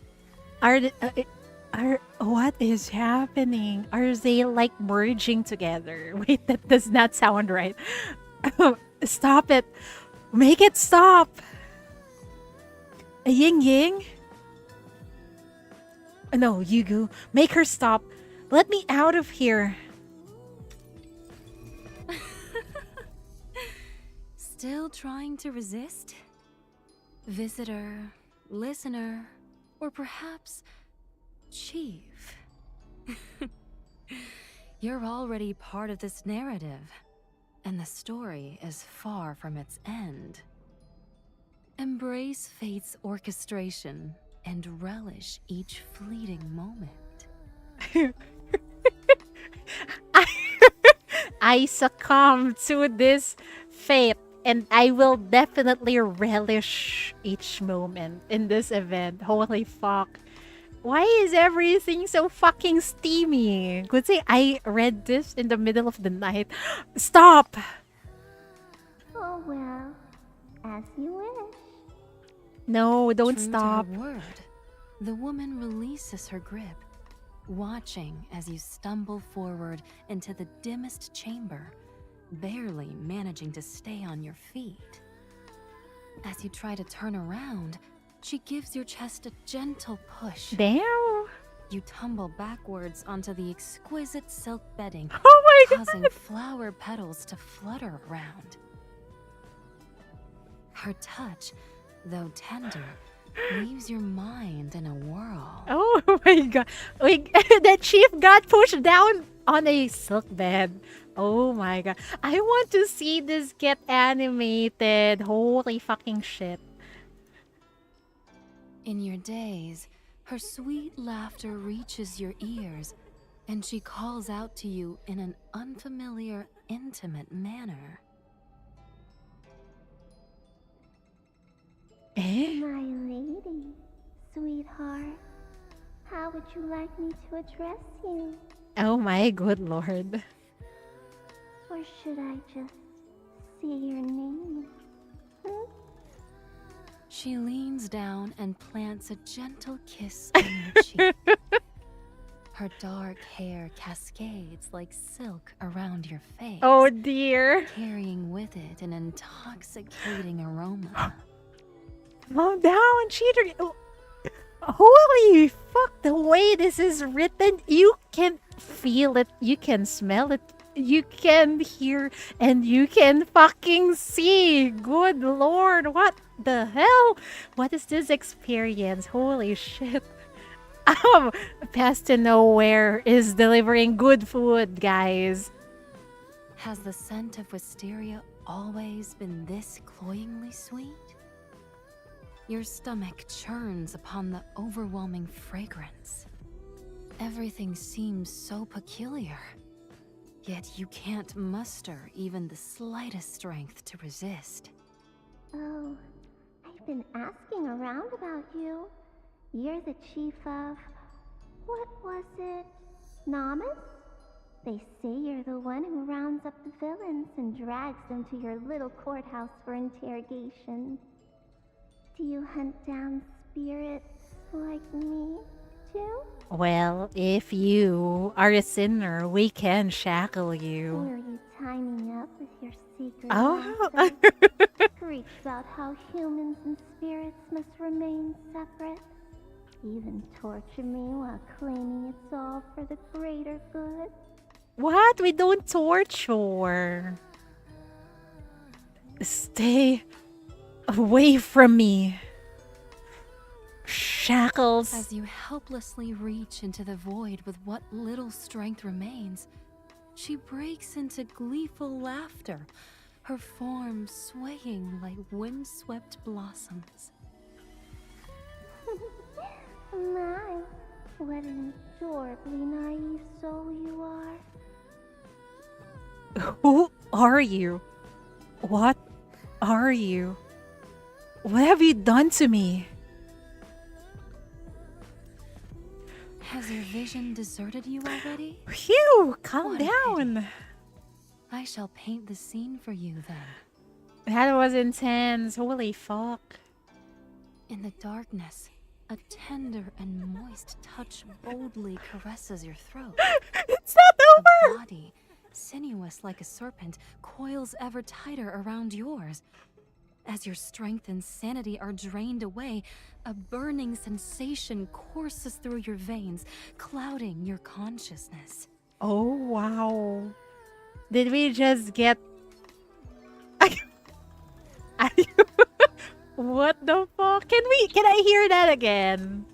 Speaker 3: What is happening? Are they like merging together? Wait, that does not sound right. Stop it. Make it stop. Yingying? No, Yugu. Make her stop. Let me out of here.
Speaker 2: Still trying to resist? Visitor, listener, or perhaps chief? You're already part of this narrative, and the story is far from its end. Embrace fate's orchestration and relish each fleeting moment.
Speaker 3: I succumb to this fate, and I will definitely relish each moment in this event. Holy fuck. Why is everything so fucking steamy? Good say I read this in the middle of the night. Stop!
Speaker 12: Oh well, as you wish.
Speaker 3: No, don't
Speaker 2: True
Speaker 3: stop.
Speaker 2: to her word, the woman releases her grip, watching as you stumble forward into the dimmest chamber, barely managing to stay on your feet. As you try to turn around, she gives your chest a gentle push.
Speaker 3: Damn!
Speaker 2: You tumble backwards onto the exquisite silk bedding,
Speaker 3: Oh my god!
Speaker 2: causing flower petals to flutter around. Her touch, though tender, leaves your mind in a whirl.
Speaker 3: Oh my god. Wait, the chief got pushed down on a silk bed. Oh my god. I want to see this get animated. Holy fucking shit.
Speaker 2: In your daze, her sweet laughter reaches your ears, and she calls out to you in an unfamiliar, intimate manner.
Speaker 3: Eh?
Speaker 12: My lady, sweetheart, how would you like me to address you?
Speaker 3: Oh my good lord.
Speaker 12: Or should I just say your name? Hmm?
Speaker 2: She leans down and plants a gentle kiss on your cheek. Her dark hair cascades like silk around your face.
Speaker 3: Oh dear.
Speaker 2: Carrying with it an intoxicating aroma.
Speaker 3: Calm down, cheater. Holy fuck, the way this is written, you can feel it, you can smell it, you can hear, and you can fucking see. Good lord, what the hell? What is this experience? Holy shit. Past to Nowhere is delivering good food, guys.
Speaker 2: Has the scent of wisteria always been this cloyingly sweet? Your stomach churns upon the overwhelming fragrance. Everything seems so peculiar, yet you can't muster even the slightest strength to resist.
Speaker 12: Oh, I've been asking around about you. You're the chief of... what was it? Namas? They say you're the one who rounds up the villains and drags them to your little courthouse for interrogation. Do you hunt down spirits like me, too?
Speaker 3: Well, if you are a sinner, we can shackle you.
Speaker 12: Will you tie me up with your secret
Speaker 3: Oh.
Speaker 12: nonsense? Preach about how humans and spirits must remain separate. Even torture me while claiming it's all for the greater good.
Speaker 3: What? We don't torture. Stay away from me. Shackles.
Speaker 2: As you helplessly reach into the void with what little strength remains, she breaks into gleeful laughter, her form swaying like windswept blossoms.
Speaker 12: My, what an adorably naive soul you are.
Speaker 3: Who are you? What are you? What have you done to me?
Speaker 2: Has your vision deserted you already?
Speaker 3: Phew, calm
Speaker 2: What a
Speaker 3: down.
Speaker 2: pity. I shall paint the scene for you then.
Speaker 3: That was intense. Holy fuck.
Speaker 2: In the darkness, a tender and moist touch boldly caresses your throat.
Speaker 3: It's not over!
Speaker 2: A body, sinuous like a serpent, coils ever tighter around yours. As your strength and sanity are drained away, a burning sensation courses through your veins, clouding your consciousness.
Speaker 3: Oh, wow. Did we just get... What the fuck? Can I hear that again?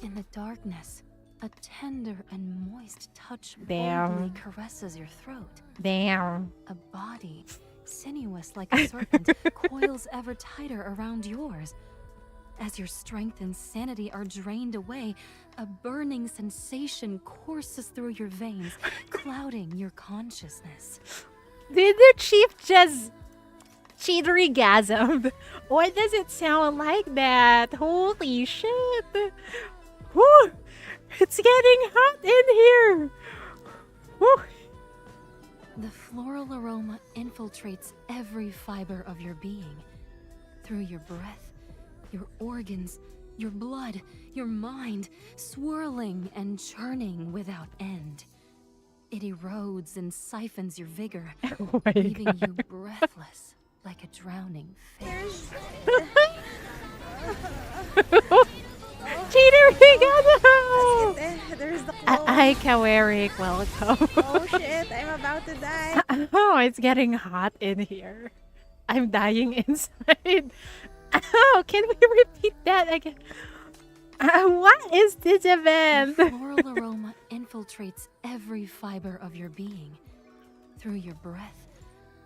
Speaker 2: In the darkness, a tender and moist touch
Speaker 3: Damn.
Speaker 2: boldly caresses your throat.
Speaker 3: Damn.
Speaker 2: A body, sinuous like a serpent, coils ever tighter around yours. As your strength and sanity are drained away, a burning sensation courses through your veins, clouding your consciousness.
Speaker 3: Did the chief just cheatery-gasm? Why does it sound like that? Holy shit. Woo! It's getting hot in here. Woo!
Speaker 2: The floral aroma infiltrates every fiber of your being. Through your breath, your organs, your blood, your mind, swirling and churning without end. It erodes and siphons your vigor,
Speaker 3: Oh my
Speaker 2: leaving
Speaker 3: God.
Speaker 2: you breathless like a drowning fish.
Speaker 3: Cheatery-gasm!
Speaker 10: There's the
Speaker 3: Hi, Kawerik. Welcome.
Speaker 10: Oh shit, I'm about to die.
Speaker 3: Oh, it's getting hot in here. I'm dying inside. Oh, can we repeat that again? What is this event?
Speaker 2: The floral aroma infiltrates every fiber of your being. Through your breath,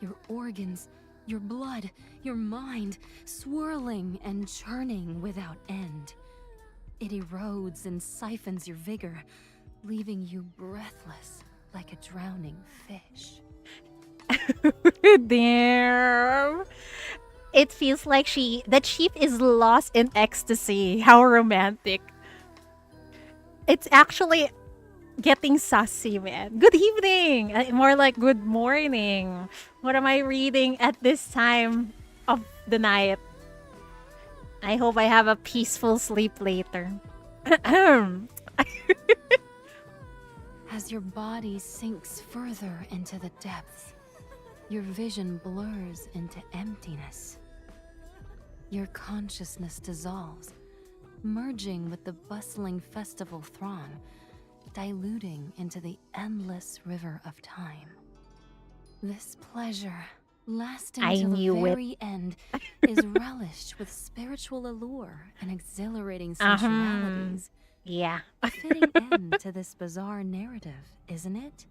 Speaker 2: your organs, your blood, your mind, swirling and churning without end. It erodes and siphons your vigor, leaving you breathless like a drowning fish.
Speaker 3: Damn. It feels like the chief is lost in ecstasy. How romantic. It's actually getting sassy, man. Good evening. More like good morning. What am I reading at this time of the night. I hope I have a peaceful sleep later.
Speaker 2: As your body sinks further into the depths, your vision blurs into emptiness. Your consciousness dissolves, merging with the bustling festival throng, diluting into the endless river of time. This pleasure, lasting till the very end, is relished with spiritual allure and exhilarating sensualities.
Speaker 3: Yeah.
Speaker 2: A fitting end to this bizarre narrative, isn't it?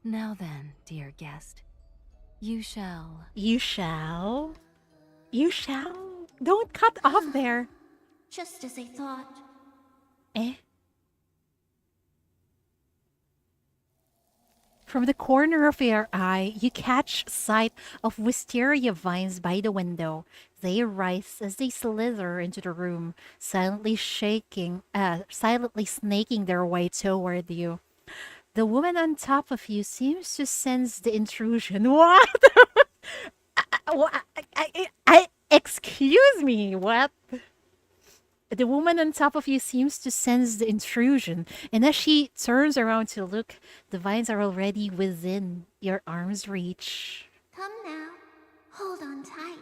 Speaker 2: Now then, dear guest, you shall...
Speaker 3: You shall? You shall? Don't cut off there.
Speaker 12: Just as I thought.
Speaker 3: Eh? From the corner of your eye, you catch sight of wisteria vines by the window. They rise as they slither into the room, silently snaking their way toward you. The woman on top of you seems to sense the intrusion. What? Excuse me, what? The woman on top of you seems to sense the intrusion, and as she turns around to look, the vines are already within your arm's reach.
Speaker 12: Come now. Hold on tight.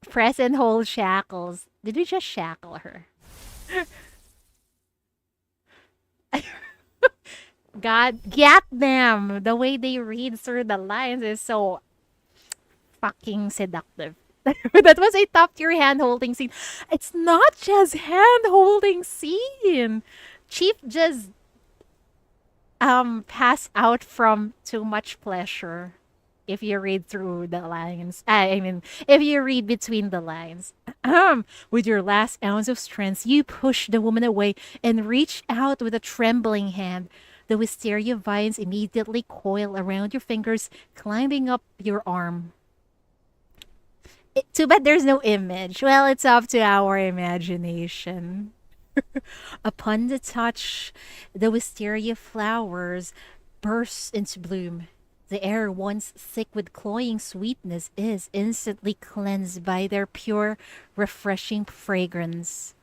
Speaker 3: Press and hold shackles. Did we just shackle her? God, get them! The way they read through the lines is so fucking seductive. That was a top tier hand holding scene. It's not just hand holding scene. Chief just passed out from too much pleasure. If you read through the lines, if you read between the lines. With your last ounce of strength, you push the woman away and reach out with a trembling hand. The wisteria vines immediately coil around your fingers, climbing up your arm. Too bad there's no image. Well, it's up to our imagination. Upon the touch, the wisteria flowers burst into bloom. The air, once thick with cloying sweetness, is instantly cleansed by their pure, refreshing fragrance.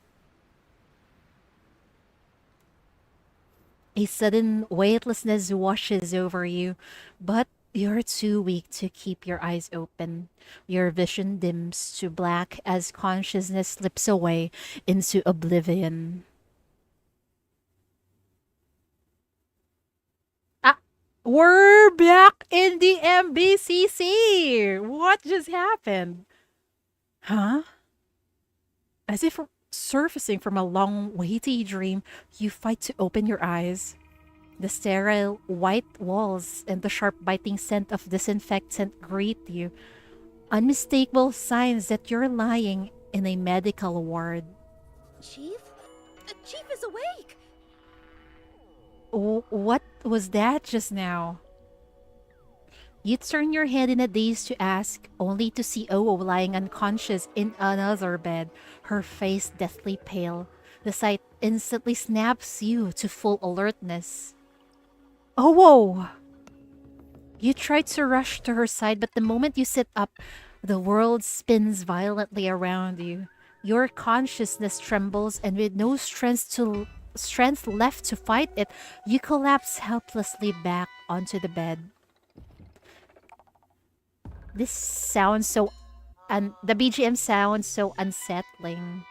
Speaker 3: A sudden weightlessness washes over you, but you're too weak to keep your eyes open. Your vision dims to black as consciousness slips away into oblivion. We're back in the MBCC! What just happened? Huh? As if surfacing from a long, weighty dream, you fight to open your eyes. The sterile white walls and the sharp biting scent of disinfectant greet you. Unmistakable signs that you're lying in a medical ward.
Speaker 13: Chief? The Chief is awake!
Speaker 3: What was that just now? You turn your head in a daze to ask, only to see Oo lying unconscious in another bed, her face deathly pale. The sight instantly snaps you to full alertness. Oh! You try to rush to her side, but the moment you sit up, the world spins violently around you. Your consciousness trembles, and with no strength left to fight it, you collapse helplessly back onto the bed. This sounds so... the BGM sounds so unsettling.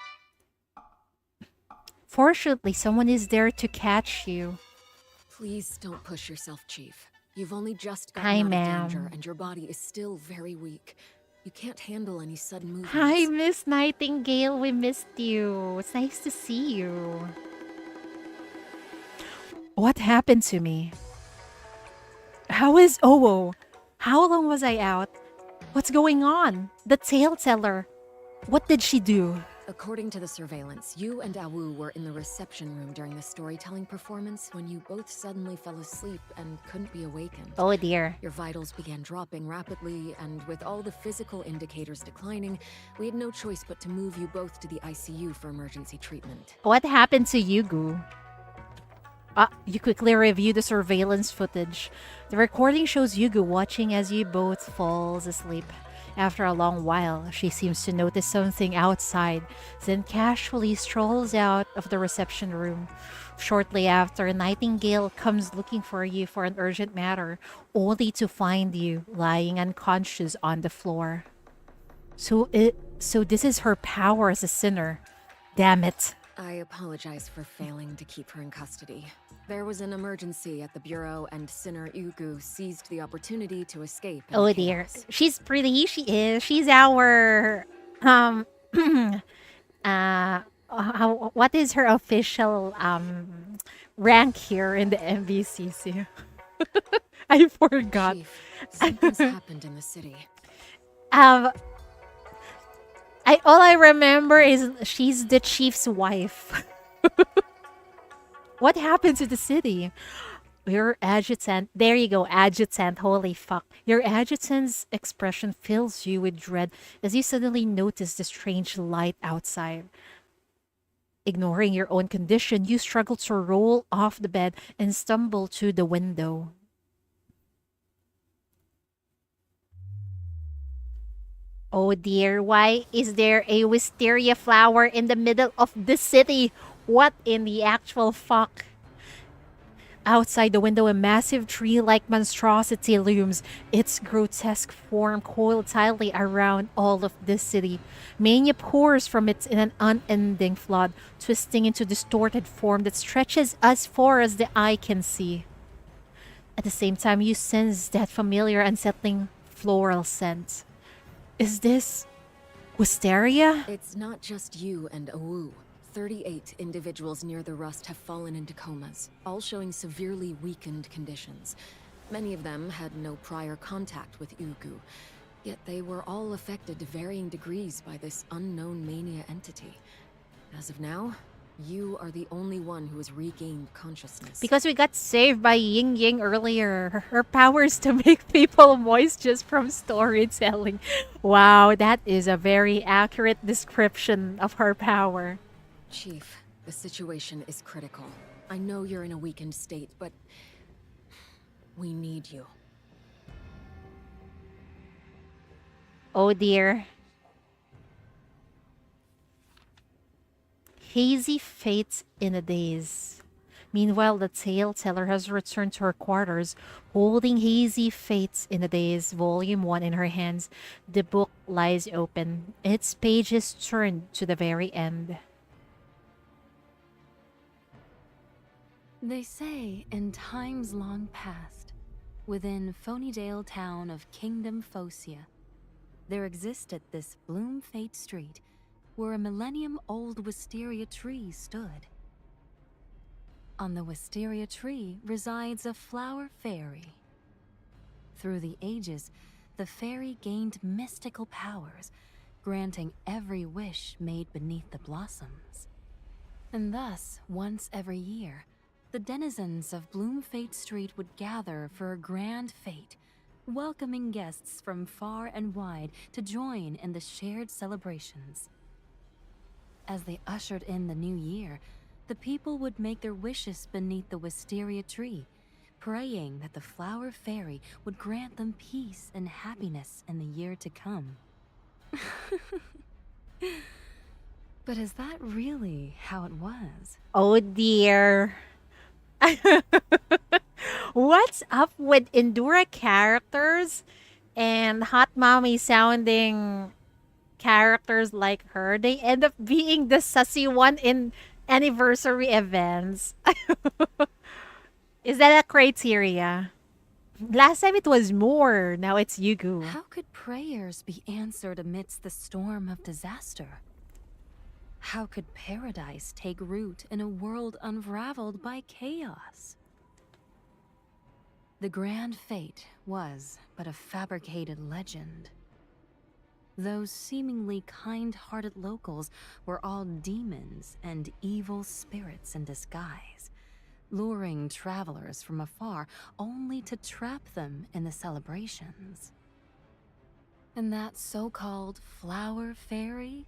Speaker 3: Fortunately, someone is there to catch you.
Speaker 6: Please don't push yourself, Chief. You've only just gotten out of danger, and your body is still very weak. You can't handle any sudden movements.
Speaker 3: Hi, Miss Nightingale. We missed you. It's nice to see you. What happened to me? How is Oo? How long was I out? What's going on? The tale teller. What did she do?
Speaker 6: According to the surveillance, you and Awu were in the reception room during the storytelling performance when you both suddenly fell asleep and couldn't be awakened.
Speaker 3: Oh dear.
Speaker 6: Your vitals began dropping rapidly, and with all the physical indicators declining, we had no choice but to move you both to the ICU for emergency treatment.
Speaker 3: What happened to Yugu? You quickly review the surveillance footage. The recording shows Yugu watching as you both falls asleep. After a long while, she seems to notice something outside, then casually strolls out of the reception room. Shortly after, Nightingale comes looking for you for an urgent matter, only to find you lying unconscious on the floor. So this is her power as a sinner. Damn it.
Speaker 6: I apologize for failing to keep her in custody. There was an emergency at the Bureau, and Sinner Yugu seized the opportunity to escape.
Speaker 3: Oh dear. She's pretty. She is. She's our what is her official rank here in the MVCC? I forgot.
Speaker 6: Chief, something's happened in the city.
Speaker 3: All I remember is she's the chief's wife. What happened to the city? Your adjutant, there you go, adjutant, holy fuck. Your adjutant's expression fills you with dread as you suddenly notice the strange light outside. Ignoring your own condition, you struggle to roll off the bed and stumble to the window. Oh dear, why is there a wisteria flower in the middle of the city? What in the actual fuck? Outside the window, a massive tree-like monstrosity looms, its grotesque form coiled tightly around all of this city. Mania pours from it in an unending flood, twisting into distorted form that stretches as far as the eye can see. At the same time, you sense that familiar, unsettling floral scent. Is this wisteria?
Speaker 6: It's not just you and Awu. 38 individuals near the rust have fallen into comas, all showing severely weakened conditions. Many of them had no prior contact with Yugu, yet they were all affected to varying degrees by this unknown mania entity. As of now, you are the only one who has regained consciousness.
Speaker 3: Because we got saved by Yingying earlier. Her power is to make people moist just from storytelling. Wow, that is a very accurate description of her power.
Speaker 6: Chief, the situation is critical. I know you're in a weakened state, but we need you.
Speaker 3: Oh dear. Hazy fates in a daze. Meanwhile, the tale teller has returned to her quarters, holding Hazy Fates in a Daze, Volume 1 in her hands. The book lies open, its pages turned to the very end.
Speaker 2: They say in times long past, within Phonydale town of Kingdom Phocia, there existed this Bloom Fate Street, where a millennium-old wisteria tree stood. On the wisteria tree resides a flower fairy. Through the ages, the fairy gained mystical powers, granting every wish made beneath the blossoms. And thus, once every year, the denizens of Bloom Fate Street would gather for a grand fete, welcoming guests from far and wide to join in the shared celebrations. As they ushered in the new year, the people would make their wishes beneath the wisteria tree, praying that the flower fairy would grant them peace and happiness in the year to come. But is that really how it was?
Speaker 3: Oh dear. What's up with Endura characters and hot mommy sounding characters like her? They end up being the sussy one in anniversary events. Is that a criteria? Last time it was more, now it's Yugu.
Speaker 2: How could prayers be answered amidst the storm of disaster? How could paradise take root in a world unraveled by chaos? The grand fate was but a fabricated legend. Those seemingly kind-hearted locals were all demons and evil spirits in disguise, luring travelers from afar only to trap them in the celebrations. And that so-called flower fairy?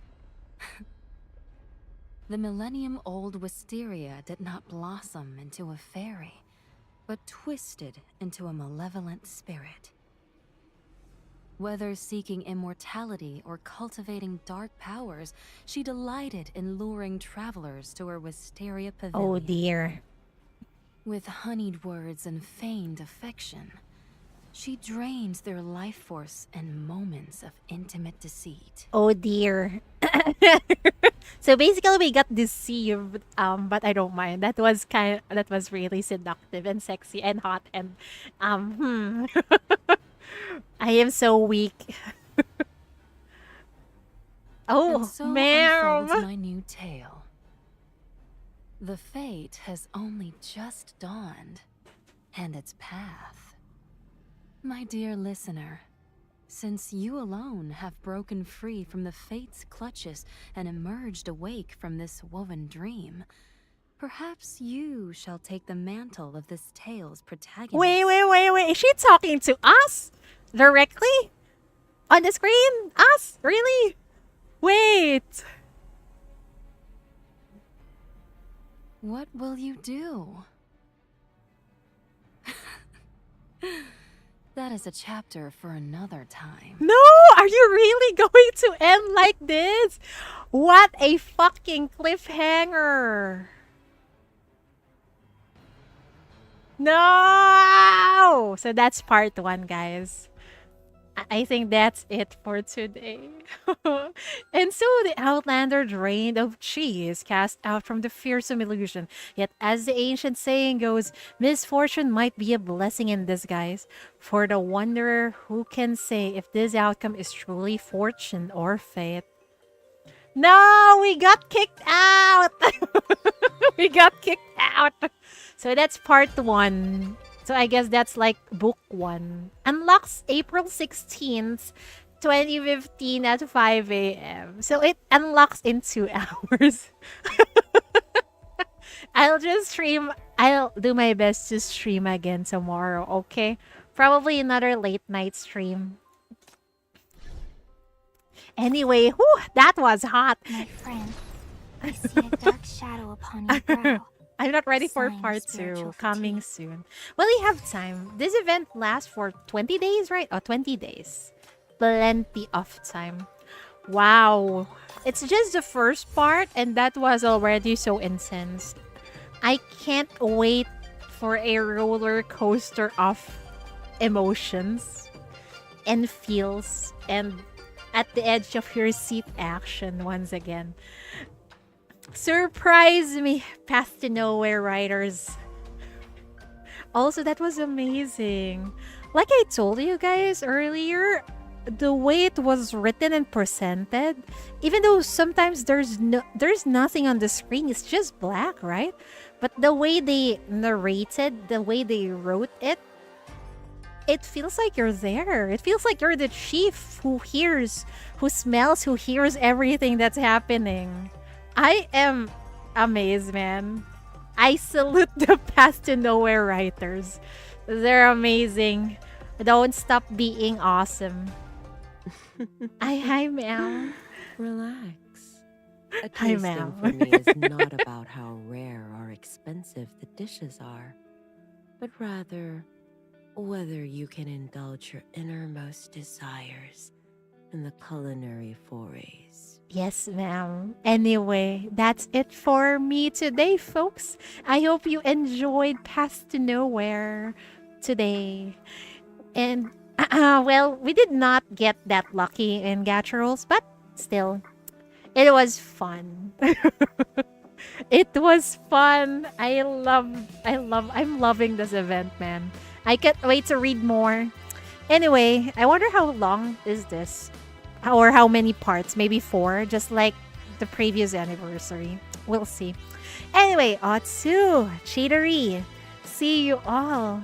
Speaker 2: The millennium-old wisteria did not blossom into a fairy, but twisted into a malevolent spirit. Whether seeking immortality or cultivating dark powers, she delighted in luring travelers to her wisteria pavilion.
Speaker 3: Oh dear.
Speaker 2: With honeyed words and feigned affection, she drained their life force in moments of intimate deceit.
Speaker 3: Oh dear. So basically we got deceived, but I don't mind. That was really seductive and sexy and hot and I am so weak. Oh,
Speaker 2: And so
Speaker 3: ma'am.
Speaker 2: unfolds my new tale. The fate has only just dawned, and its path. My dear listener, since you alone have broken free from the fate's clutches and emerged awake from this woven dream, perhaps you shall take the mantle of this tale's protagonist.
Speaker 3: Wait. Is she talking to us? Directly? On the screen? Us? Really? Wait.
Speaker 2: What will you do? That is a chapter for another time.
Speaker 3: No! Are you really going to end like this? What a fucking cliffhanger. No! So that's part 1, guys. I think that's it for today. And so the Outlander, drained of chi, is cast out from the fearsome illusion. Yet as the ancient saying goes, misfortune might be a blessing in disguise. For the wanderer, who can say if this outcome is truly fortune or fate? No, we got kicked out. We got kicked out. So that's part 1. So I guess that's like book 1. Unlocks April 16th, 2015 at 5 a.m. So it unlocks in 2 hours. I'll do my best to stream again tomorrow, okay? Probably another late night stream. Anyway, whew, that was hot.
Speaker 1: My friend, I see a dark shadow upon your brow.
Speaker 3: I'm not ready for
Speaker 1: Sign of
Speaker 3: part 2.
Speaker 1: spiritual
Speaker 3: Coming soon. Well, we have time. This event lasts for 20 days, right? Oh, 20 days. Plenty of time. Wow. It's just the first part, and that was already so intense. I can't wait for a roller coaster of emotions and feels and at the edge of your seat action once again. Surprise me, Path to Nowhere writers. Also, that was amazing. Like I told you guys earlier, the way it was written and presented, even though sometimes there's nothing on the screen, it's just black, right? But the way they narrated, the way they wrote it, it feels like you're there. It feels like you're the chief who hears, who smells, who hears everything that's happening. I am amazed, man. I salute the Path to Nowhere writers. They're amazing. Don't stop being awesome. Hi, ma'am.
Speaker 14: Relax. A
Speaker 3: Hi,
Speaker 14: tasting
Speaker 3: ma'am.
Speaker 14: for me is not about how rare or expensive the dishes are, but rather whether you can indulge your innermost desires in the culinary forays.
Speaker 3: Yes, ma'am. Anyway, that's it for me today, folks. I hope you enjoyed Path to Nowhere today. And, well, we did not get that lucky in Gacha Rolls, but still, it was fun. It was fun. I'm loving this event, man. I can't wait to read more. Anyway, I wonder how long is this? Or how many parts? Maybe 4, just like the previous anniversary. We'll see. Anyway, Otsu, Cheatery, see you all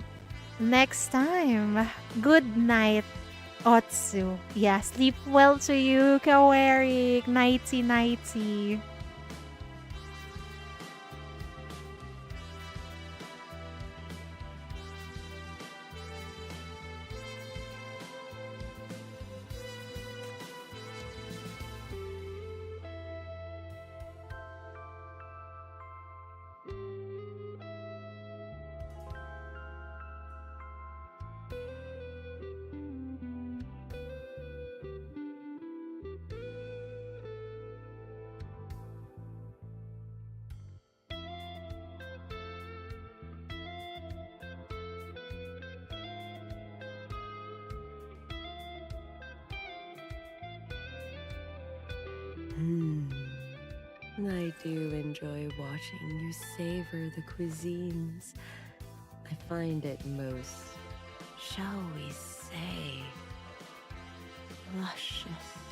Speaker 3: next time. Good night, Otsu. Yeah, sleep well to you, Kawerik. Nighty, nighty.
Speaker 14: I do enjoy watching you savor the cuisines. I find it most, shall we say, luscious.